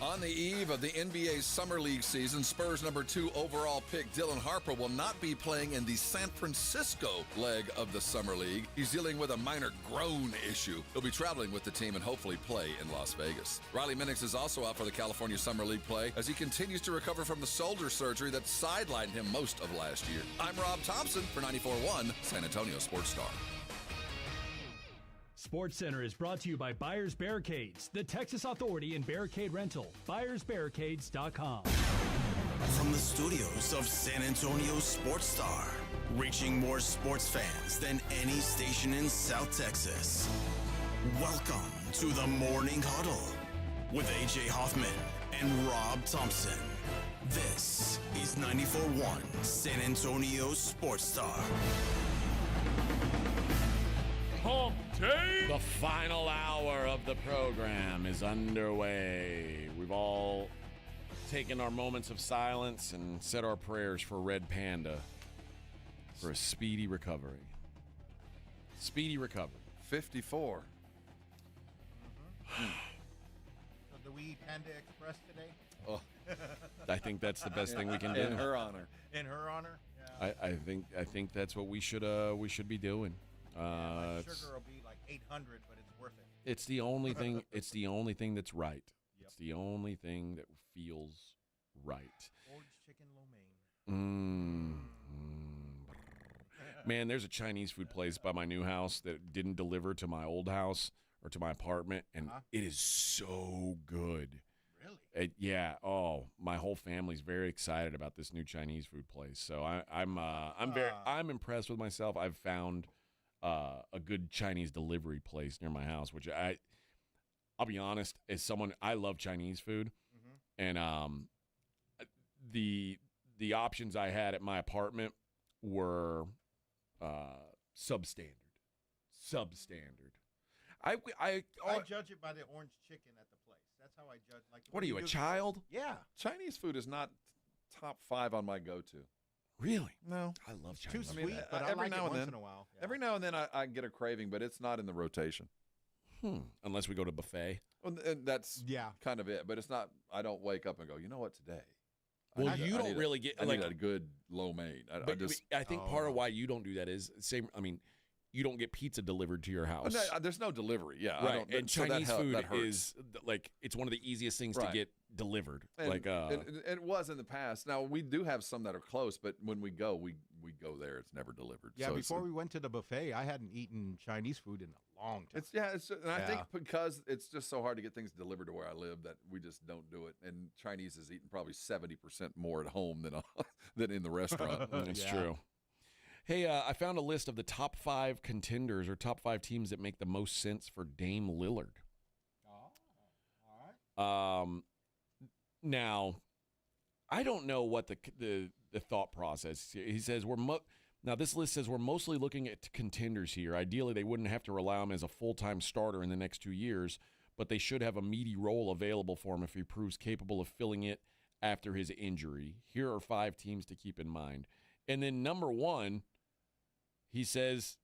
On the eve of the NBA Summer League season, Spurs #2 overall pick Dylan Harper will not be playing in the San Francisco leg of the Summer League. He's dealing with a minor groin issue. He'll be traveling with the team and hopefully play in Las Vegas. Riley Minix is also out for the California Summer League play as he continues to recover from the shoulder surgery that sidelined him most of last year. I'm Rob Thompson for 94.1 San Antonio Sports Star. Sports Center is brought to you by Buyers Barricades, the Texas Authority in Barricade Rental. BuyersBarricades.com. From the studios of San Antonio Sports Star, reaching more sports fans than any station in South Texas. Welcome to the Morning Huddle with A.J. Hoffman and Rob Thompson. This is 94.1 San Antonio Sports Star. Hump Day! The final hour of the program is underway. We've all taken our moments of silence and said our prayers for Red Panda for a speedy recovery. Speedy recovery. 54. So do we eat Panda Express today? Oh, I think that's the best thing we can do. In her honor. In her honor? Yeah. I think that's what we should be doing. My sugar will be like 800, but it's worth it. It's the only thing. It's the only thing that's right. Yep. It's the only thing that feels right. Orange chicken lo mein. Man, there's a Chinese food place by my new house that didn't deliver to my old house or to my apartment, and it is so good. Really? Yeah. Oh, my whole family's very excited about this new Chinese food place. So I'm impressed with myself. I've found a good Chinese delivery place near my house, which I'll be honest, as someone, I love Chinese food, and the options I had at my apartment were substandard. I judge it by the orange chicken at the place. That's how I judge. Like, what are you, a child? Yeah. Chinese food is not top 5 on my go-to. Really? No. I love Too Chinese food. sweet, but I like it once in a while. Yeah. Every now and then I get a craving, but it's not in the rotation. Unless we go to buffet. Well, and that's kind of it. But it's not. I don't wake up and go, you know what, today. Well, you don't really get. I need a good lo mein. I think part of why you don't do that is same. I mean, you don't get pizza delivered to your house. There's no delivery. Yeah, right. And Chinese food that is like it's one of the easiest things to get delivered. And, like and it was in the past. Now we do have some that are close, but when we go, we go there. It's never delivered. Yeah, so before we went to the buffet, I hadn't eaten Chinese food in a long time. And I think because it's just so hard to get things delivered to where I live that we just don't do it. And Chinese is eating probably 70% more at home than in the restaurant. That's true. Hey, I found a list of the top 5 contenders or top 5 teams that make the most sense for Dame Lillard. All right. Now, I don't know what the thought process. He says now this list says we're mostly looking at contenders here. Ideally, they wouldn't have to rely on him as a full-time starter in the next 2 years, but they should have a meaty role available for him if he proves capable of filling it after his injury. Here are 5 teams to keep in mind. And then number 1, he says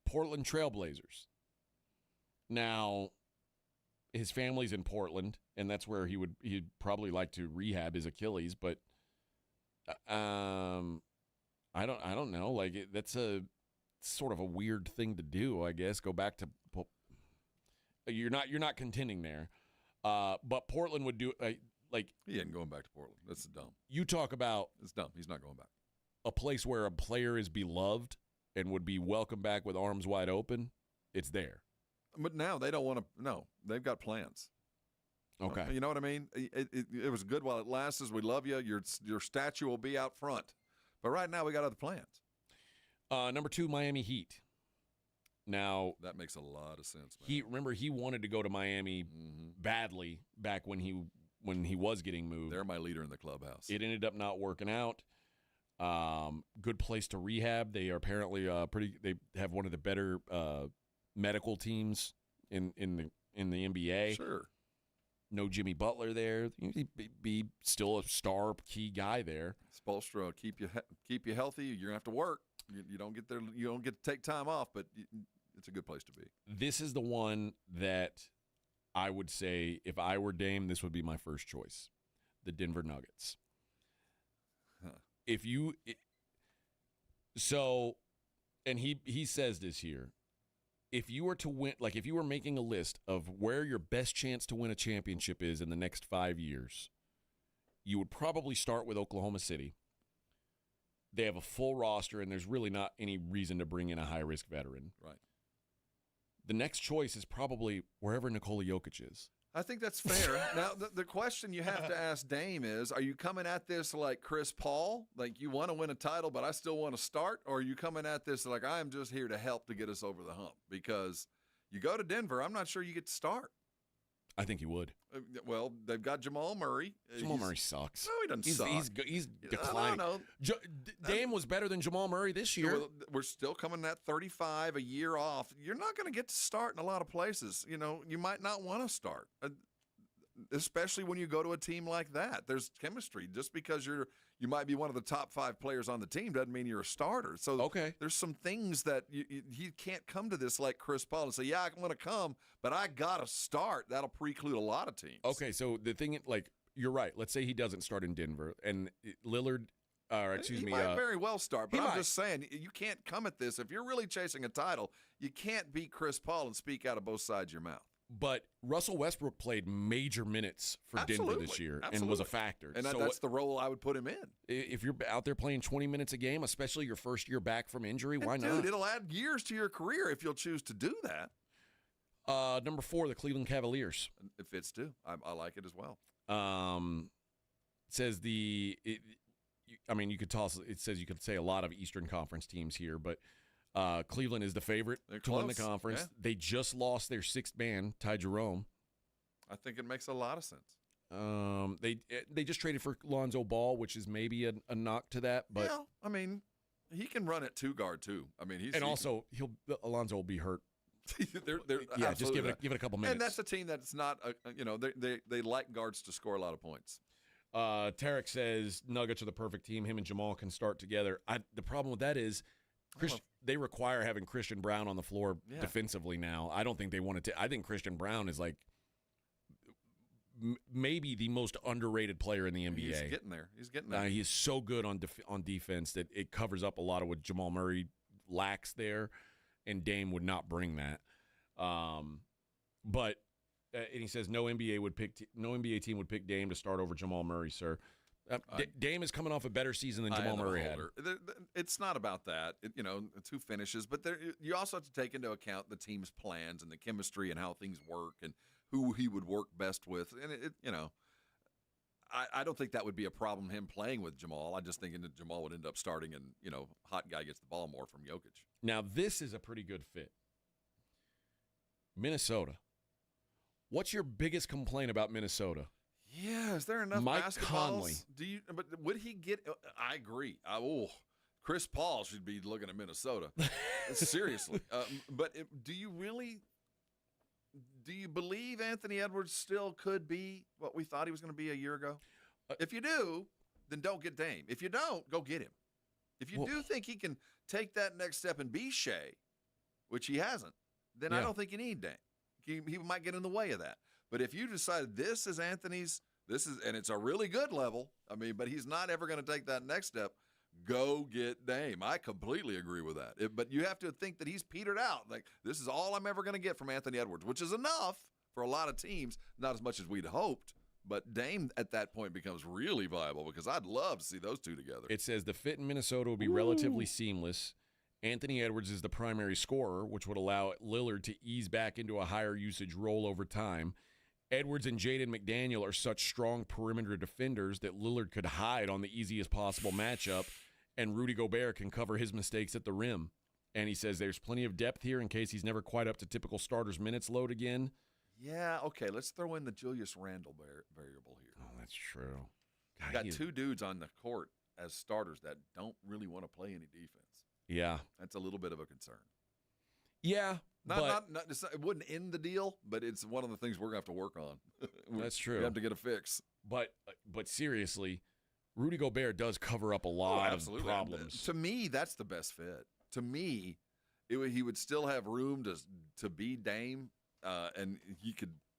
Portland Trailblazers. Now, his family's in Portland, and that's where he'd probably like to rehab his Achilles, but I don't know. Like that's a sort of a weird thing to do, I guess. Go back to you're not contending there, but Portland would do like he ain't going back to Portland. That's dumb. You talk about it's dumb. He's not going back. A place where a player is beloved and would be welcomed back with arms wide open. It's there. But now they don't want to. No, they've got plans. Okay, you know what I mean. It was good while it lasted. We love you. Your statue will be out front. But right now we got other plans. Number 2, Miami Heat. Now that makes a lot of sense. Man. He wanted to go to Miami badly back when he was getting moved. They're my leader in the clubhouse. It ended up not working out. Good place to rehab. They are apparently They have one of the better medical teams in the NBA. Sure. No Jimmy Butler there. He'd be still a star key guy there. Spoelstra keep you healthy. You're gonna have to work. You don't get there. You don't get to take time off, but it's a good place to be. This is the one that I would say if I were Dame, this would be my first choice. The Denver Nuggets. And he says this here. If you were to win, like if you were making a list of where your best chance to win a championship is in the next 5 years, you would probably start with Oklahoma City. They have a full roster, and there's really not any reason to bring in a high-risk veteran. Right. The next choice is probably wherever Nikola Jokic is. I think that's fair. Now, the question you have to ask Dame is, are you coming at this like Chris Paul? Like you want to win a title, but I still want to start? Or are you coming at this like I'm just here to help to get us over the hump? Because you go to Denver, I'm not sure you get to start. I think he would. Well, they've got Jamal Murray. Jamal Murray sucks. No, he doesn't suck. He's declining. Dame was better than Jamal Murray this year. We're still coming at 35 a year off. You're not going to get to start in a lot of places. You know, you might not want to start, especially when you go to a team like that. There's chemistry. Just because you might be one of the top 5 players on the team doesn't mean you're a starter. So there's some things that you can't come to this like Chris Paul and say, yeah, I'm going to come, but I got to start. That'll preclude a lot of teams. Okay, so the thing, like, you're right. Let's say he doesn't start in Denver, and Lillard, he might very well start, but I'm just saying, you can't come at this. If you're really chasing a title, you can't beat Chris Paul and speak out of both sides of your mouth. But Russell Westbrook played major minutes for Denver this year and was a factor. And that's the role I would put him in. If you're out there playing 20 minutes a game, especially your first year back from injury, why not? Dude, it'll add years to your career if you'll choose to do that. Number 4, the Cleveland Cavaliers. It fits too. I like it as well. It says you could toss. It says you could say a lot of Eastern Conference teams here, but Cleveland is the favorite to win the conference. Yeah. They just lost their 6th man, Ty Jerome. I think it makes a lot of sense. They just traded for Lonzo Ball, which is maybe a knock to that, but yeah, I mean, he can run at 2 guard too. I mean, Alonzo will be hurt. Yeah, just give it a couple minutes. And that's a team that's not, they like guards to score a lot of points. Tarek says Nuggets are the perfect team. Him and Jamal can start together. The problem with that is they require having Christian Brown on the floor defensively now. I don't think they want to. I think Christian Brown is like maybe the most underrated player in the NBA. He's getting there. He is so good on defense that it covers up a lot of what Jamal Murray lacks there. And Dame would not bring that, but and he says no NBA team would pick Dame to start over Jamal Murray, sir. Dame is coming off a better season than Jamal Murray had. It's not about that, it's who finishes, but you also have to take into account the team's plans and the chemistry and how things work and who he would work best with, and I don't think that would be a problem, him playing with Jamal. I just think that Jamal would end up starting and, hot guy gets the ball more from Jokic. Now, this is a pretty good fit. Minnesota. What's your biggest complaint about Minnesota? Yeah, is there enough Mike basketballs? Conley. But would he get – I agree. Chris Paul should be looking at Minnesota. Seriously. But do you believe Anthony Edwards still could be what we thought he was going to be a year ago? If you do, then don't get Dame. If you don't, go get him. If you do think he can take that next step and be Shea, which he hasn't, then I don't think you need Dame. He might get in the way of that. But if you decide this is Anthony's, and it's a really good level, but he's not ever going to take that next step, go get Dame. I completely agree with that. But you have to think that he's petered out. Like, this is all I'm ever going to get from Anthony Edwards, which is enough for a lot of teams, not as much as we'd hoped. But Dame at that point becomes really viable because I'd love to see those two together. It says the fit in Minnesota will be relatively seamless. Anthony Edwards is the primary scorer, which would allow Lillard to ease back into a higher usage role over time. Edwards and Jaden McDaniel are such strong perimeter defenders that Lillard could hide on the easiest possible matchup, and Rudy Gobert can cover his mistakes at the rim. And he says there's plenty of depth here in case he's never quite up to typical starters minutes load again. Yeah, okay, let's throw in the Julius Randle variable here. Oh, that's true. You got 2 dudes on the court as starters that don't really want to play any defense. Yeah. That's a little bit of a concern. Yeah. It wouldn't end the deal, but it's one of the things we're going to have to work on. That's true. We have to get a fix. But seriously, Rudy Gobert does cover up a lot of problems. To me, that's the best fit. To me, he would still have room to be Dame, and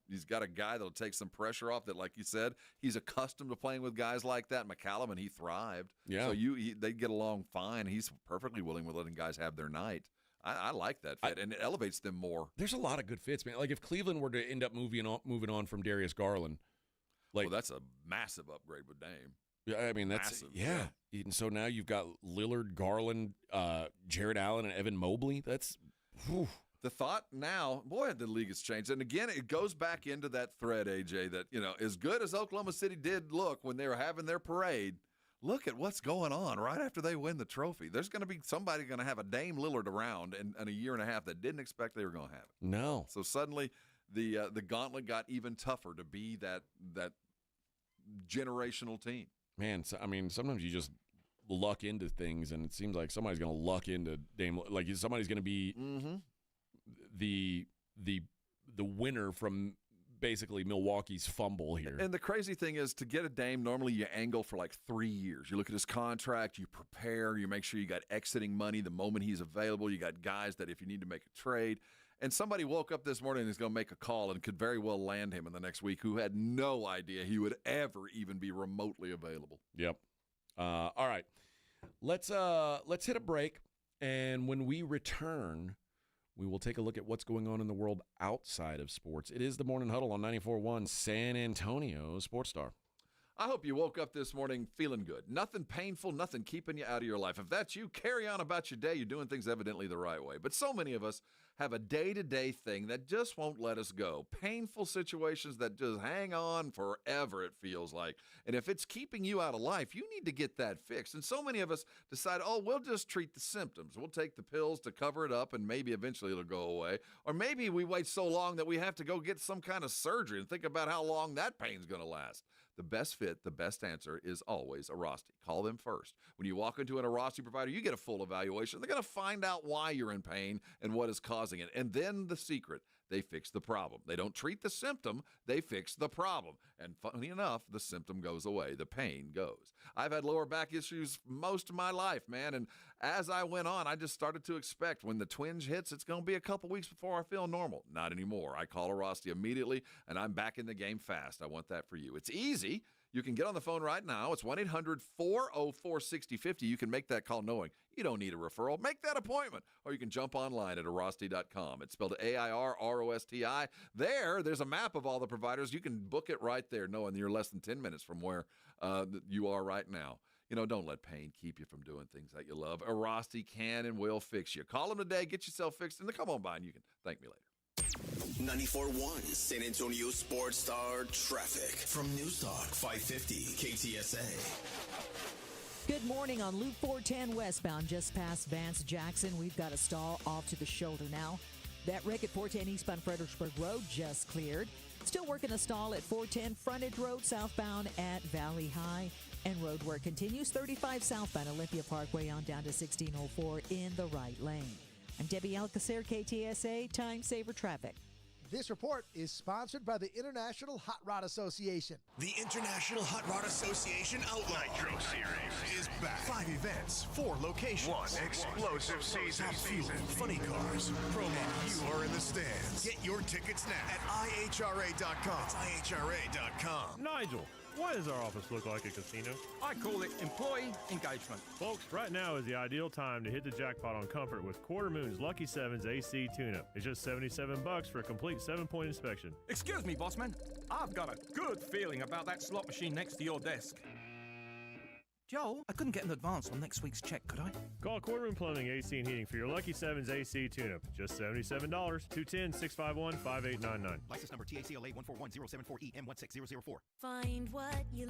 he's got a guy that'll take some pressure off that, like you said, he's accustomed to playing with guys like that. McCallum, and he thrived. Yeah. So they get along fine. He's perfectly willing with letting guys have their night. I like that fit, and it elevates them more. There's a lot of good fits, man. Like if Cleveland were to end up moving on from Darius Garland, that's a massive upgrade with Dame. Yeah, that's massive. Yeah. And so now you've got Lillard, Garland, Jared Allen, and Evan Mobley. That's the thought now. Boy, the league has changed, and again, it goes back into that thread, AJ. That as good as Oklahoma City did look when they were having their parade. Look at what's going on right after they win the trophy. There's going to be somebody going to have a Dame Lillard around in a year and a half that didn't expect they were going to have it. No. So suddenly the gauntlet got even tougher to be that generational team. Man, sometimes you just luck into things, and it seems like somebody's going to luck into Dame. Like somebody's going to be the winner from basically Milwaukee's fumble here. And the crazy thing is, to get a Dame, normally you angle for like 3 years. You look at his contract, you prepare, you make sure you got exiting money the moment he's available. You got guys that if you need to make a trade. And somebody woke up this morning and is going to make a call and could very well land him in the next week who had no idea he would ever even be remotely available. Yep. All right. Let's hit a break. And when we return, we will take a look at what's going on in the world outside of sports. It is the Morning Huddle on 94.1 San Antonio Sports Star. I hope you woke up this morning feeling good. Nothing painful, nothing keeping you out of your life. If that's you, carry on about your day. You're doing things evidently the right way. But so many of us have a day-to-day thing that just won't let us go. Painful situations that just hang on forever, it feels like. And if it's keeping you out of life, you need to get that fixed. And so many of us decide, we'll just treat the symptoms. We'll take the pills to cover it up, and maybe eventually it'll go away. Or maybe we wait so long that we have to go get some kind of surgery and think about how long that pain's going to last. The best fit, the best answer is always Arasti. Call them first. When you walk into an Arasti provider, you get a full evaluation. They're going to find out why you're in pain and what is causing it. And then the secret, they fix the problem. They don't treat the symptom, they fix the problem. And funny enough, the symptom goes away. The pain goes. I've had lower back issues most of my life, man. And as I went on, I just started to expect when the twinge hits, it's going to be a couple weeks before I feel normal. Not anymore. I call Arasti immediately, and I'm back in the game fast. I want that for you. It's easy. You can get on the phone right now. It's 1-800-404-6050. You can make that call knowing you don't need a referral. Make that appointment. Or you can jump online at Arasti.com. It's spelled AIRROSTI. There's a map of all the providers. You can book it right there knowing you're less than 10 minutes from where you are right now. Don't let pain keep you from doing things that you love. Arasti can and will fix you. Call them today. Get yourself fixed. And then come on by and you can thank me later. 94.1 San Antonio Sports Star traffic from News Talk 550 KTSA. Good morning on Loop 410 westbound, just past Vance Jackson. We've got a stall off to the shoulder now. That wreck at 410 eastbound Fredericksburg Road just cleared. Still working a stall at 410 Frontage Road southbound at Valley High. And road work continues 35 southbound Olympia Parkway on down to 1604 in the right lane. I'm Debbie Alcacer, KTSA Time Saver Traffic. This report is sponsored by the International Hot Rod Association. The International Hot Rod Association Outlaw Nitro Series is back. 5 events, 4 locations. 1 explosive season. Top fuel, funny cars, promos. You are in the stands. Get your tickets now at IHRA.com. It's IHRA.com. Nigel, why does our office look like a casino? I call it employee engagement. Folks, right now is the ideal time to hit the jackpot on comfort with Quarter Moon's Lucky 7's AC tune-up. It's just $77 for a complete 7-point inspection. Excuse me, bossman. I've got a good feeling about that slot machine next to your desk. Joel, I couldn't get an advance on next week's check, could I? Call Quarter Moon Plumbing, AC and Heating for your Lucky 7's AC tune-up. Just $77. 210-651-5899. License number TACLA 141074EM16004. Find what you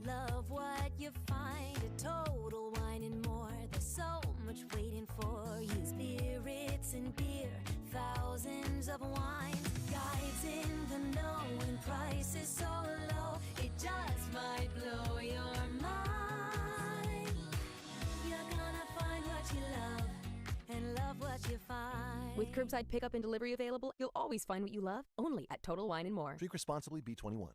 love what you find. A Total Wine and More. There's so much waiting for you. Spirits and beer, thousands of wines. Guides in the know and prices so low. It just might blow your mind. You love and love what you find. With curbside pickup and delivery available, you'll always find what you love, only at Total Wine & More. Drink responsibly, B21.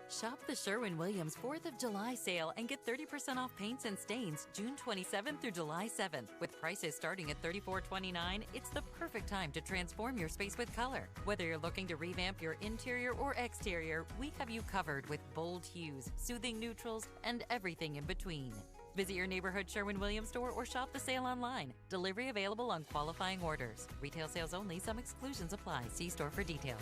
Shop the Sherwin-Williams 4th of July sale and get 30% off paints and stains June 27th through July 7th. With prices starting at $34.29, it's the perfect time to transform your space with color. Whether you're looking to revamp your interior or exterior, we have you covered with bold hues, soothing neutrals, and everything in between. Visit your neighborhood Sherwin-Williams store or shop the sale online. Delivery available on qualifying orders. Retail sales only. Some exclusions apply. See store for details.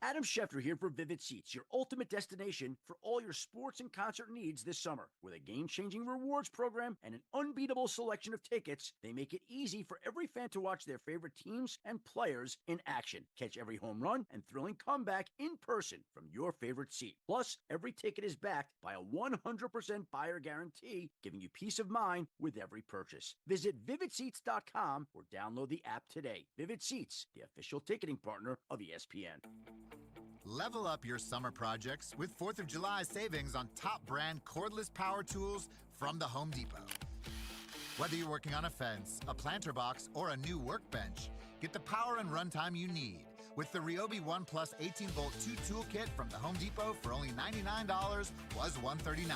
Adam Schefter here for Vivid Seats, your ultimate destination for all your sports and concert needs this summer. With a game-changing rewards program and an unbeatable selection of tickets, they make it easy for every fan to watch their favorite teams and players in action. Catch every home run and thrilling comeback in person from your favorite seat. Plus, every ticket is backed by a 100% buyer guarantee, giving you peace of mind with every purchase. Visit VividSeats.com or download the app today. Vivid Seats, the official ticketing partner of ESPN. Level up your summer projects with 4th of July savings on top brand cordless power tools from the Home Depot. Whether you're working on a fence, a planter box, or a new workbench, get the power and runtime you need with the Ryobi One Plus 18-volt 2 toolkit from the Home Depot for only $99 was $139.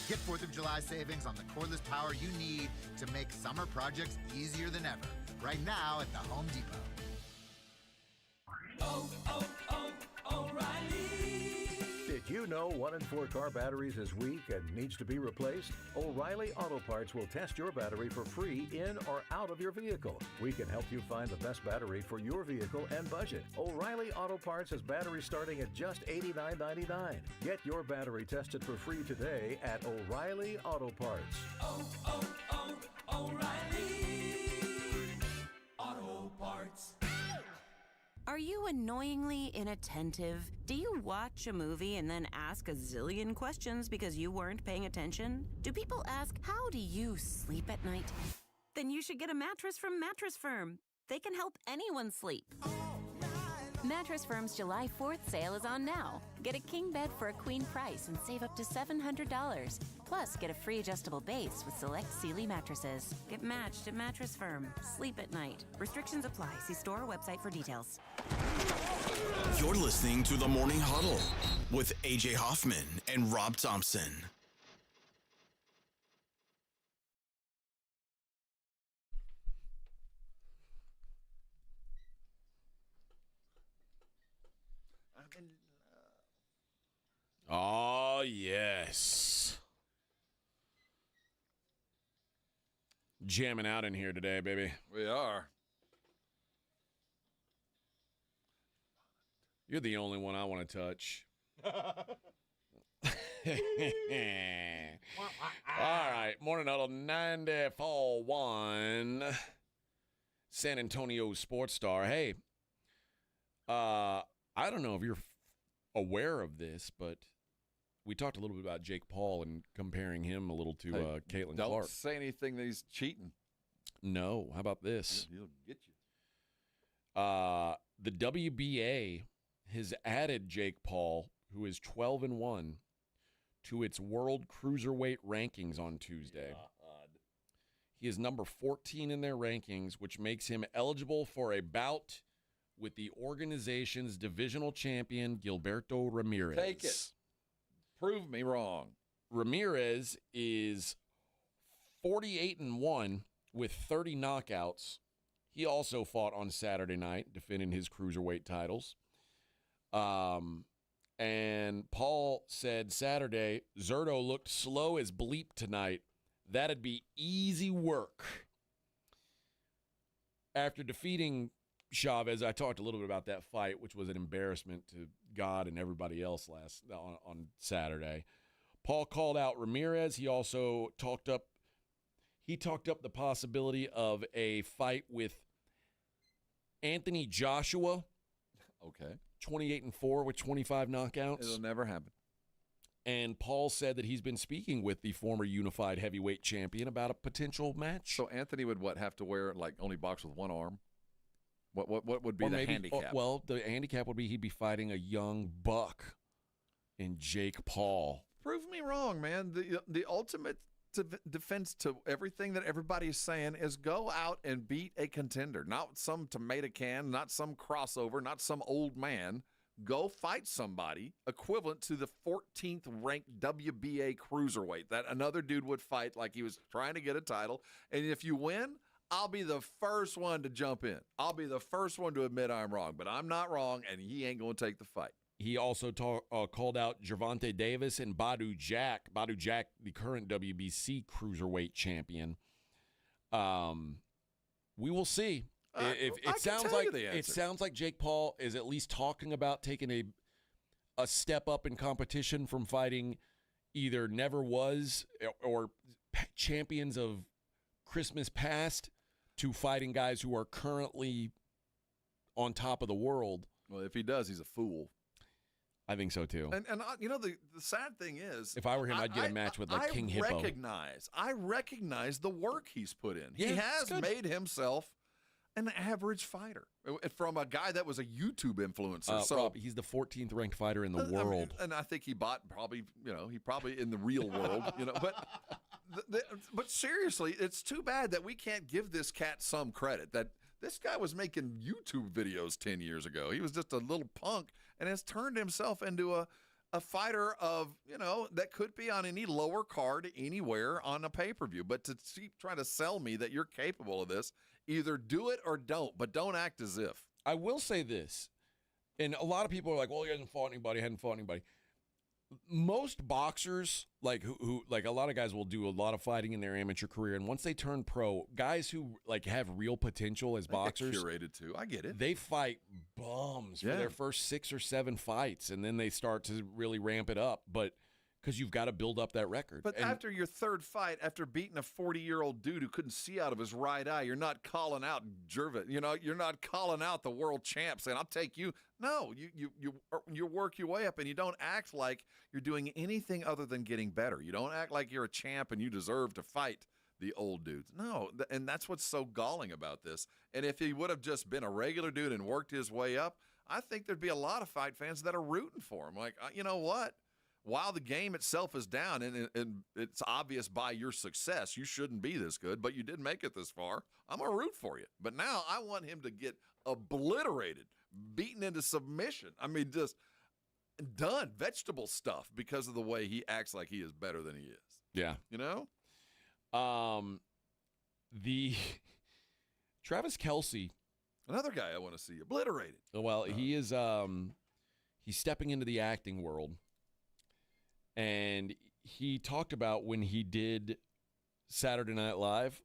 Get 4th of July savings on the cordless power you need to make summer projects easier than ever. Right now at the Home Depot. O'Reilly. Did you know 1 in 4 car batteries is weak and needs to be replaced? O'Reilly Auto Parts will test your battery for free in or out of your vehicle. We can help you find the best battery for your vehicle and budget. O'Reilly Auto Parts has batteries starting at just $89.99. Get your battery tested for free today at O'Reilly Auto Parts. O'Reilly Auto Parts. Are you annoyingly inattentive? Do you watch a movie and then ask a zillion questions because you weren't paying attention? Do people ask, how do you sleep at night? Then you should get a mattress from Mattress Firm. They can help anyone sleep. Mattress Firm's July 4th sale is on now. Get a king bed for a queen price and save up to $700. Plus, get a free adjustable base with select Sealy mattresses. Get matched at Mattress Firm. Sleep at night. Restrictions apply. See store or website for details. You're listening to the Morning Huddle with AJ Hoffman and Rob Thompson. Oh, yes. Jamming out in here today, baby. We are. You're the only one I want to touch. All right. Morning Huddle 94.1. San Antonio Sports Star. Hey, I don't know if you're aware of this, but we talked a little bit about Jake Paul and comparing him a little to Caitlin Don't Clark. say anything that he's cheating. No. How about this? He'll get you. The WBA has added Jake Paul, who is 12-1, to its World Cruiserweight rankings on Tuesday. God. He is number 14 in their rankings, which makes him eligible for a bout with the organization's divisional champion, Gilberto Ramirez. Take it. Prove me wrong. Ramirez is 48-1 with 30 knockouts. He also fought on Saturday night, defending his cruiserweight titles. And Paul said Saturday, Zerto looked slow as bleep tonight. That'd be easy work. After defeating Chavez, I talked a little bit about that fight, which was an embarrassment to God and everybody else on Saturday. Paul called out Ramirez. He also talked up the possibility of a fight with Anthony Joshua. Okay. 28-4 with 25 knockouts. It'll never happen. And Paul said that he's been speaking with the former unified heavyweight champion about a potential match. So Anthony would have to wear only box with one arm? What would be the handicap? Well, the handicap would be he'd be fighting a young buck in Jake Paul. Prove me wrong, man. The ultimate defense to everything that everybody is saying is go out and beat a contender, not some tomato can, not some crossover, not some old man. Go fight somebody equivalent to the 14th ranked WBA cruiserweight that another dude would fight like he was trying to get a title. And if you win, I'll be the first one to jump in. I'll be the first one to admit I'm wrong, but I'm not wrong, and he ain't going to take the fight. He also called out Gervonta Davis and Badu Jack. Badu Jack, the current WBC cruiserweight champion. We will see. It sounds like Jake Paul is at least talking about taking a step up in competition from fighting either never was or champions of Christmas past to fighting guys who are currently on top of the world. Well, if he does, he's a fool. I think so too. And the sad thing is, if I were him, I'd get a match with King Hippo. I recognize the work he's put in. Yeah, he has made himself an average fighter from a guy that was a YouTube influencer. Rob, he's the 14th ranked fighter in the world. And I think he probably in the real world, but seriously, it's too bad that we can't give this cat some credit that this guy was making YouTube videos 10 years ago. He was just a little punk and has turned himself into a fighter of, that could be on any lower card anywhere on a pay-per-view. But to try to sell me that you're capable of this, either do it or don't, but don't act as if. I will say this, and a lot of people are like, well, he hasn't fought anybody, most boxers, like who like a lot of guys will do a lot of fighting in their amateur career, and once they turn pro, guys who like have real potential as boxers, curated too. I get it. They fight bums for their first 6 or 7 fights, and then they start to really ramp it up. But because you've got to build up that record. But after your third fight, after beating a 40-year-old dude who couldn't see out of his right eye, you're not calling out Jervin. You know, you're not calling out the world champ saying, "I'll take you." No, you work your way up, and you don't act like you're doing anything other than getting better. You don't act like you're a champ and you deserve to fight the old dudes. No, and that's what's so galling about this. And if he would have just been a regular dude and worked his way up, I think there'd be a lot of fight fans that are rooting for him. Like, you know what? While the game itself is down and it's obvious by your success, you shouldn't be this good, but you did make it this far, I'm going to root for you. But now I want him to get obliterated, beaten into submission. I mean, just done, vegetable stuff because of the way he acts like he is better than he is. Yeah. You know? The Travis Kelce. Another guy I want to see obliterated. Well, he is he's stepping into the acting world. And he talked about when he did Saturday Night Live.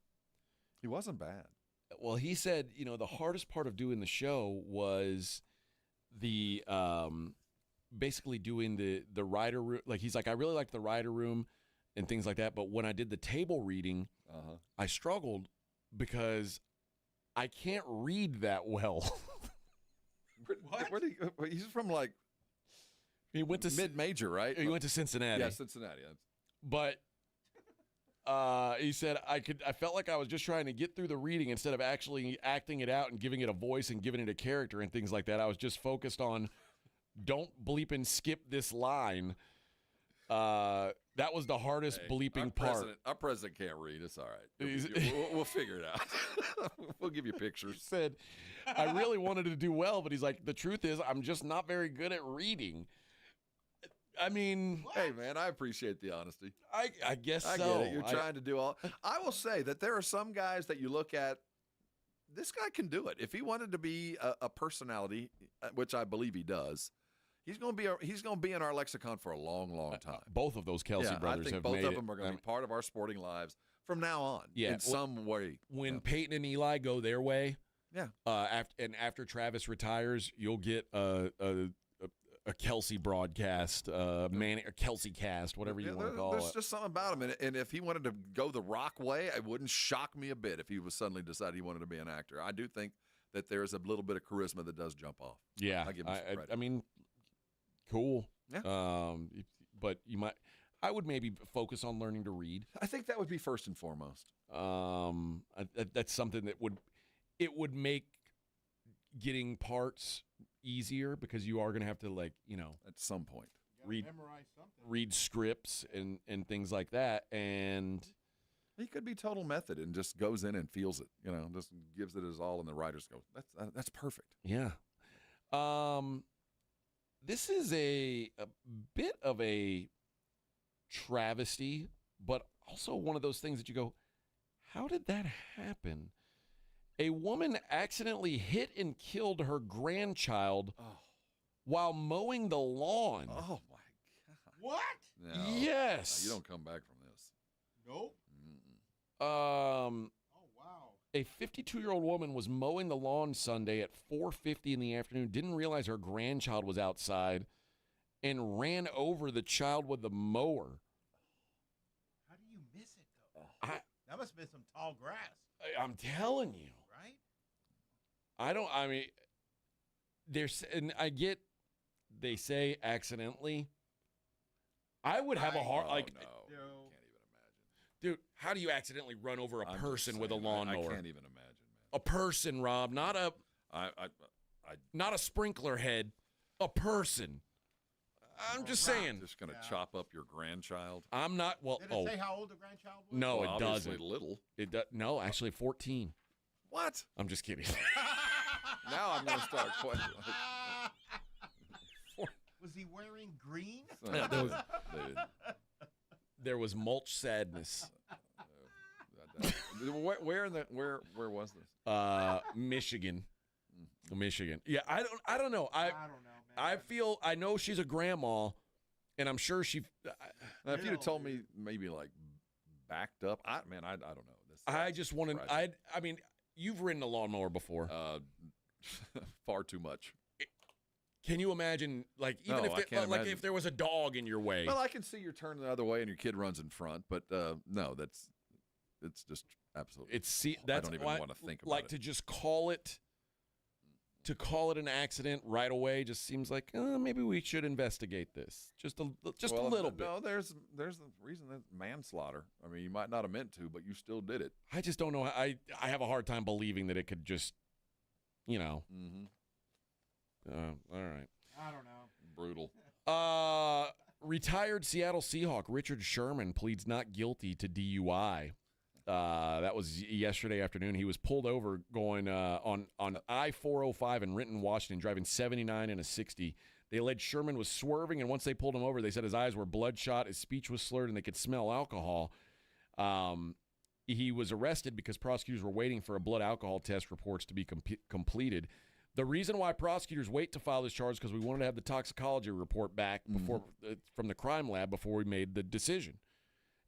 He wasn't bad. Well, he said, you know, the hardest part of doing the show was the basically doing the writer room. Like, he's like, I really liked the writer room and things like that. But when I did the table reading, I struggled because I can't read that well. He's from like he went to mid-major, right? He went to Cincinnati. Yeah, Cincinnati. But he said I felt like I was just trying to get through the reading instead of actually acting it out and giving it a voice and giving it a character and things like that. I was just focused on don't bleep and skip this line. That was the hardest bleeping part. Our president can't read. It's all right. We'll figure it out. We'll give you pictures. He said, I really wanted to do well, but he's like, the truth is I'm just not very good at reading. I mean, hey, man, I appreciate the honesty. I guess so. I get it. You're trying to do all. I will say that there are some guys that you look at, this guy can do it. If he wanted to be a personality, which I believe he does, he's going to be in our lexicon for a long, long time. Both of those Kelce brothers I think have both made of it. them are going to be part of our sporting lives from now on. Yeah, in some way. When Peyton and Eli go their way, after Travis retires, you'll get a Kelce broadcast, a Kelce cast, whatever you want to call it. There's just something about him, and if he wanted to go the rock way, it wouldn't shock me a bit if he was suddenly decided he wanted to be an actor. I do think that there's a little bit of charisma that does jump off. Yeah, I give him some credit. I mean, cool. Yeah. But I would maybe focus on learning to read. I think that would be first and foremost. That's something that would make getting parts easier because you are going to have to, like, you know, at some point read scripts and things like that. And he could be total method and just goes in and feels it, you know, just gives it his all, and the writers go, that's perfect. Yeah. This is a bit of a travesty, but also one of those things that you go, how did that happen? A woman accidentally hit and killed her grandchild while mowing the lawn. Oh, my God. What? No, yes. No, you don't come back from this. Nope. Oh, wow. A 52-year-old woman was mowing the lawn Sunday at 4:50 in the afternoon, didn't realize her grandchild was outside, and ran over the child with the mower. How do you miss it, though? That must have been some tall grass. I'm telling you. They say accidentally. I would have a hard, like, no. Can't even imagine. Dude, how do you accidentally run over a person with a lawnmower? I can't even imagine, man. A person, Rob, not a sprinkler head, a person. I'm just saying. Just going to chop up your grandchild? I'm not, well, Did it say how old the grandchild was? No, well, it doesn't. Little. No, actually 14. What? I'm just kidding. Now I'm going to start questioning. Was he wearing green? There was mulch sadness. Where was this? Michigan. Yeah, I don't know. I don't know, man. I know she's a grandma, And I'm sure she. Now, if you'd have told me maybe like backed up, I don't know. I just wanted. I mean, you've ridden a lawnmower before. Far too much. Can you imagine, like, even if there was a dog in your way? Well, I can see you're turning the other way and your kid runs in front, but no, it's just absolutely. I don't even want to think about it. To just call it. To call it an accident right away just seems like maybe we should investigate this just a little bit. No, there's the reason that manslaughter. I mean, you might not have meant to, but you still did it. I just don't know. I have a hard time believing that it could just, All right. I don't know. Brutal. Retired Seattle Seahawk Richard Sherman pleads not guilty to DUI. That was yesterday afternoon. He was pulled over going on I-405 in Renton, Washington, driving 79 and a 60. They alleged Sherman was swerving, and once they pulled him over, they said his eyes were bloodshot, his speech was slurred, and they could smell alcohol. He was arrested because prosecutors were waiting for a blood alcohol test reports to be completed. The reason why prosecutors wait to file this charge is because we wanted to have the toxicology report back before from the crime lab before we made the decision.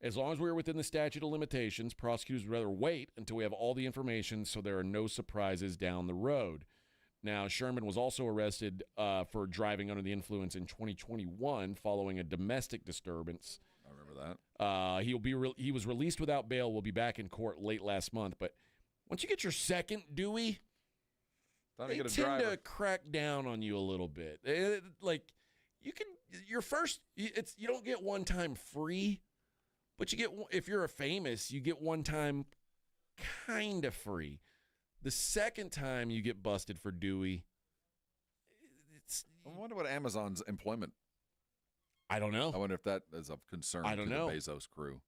As long as we were within the statute of limitations, prosecutors would rather wait until we have all the information so there are no surprises down the road. Now, Sherman was also arrested for driving under the influence in 2021 following a domestic disturbance. I remember that. He was released without bail. Will be back in court late last month. But once you get your second Dewey, they tend to crack down on you a little bit. You don't get one time free. But you get, if you're a famous, you get one time kind of free. The second time you get busted for Dewey, I wonder what Amazon's employment. I don't know. I wonder if that is of concern to the Bezos crew.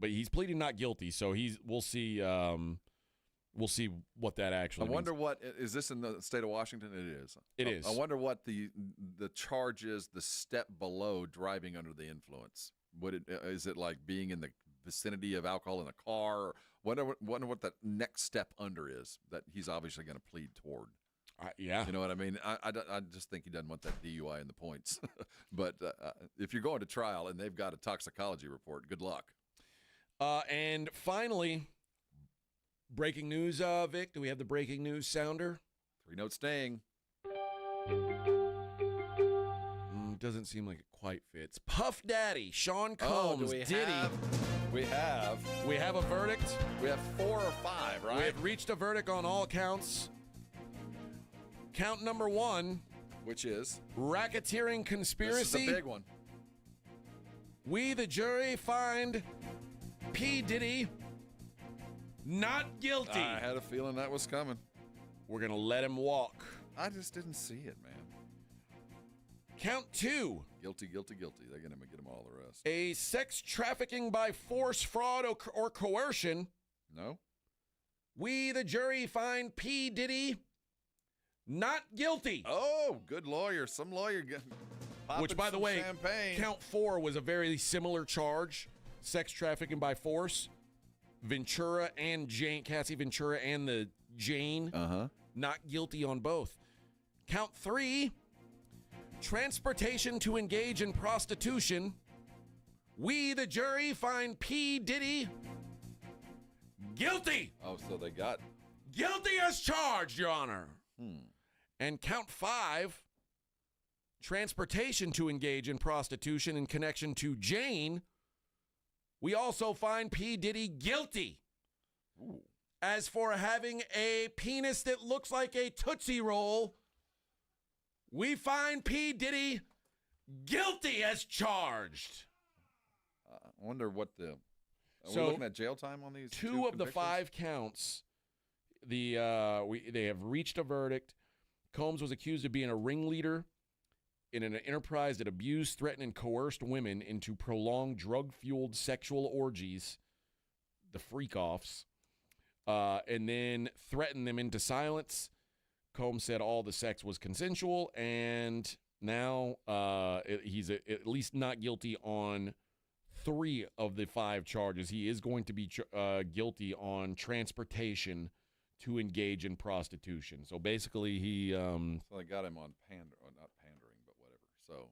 But he's pleading not guilty, so we'll see. We'll see what that actually means. I wonder what is this in the state of Washington? It is. It is. I wonder what the charge is. The step below driving under the influence. Is it like being in the vicinity of alcohol in a car? Or wonder what that next step under is that he's obviously going to plead toward. Yeah. You know what I mean? I just think he doesn't want that DUI in the points. But if you're going to trial and they've got a toxicology report, good luck. And finally, breaking news, Vic. Do we have the breaking news sounder? 3-note sting. Doesn't seem like it quite fits. Puff Daddy, Sean Combs, Diddy. We have a verdict. We have 4 or 5, right? We have reached a verdict on all counts. Count number 1, which is racketeering conspiracy. This is a big one. We, the jury, find P. Diddy not guilty. I had a feeling that was coming. We're gonna let him walk. I just didn't see it, man. Count 2. Guilty. They're going to get them all the rest. A sex trafficking by force, fraud, or coercion. No. We, the jury, find P. Diddy not guilty. Oh, good lawyer. Some lawyer. Which, by the way, champagne. Count 4 was a very similar charge. Sex trafficking by force. Ventura and Jane, Cassie Ventura and the Jane. Not guilty on both. Count 3. Transportation to engage in prostitution. We, the jury, find P. Diddy guilty. Oh, so they got guilty as charged, Your Honor. And count 5. Transportation to engage in prostitution in connection to Jane. We also find P. Diddy guilty. Ooh. As for having a penis that looks like a Tootsie Roll, we find P. Diddy guilty as charged. I wonder what Are we looking at jail time on these? 2 of the 5 counts. They have reached a verdict. Combs was accused of being a ringleader in an enterprise that abused, threatened, and coerced women into prolonged drug-fueled sexual orgies, the freak-offs, and then threatened them into silence. Combs said all the sex was consensual, and now he's at least not guilty on 3 of the 5 charges. He is going to be guilty on transportation to engage in prostitution. So basically, he. So they got him on not pandering, but whatever. So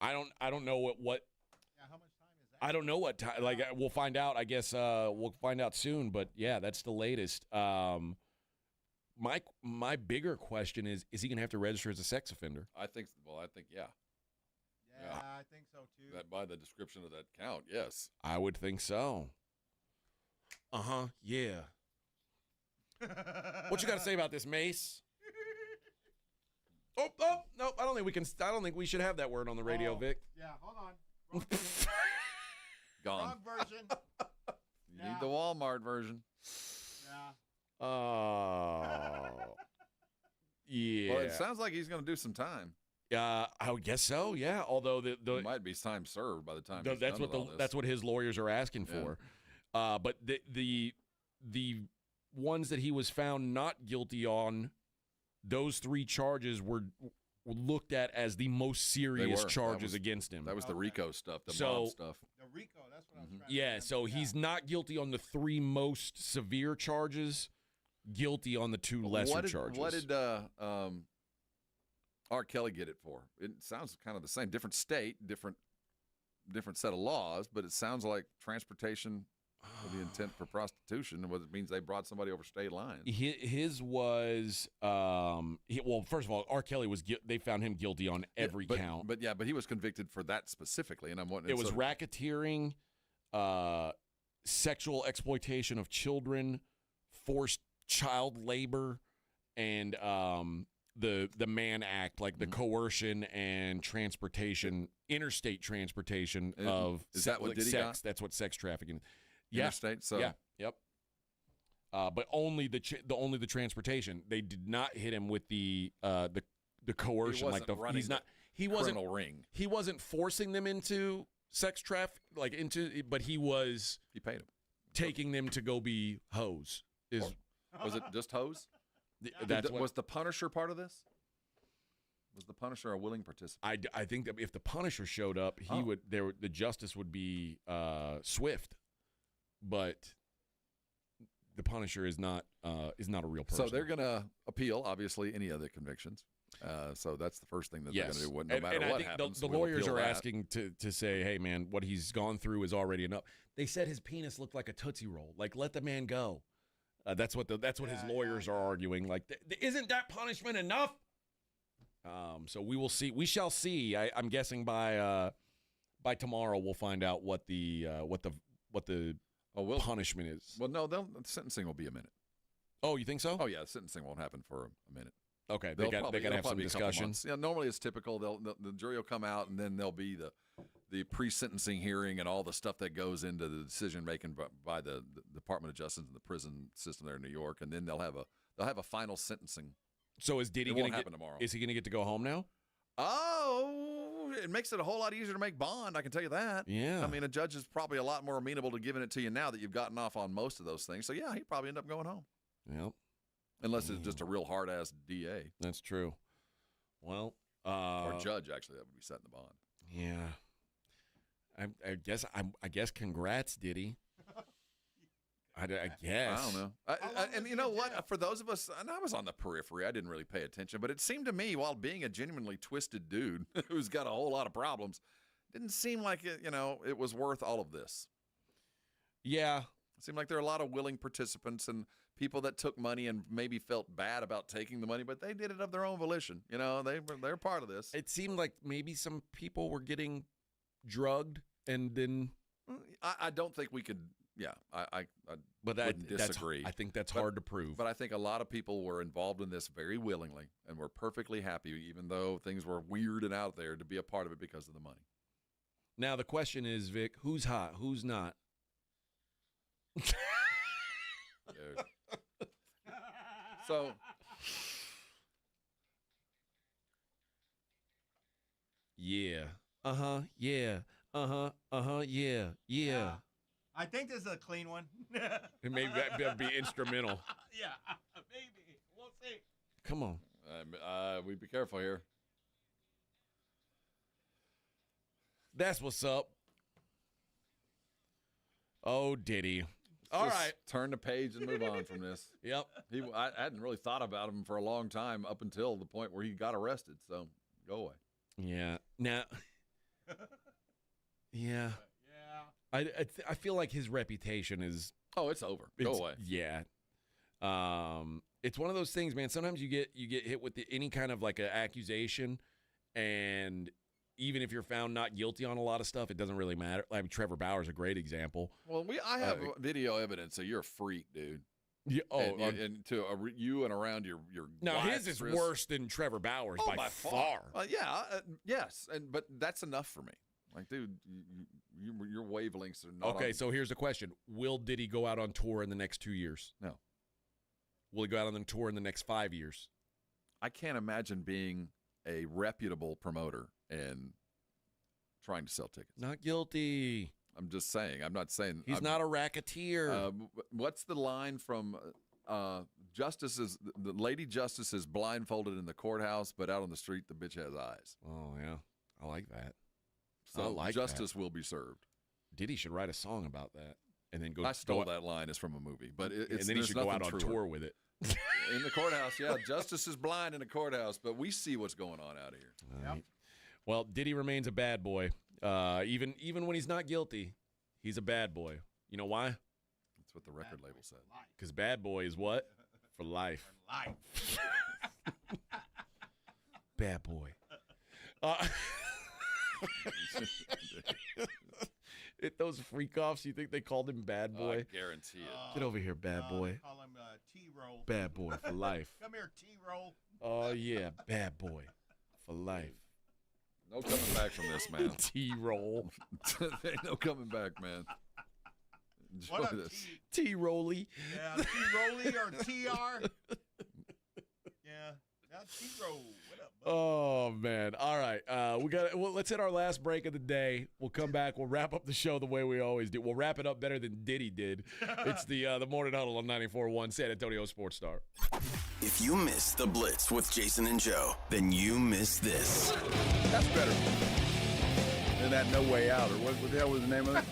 I don't know what. Yeah, how much time is that? I don't know what time. Like we'll find out. I guess we'll find out soon. But yeah, that's the latest. My bigger question is he going to have to register as a sex offender? I think. Well, I think yeah. Yeah, I think so too. That by the description of that count, yes. I would think so. Yeah. What you got to say about this, Mace? Oh, no, I don't think we should have that word on the radio, Vic. Yeah, hold on. Gone. Wrong version. You need the Walmart version. Yeah. Yeah. Well, it sounds like he's going to do some time. I would guess so. Yeah. Although the it might be time served by the time. That's what his lawyers are asking for. But the ones that he was found not guilty on, those 3 charges were looked at as the most serious charges against him. That was the RICO stuff, the mob stuff. The RICO, that's what I was trying to remember. So he's not guilty on the 3 most severe charges, guilty on the 2 lesser charges. What did R. Kelly get it for? It sounds kind of the same. Different state, different set of laws, but it sounds like transportation with the intent for prostitution, what it means they brought somebody over state lines. His was, well, first of all, R. Kelly they found him guilty on every count. But he was convicted for that specifically, and I'm wondering. It was racketeering, sexual exploitation of children, forced child labor, and the Mann Act, like the coercion and transportation, interstate transportation of is that what Diddy sex. got? That's what sex trafficking. Interstate, so yep. But only the transportation. They did not hit him with the coercion. He wasn't ring. He wasn't forcing them into sex traffic, but he paid them, taking them to go be hoes. Was it just hoes? Was the Punisher part of this? Was the Punisher a willing participant? I think that if the Punisher showed up, the justice would be swift. But the Punisher is not a real person. So they're going to appeal, obviously, any other convictions. So that's the first thing that they're going to do. No matter what happens, the lawyers are asking to say, hey, man, what he's gone through is already enough. They said his penis looked like a Tootsie Roll. Like, let the man go. That's what his lawyers are arguing. Like, isn't that punishment enough? So we will see. We shall see. I'm guessing by tomorrow we'll find out what the punishment is. Well, no, the sentencing will be a minute. Oh, you think so? Oh, yeah, the sentencing won't happen for a minute. Okay, they got to have some discussions. Yeah, normally it's typical. The jury will come out, and then there'll be the pre-sentencing hearing and all the stuff that goes into the decision making by the Department of Justice and the prison system there in New York, and then they'll have a final sentencing. So is Diddy going to happen tomorrow? Is he going to get to go home now? Oh, it makes it a whole lot easier to make bond. I can tell you that. Yeah. I mean, a judge is probably a lot more amenable to giving it to you now that you've gotten off on most of those things. So yeah, he'd probably end up going home. Yep. Unless it's just a real hard ass DA. That's true. Well, or judge actually that would be setting the bond. Yeah. I guess congrats, Diddy. I guess. I don't know. And you know what? For those of us, and I was on the periphery, I didn't really pay attention, but it seemed to me, while being a genuinely twisted dude who's got a whole lot of problems, didn't seem like it was worth all of this. Yeah. It seemed like there are a lot of willing participants and people that took money and maybe felt bad about taking the money, but they did it of their own volition. They're part of this. It seemed like maybe some people were getting drugged, and then I don't think we could. Yeah, I wouldn't disagree. I think that's hard to prove. But I think a lot of people were involved in this very willingly and were perfectly happy, even though things were weird and out there, to be a part of it because of the money. Now the question is, Vic, who's hot? Who's not? So yeah. Yeah. Yeah. I think this is a clean one. Maybe that'd be instrumental. Yeah, maybe. We'll see. Come on. We'd be careful here. That's what's up. Oh, Diddy. All right. Turn the page and move on from this. Yep. I hadn't really thought about him for a long time up until the point where he got arrested. So go away. Yeah. Now, Yeah. I feel like his reputation is. Oh, it's over. Go away. Yeah. It's one of those things, man. Sometimes you get hit with any kind of like an accusation, and even if you're found not guilty on a lot of stuff, it doesn't really matter. Like Trevor Bauer's a great example. Well, I have video evidence that you're a freak, dude. Yeah. Oh, and to you and around your. No, his is worse than Trevor Bauer's by far. Yes, but that's enough for me. Like, dude, your wavelengths are not. Okay, so here's the question: will Diddy go out on tour in the next 2 years? No. Will he go out on the tour in the next 5 years? I can't imagine being a reputable promoter and trying to sell tickets. Not guilty. I'm just saying. I'm not saying he's not a racketeer. What's the line from Justice? The Lady Justice is blindfolded in the courthouse, but out on the street, the bitch has eyes. Oh yeah, I like that. So justice will be served. Diddy should write a song about that, and then go. I stole that line. It's from a movie, but and then he should go out on tour with it. In the courthouse, yeah. Justice is blind in the courthouse, but we see what's going on out here. All right. Well, Diddy remains a bad boy. Even when he's not guilty, he's a bad boy. You know why? That's what the record label said. Because bad boy is what? For life. For life. Bad boy. Those freak-offs, you think they called him bad boy? I guarantee it. Get over here, bad boy. Call him T-Roll. Bad boy for life. Come here, T-Roll. Oh, yeah, bad boy for life. No coming back from this, man. T-roll. Ain't no coming back, man. Enjoy What up, this. T-rolly. Yeah, T-Rolly or TR. Yeah, now T-Roll. What up, buddy? Oh man! All right, let's hit our last break of the day. We'll come back. We'll wrap up the show the way we always do. We'll wrap it up better than Diddy did. It's the Morning Huddle on 94.1 San Antonio Sports Star. If you missed the Blitz with Jason and Joe, then you missed this. That's better than that No Way Out, or what the hell was the name of it?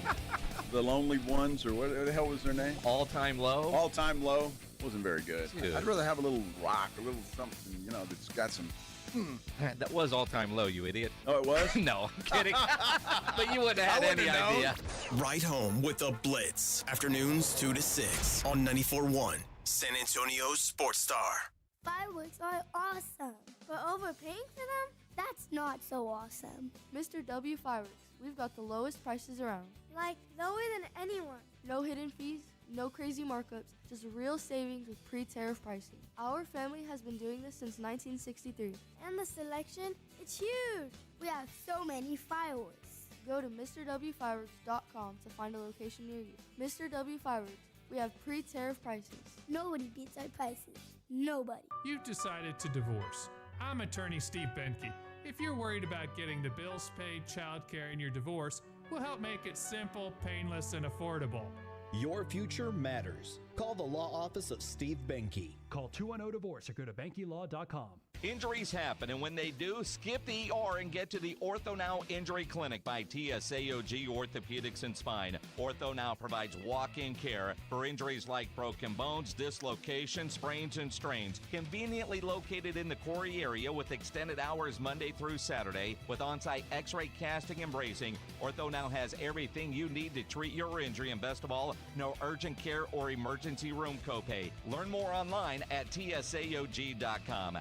The Lonely Ones, or what the hell was their name? All Time Low. All Time Low wasn't very good. Dude. I'd rather have a little rock, a little something, that's got some. That was All Time Low, you idiot. Oh, it was? No, I'm kidding. But you wouldn't have had any idea. Right home with the Blitz. Afternoons 2 to 6 on 94.1 San Antonio Sports Star. Fireworks are awesome, but overpaying for them? That's not so awesome. Mr. W Fireworks, we've got the lowest prices around. Like, lower than anyone. No hidden fees, no crazy markups, just real savings with pre-tariff pricing. Our family has been doing this since 1963. And the selection, it's huge. We have so many fireworks. Go to MrWFireworks.com to find a location near you. Mr. W Fireworks, we have pre-tariff prices. Nobody beats our prices. Nobody. You've decided to divorce. I'm attorney Steve Benke. If you're worried about getting the bills paid, childcare, and your divorce, we'll help make it simple, painless, and affordable. Your future matters. Call the law office of Steve Benke. Call 210-DIVORCE or go to BenkeLaw.com. Injuries happen, and when they do, skip the ER and get to the Ortho Now Injury Clinic by TSAOG Orthopedics and Spine. Ortho Now provides walk-in care for injuries like broken bones, dislocations, sprains, and strains. Conveniently located in the Quarry area with extended hours Monday through Saturday with on-site x-ray casting and bracing, Ortho Now has everything you need to treat your injury, and best of all, no urgent care or emergency room copay. Learn more online at TSAOG.com.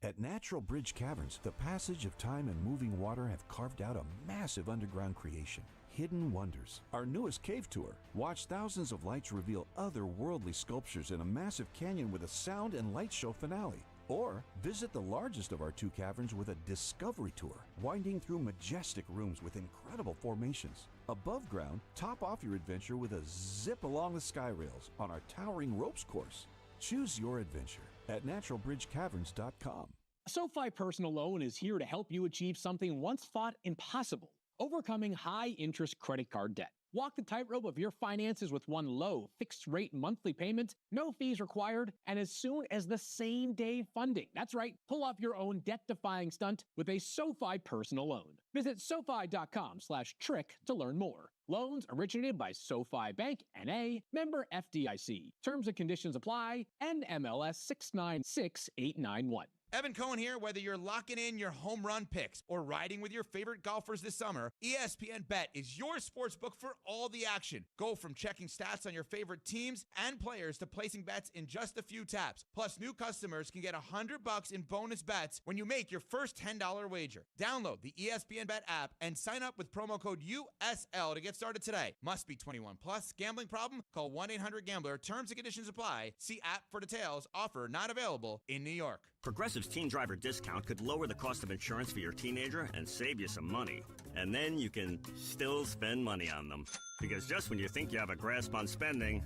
At Natural Bridge Caverns, the passage of time and moving water have carved out a massive underground creation, Hidden Wonders. Our newest cave tour. Watch thousands of lights reveal otherworldly sculptures in a massive canyon with a sound and light show finale. Or visit the largest of our two caverns with a discovery tour, winding through majestic rooms with incredible formations. Above ground, top off your adventure with a zip along the sky rails on our towering ropes course. Choose your adventure at naturalbridgecaverns.com. SoFi Personal Loan is here to help you achieve something once thought impossible: overcoming high-interest credit card debt. Walk the tightrope of your finances with one low, fixed-rate monthly payment, no fees required, and as soon as the same-day funding. That's right, pull off your own debt-defying stunt with a SoFi Personal Loan. Visit SoFi.com/trick to learn more. Loans originated by SoFi Bank, N.A., member FDIC. Terms and conditions apply, NMLS 696891. Evan Cohen here. Whether you're locking in your home run picks or riding with your favorite golfers this summer, ESPN Bet is your sports book for all the action. Go from checking stats on your favorite teams and players to placing bets in just a few taps. Plus, new customers can get $100 in bonus bets when you make your first $10 wager. Download the ESPN Bet app and sign up with promo code USL to get started today. Must be 21 plus. Gambling problem? Call 1-800-GAMBLER. Terms and conditions apply. See app for details. Offer not available in New York. Progressive's Teen Driver discount could lower the cost of insurance for your teenager and save you some money. And then you can still spend money on them. Because just when you think you have a grasp on spending,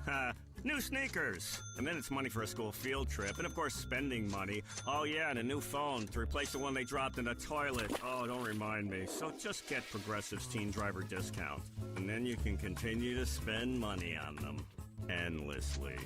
new sneakers. And then it's money for a school field trip. And of course, spending money. Oh yeah, and a new phone to replace the one they dropped in the toilet. Oh, don't remind me. So just get Progressive's Teen Driver discount. And then you can continue to spend money on them. Endlessly.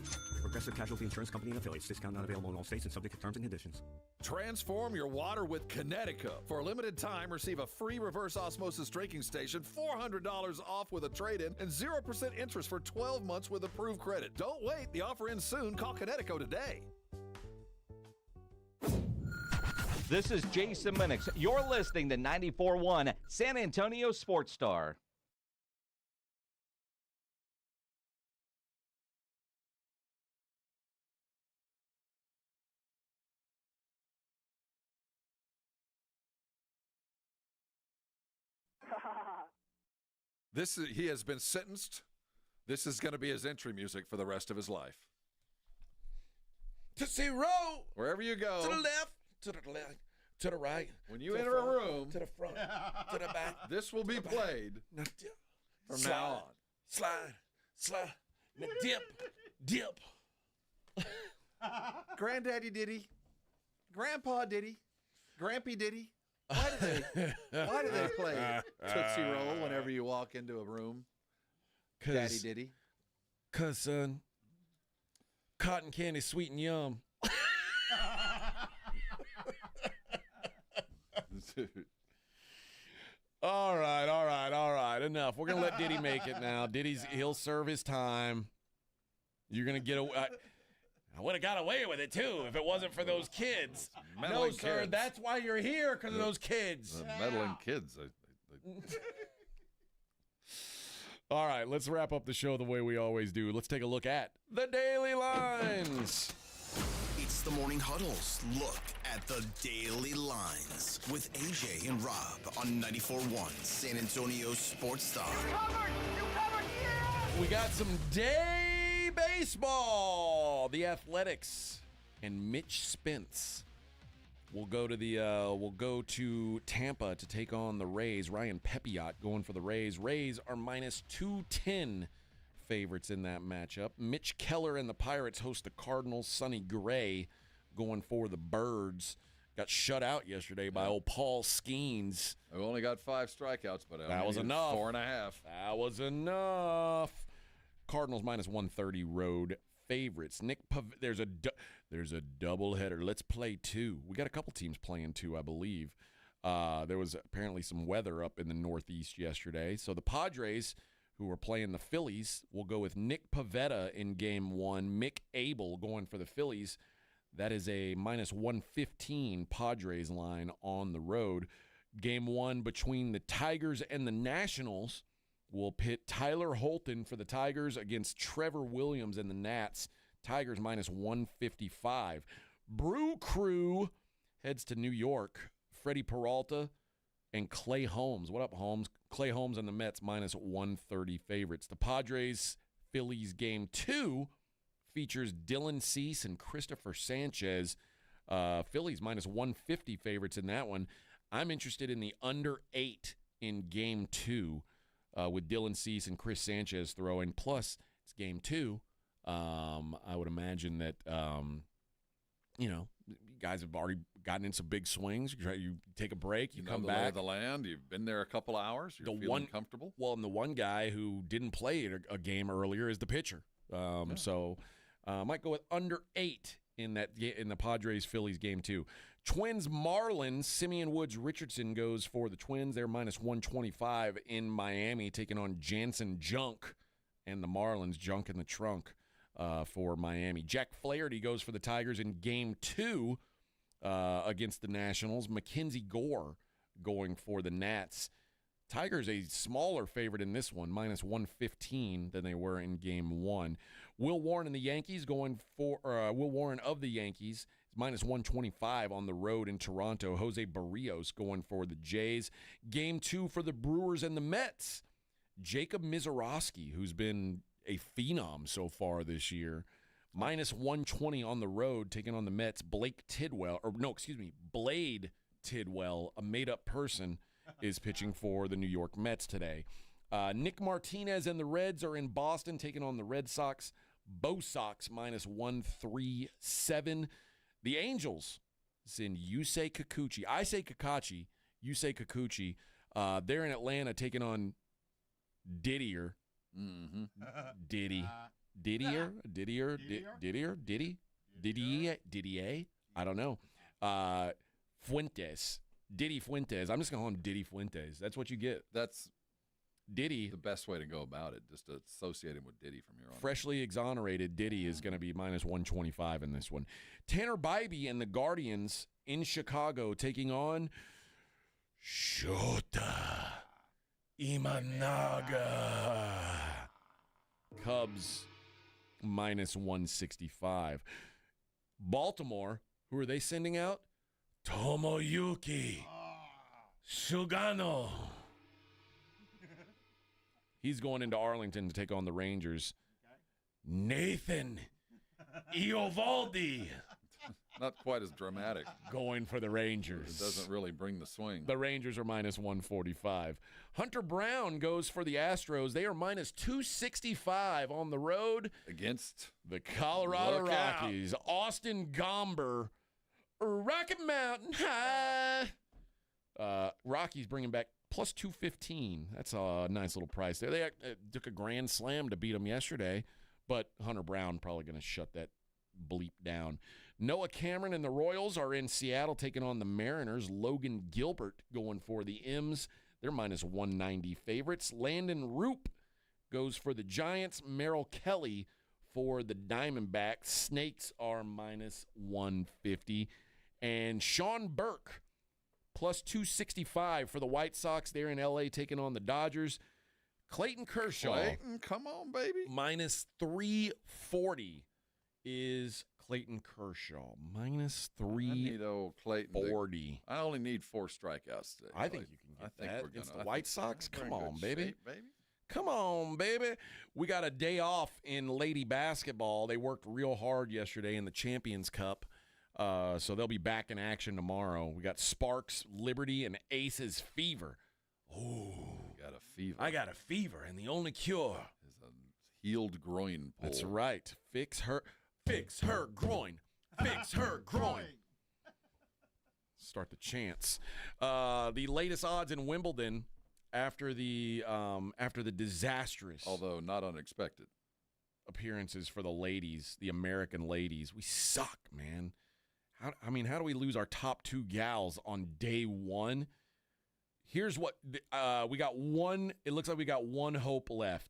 Progressive Casualty Insurance Company and affiliates. Discount not available in all states and subject to terms and conditions. Transform your water with Connecticut. For a limited time, receive a free reverse osmosis drinking station, $400 off with a trade-in, and 0% interest for 12 months with approved credit. Don't wait. The offer ends soon. Call Connecticut today. This is Jason Minix. You're listening to 94.1 San Antonio Sports Star. He has been sentenced. This is going to be his entry music for the rest of his life. To zero. Wherever you go. To the left. To the left. To the right. When you enter a room. To the front. To the back. This will be played from now on. Slide. Dip. Granddaddy Diddy. Grandpa Diddy. Grampy Diddy. Why do they play Tootsie Roll whenever you walk into a room? Daddy Diddy. 'Cause, son, cotton candy sweet and yum. All right. Enough. We're going to let Diddy make it now. He'll serve his time. You're going to get away. I would have got away with it, too, if it wasn't for those kids. No, sir, kids. that's why you're here, because of those kids. The meddling kids. All right, let's wrap up the show the way we always do. Let's take a look at the Daily Lines. It's the Morning Huddle's look at the Daily Lines with AJ and Rob on 94.1 San Antonio Sports Star. You covered, yeah! We got some day baseball. The Athletics and Mitch Spence will go to Tampa to take on the Rays. Ryan Pepiot going for the Rays. Rays are minus 210 favorites in that matchup. Mitch Keller and the Pirates host the Cardinals. Sonny Gray going for the Birds. Got shut out yesterday by old Paul Skeens. I only got 5 strikeouts, but that was enough. 4.5. That was enough. Cardinals minus 130 road favorites. There's a doubleheader. Let's play 2. We got a couple teams playing 2, I believe. There was apparently some weather up in the Northeast yesterday. So the Padres, who are playing the Phillies, will go with Nick Pivetta in game 1. Mick Abel going for the Phillies. That is a minus 115 Padres line on the road. Game 1 between the Tigers and the Nationals will pit Tyler Holton for the Tigers against Trevor Williams and the Nats. Tigers minus 155. Brew Crew heads to New York. Freddie Peralta and Clay Holmes. What up, Holmes? Clay Holmes and the Mets minus 130 favorites. The Padres-Phillies game 2 features Dylan Cease and Christopher Sanchez. Phillies minus 150 favorites in that one. I'm interested in the under 8 in game 2. With Dylan Cease and Chris Sanchez throwing. Plus, it's game 2. I would imagine that, you guys have already gotten in some big swings. You take a break, you come the back. lay of the land. You've been there a couple hours. You're feeling comfortable. Well, and the one guy who didn't play a game earlier is the pitcher. So I might go with under 8 in the Padres-Phillies game 2. Twins-Marlins, Simeon Woods-Richardson goes for the Twins. They're minus 125 in Miami, taking on Jansen Junk and the Marlins, Junk in the trunk for Miami. Jack Flaherty goes for the Tigers in game 2. against the Nationals. Mackenzie Gore going for the Nats. Tigers a smaller favorite in this one, minus 115 than they were in Game 1. Will Warren and the Yankees going for Will Warren of the Yankees is minus 125 on the road in Toronto. Jose Barrios going for the Jays. Game 2 for the Brewers and the Mets. Jacob Mizorowski, who's been a phenom so far this year, minus 120 on the road, taking on the Mets. Blade Tidwell, a made-up person, is pitching for the New York Mets today. Nick Martinez and the Reds are in Boston, taking on the Red Sox. Bo Sox minus 137. The Angels send Yusei Kikuchi. I say Kakachi. You say Kikuchi. They're in Atlanta taking on Didier. Mm-hmm. Diddy. Didier? I don't know. Fuentes. Diddy Fuentes. I'm just going to call him Diddy Fuentes. That's what you get. That's Diddy. the best way to go about it, just to associate him with Diddy from here on. Freshly exonerated Diddy is going to be minus 125 in this one. Tanner Bybee and the Guardians in Chicago taking on Shota Imanaga. Cubs minus 165. Baltimore, who are they sending out? Tomoyuki Sugano. He's going into Arlington to take on the Rangers. Nathan Eovaldi. Not quite as dramatic. Going for the Rangers. It doesn't really bring the swing. The Rangers are minus 145. Hunter Brown goes for the Astros. They are minus 265 on the road. Against the Colorado Look out. Rockies. Austin Gomber. Rocket Mountain High. Rockies bringing back plus 215. That's a nice little price there. They took a grand slam to beat them yesterday, but Hunter Brown probably going to shut that bleep down. Noah Cameron and the Royals are in Seattle taking on the Mariners. Logan Gilbert going for the M's. They're minus 190 favorites. Landon Roop goes for the Giants. Merrill Kelly for the Diamondbacks. Snakes are minus 150. And Sean Burke, plus 265 for the White Sox. They're in L.A. taking on the Dodgers. Clayton Kershaw. Clayton, come on, baby. Minus 340 is Clayton Kershaw. Minus 340. I only need 4 strikeouts today. I think you can get that against the White Sox. Come on, baby. Shape, baby. Come on, baby. We got a day off in lady basketball. They worked real hard yesterday in the Champions Cup. So they'll be back in action tomorrow. We got Sparks, Liberty, and Aces Fever. Oh, got a fever. I got a fever, and the only cure is a healed groin pull. That's right. Fix her groin. Fix her groin. Start the chants. The latest odds in Wimbledon after the disastrous, although not unexpected, appearances for the ladies, the American ladies. We suck, man. How do we lose our top 2 gals on day 1? Here's what we got one. It looks like we got one hope left.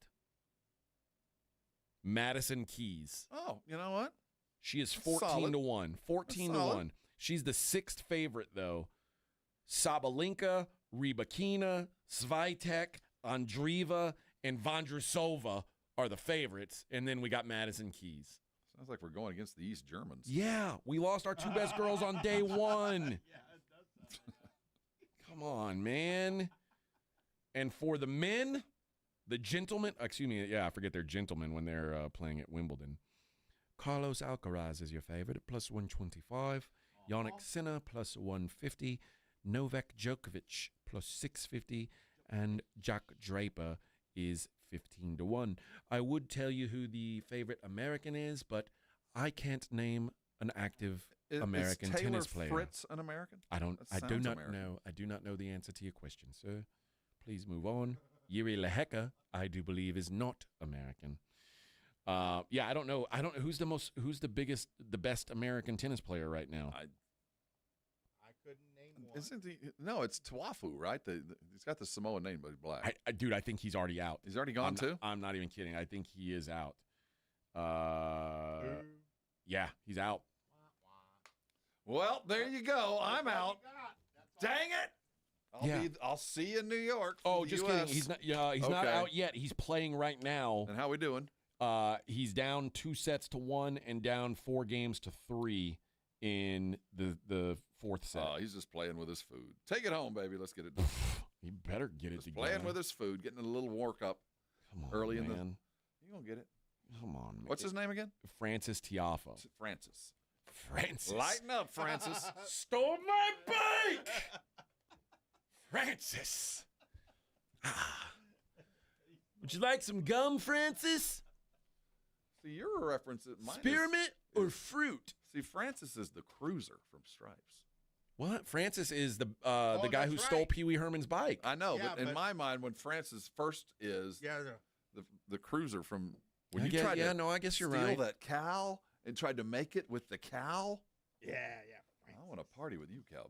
Madison Keys. Oh, you know what? She is 14 to 1. 14 to 1. She's the 6th favorite though. Sabalenka, Rybakina, Swiatek, Andreeva, and Vondrousova are the favorites, and then we got Madison Keys. Sounds like we're going against the East Germans. Yeah, we lost our 2 best girls on day 1. Yeah, it does sound like that. Come on, man. And for the men, the gentlemen, I forget they're gentlemen when they're playing at Wimbledon. Carlos Alcaraz is your favorite at plus 125. Yannick Sinner plus 150. Novak Djokovic plus 650. And Jack Draper is 15 to 1. I would tell you who the favorite American is, but I can't name an active American tennis player. Is Taylor Fritz an American? I do not know. I do not know the answer to your question, sir. Please move on. Yuri Lehecka, I do believe, is not American. I don't know. I don't know who's the best American tennis player right now. I couldn't name one. Isn't he? No, it's Tuafu, right? He's got the Samoan name, but he's black. I think he's already out. He's already gone too? I'm not even kidding. I think he is out. Yeah, he's out. Well, there you go. I'm out. Dang it! I'll see you in New York. Oh, the just US. kidding. He's not. He's not out yet. He's playing right now. And how we doing? He's down 2-1 and down 4-3 in the fourth set. Oh, he's just playing with his food. Take it home, baby. Let's get it done. He better get it together. Playing with his food, getting a little work up. Come on, early man. in the. You gonna get it? Come on, man. What's his name again? Francis Tiafoe. Francis. Lighten up, Francis. Stole my bike! Francis. Would you like some gum, Francis? See, your reference. Spearmint or fruit? See, Francis is the cruiser from Stripes. What? Francis is the guy who stole Pee Wee Herman's bike. I know, but in my mind, when Francis first is the cruiser from when you tried to I guess you're steal right. that cow and tried to make it with the cow. Yeah. I want to party with you, cowboy.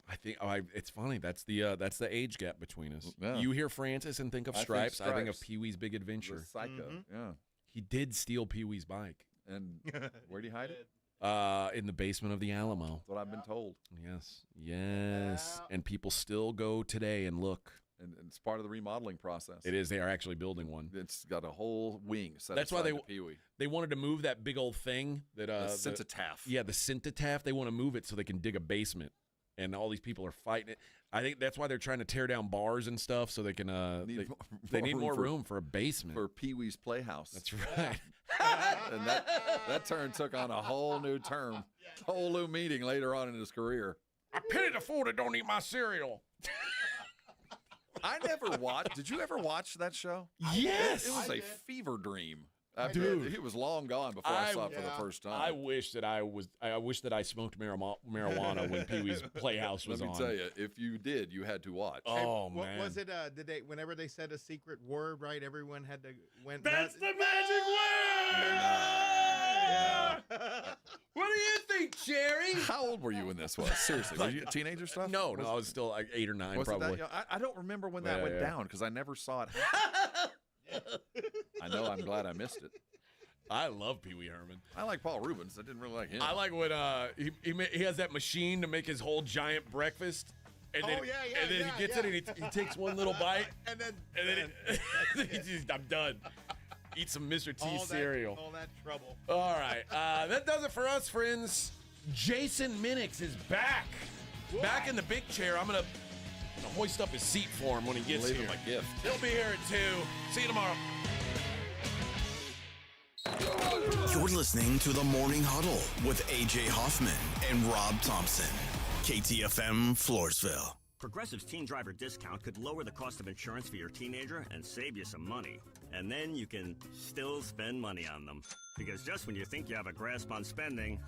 I think it's funny. That's the age gap between us. Yeah. You hear Francis and think of Stripes. I think of Stripes. Pee Wee's Big Adventure. The psycho. Yeah. He did steal Pee Wee's bike. And where'd he hide it? In the basement of the Alamo. That's what I've been told. Yes. And people still go today and look. And it's part of the remodeling process. It is. They are actually building one. It's got a whole wing set That's why aside to Pee Wee. they wanted to move that big old thing that The Centitaph. the Centitaph. They want to move it so they can dig a basement, and all these people are fighting it. I think that's why they're trying to tear down bars and stuff so they can. They need more room for a basement for Pee Wee's Playhouse. That's right. And that turn took on a whole new term, whole new meaning later on in his career. I pity the fool that don't eat my cereal. I never watched. Did you ever watch that show? Yes. It was a fever dream. Dude. He was long gone before I saw it for the first time. I wish that I smoked marijuana when Pee Wee's Playhouse was on. Let me tell you, if you did, you had to watch. Oh, What man. was it? Did they? Whenever they said a secret word, right? Everyone had to went. That's the magic word! What do you think, Jerry? How old were you when this was? Seriously, were you teenager stuff? No, I was still like 8 or 9 Was it probably. that young? I don't remember when that went down because I never saw it. I know. I'm glad I missed it. I love Pee Wee Herman. I like Paul Rubens. I didn't really like him. I like when he has that machine to make his whole giant breakfast. And then, and then he gets it and he takes one little bite. and then I'm done. Eat some Mr. T cereal. All that trouble. All right. That does it for us, friends. Jason Minix is back. Back in the big chair. I'm going to hoist up his seat for him when he gets Leave here. him a gift. He'll be here at 2. See you tomorrow. You're listening to the Morning Huddle with AJ Hoffman and Rob Thompson. KTFM Floresville. Progressive's Teen Driver discount could lower the cost of insurance for your teenager and save you some money. And then you can still spend money on them. Because just when you think you have a grasp on spending,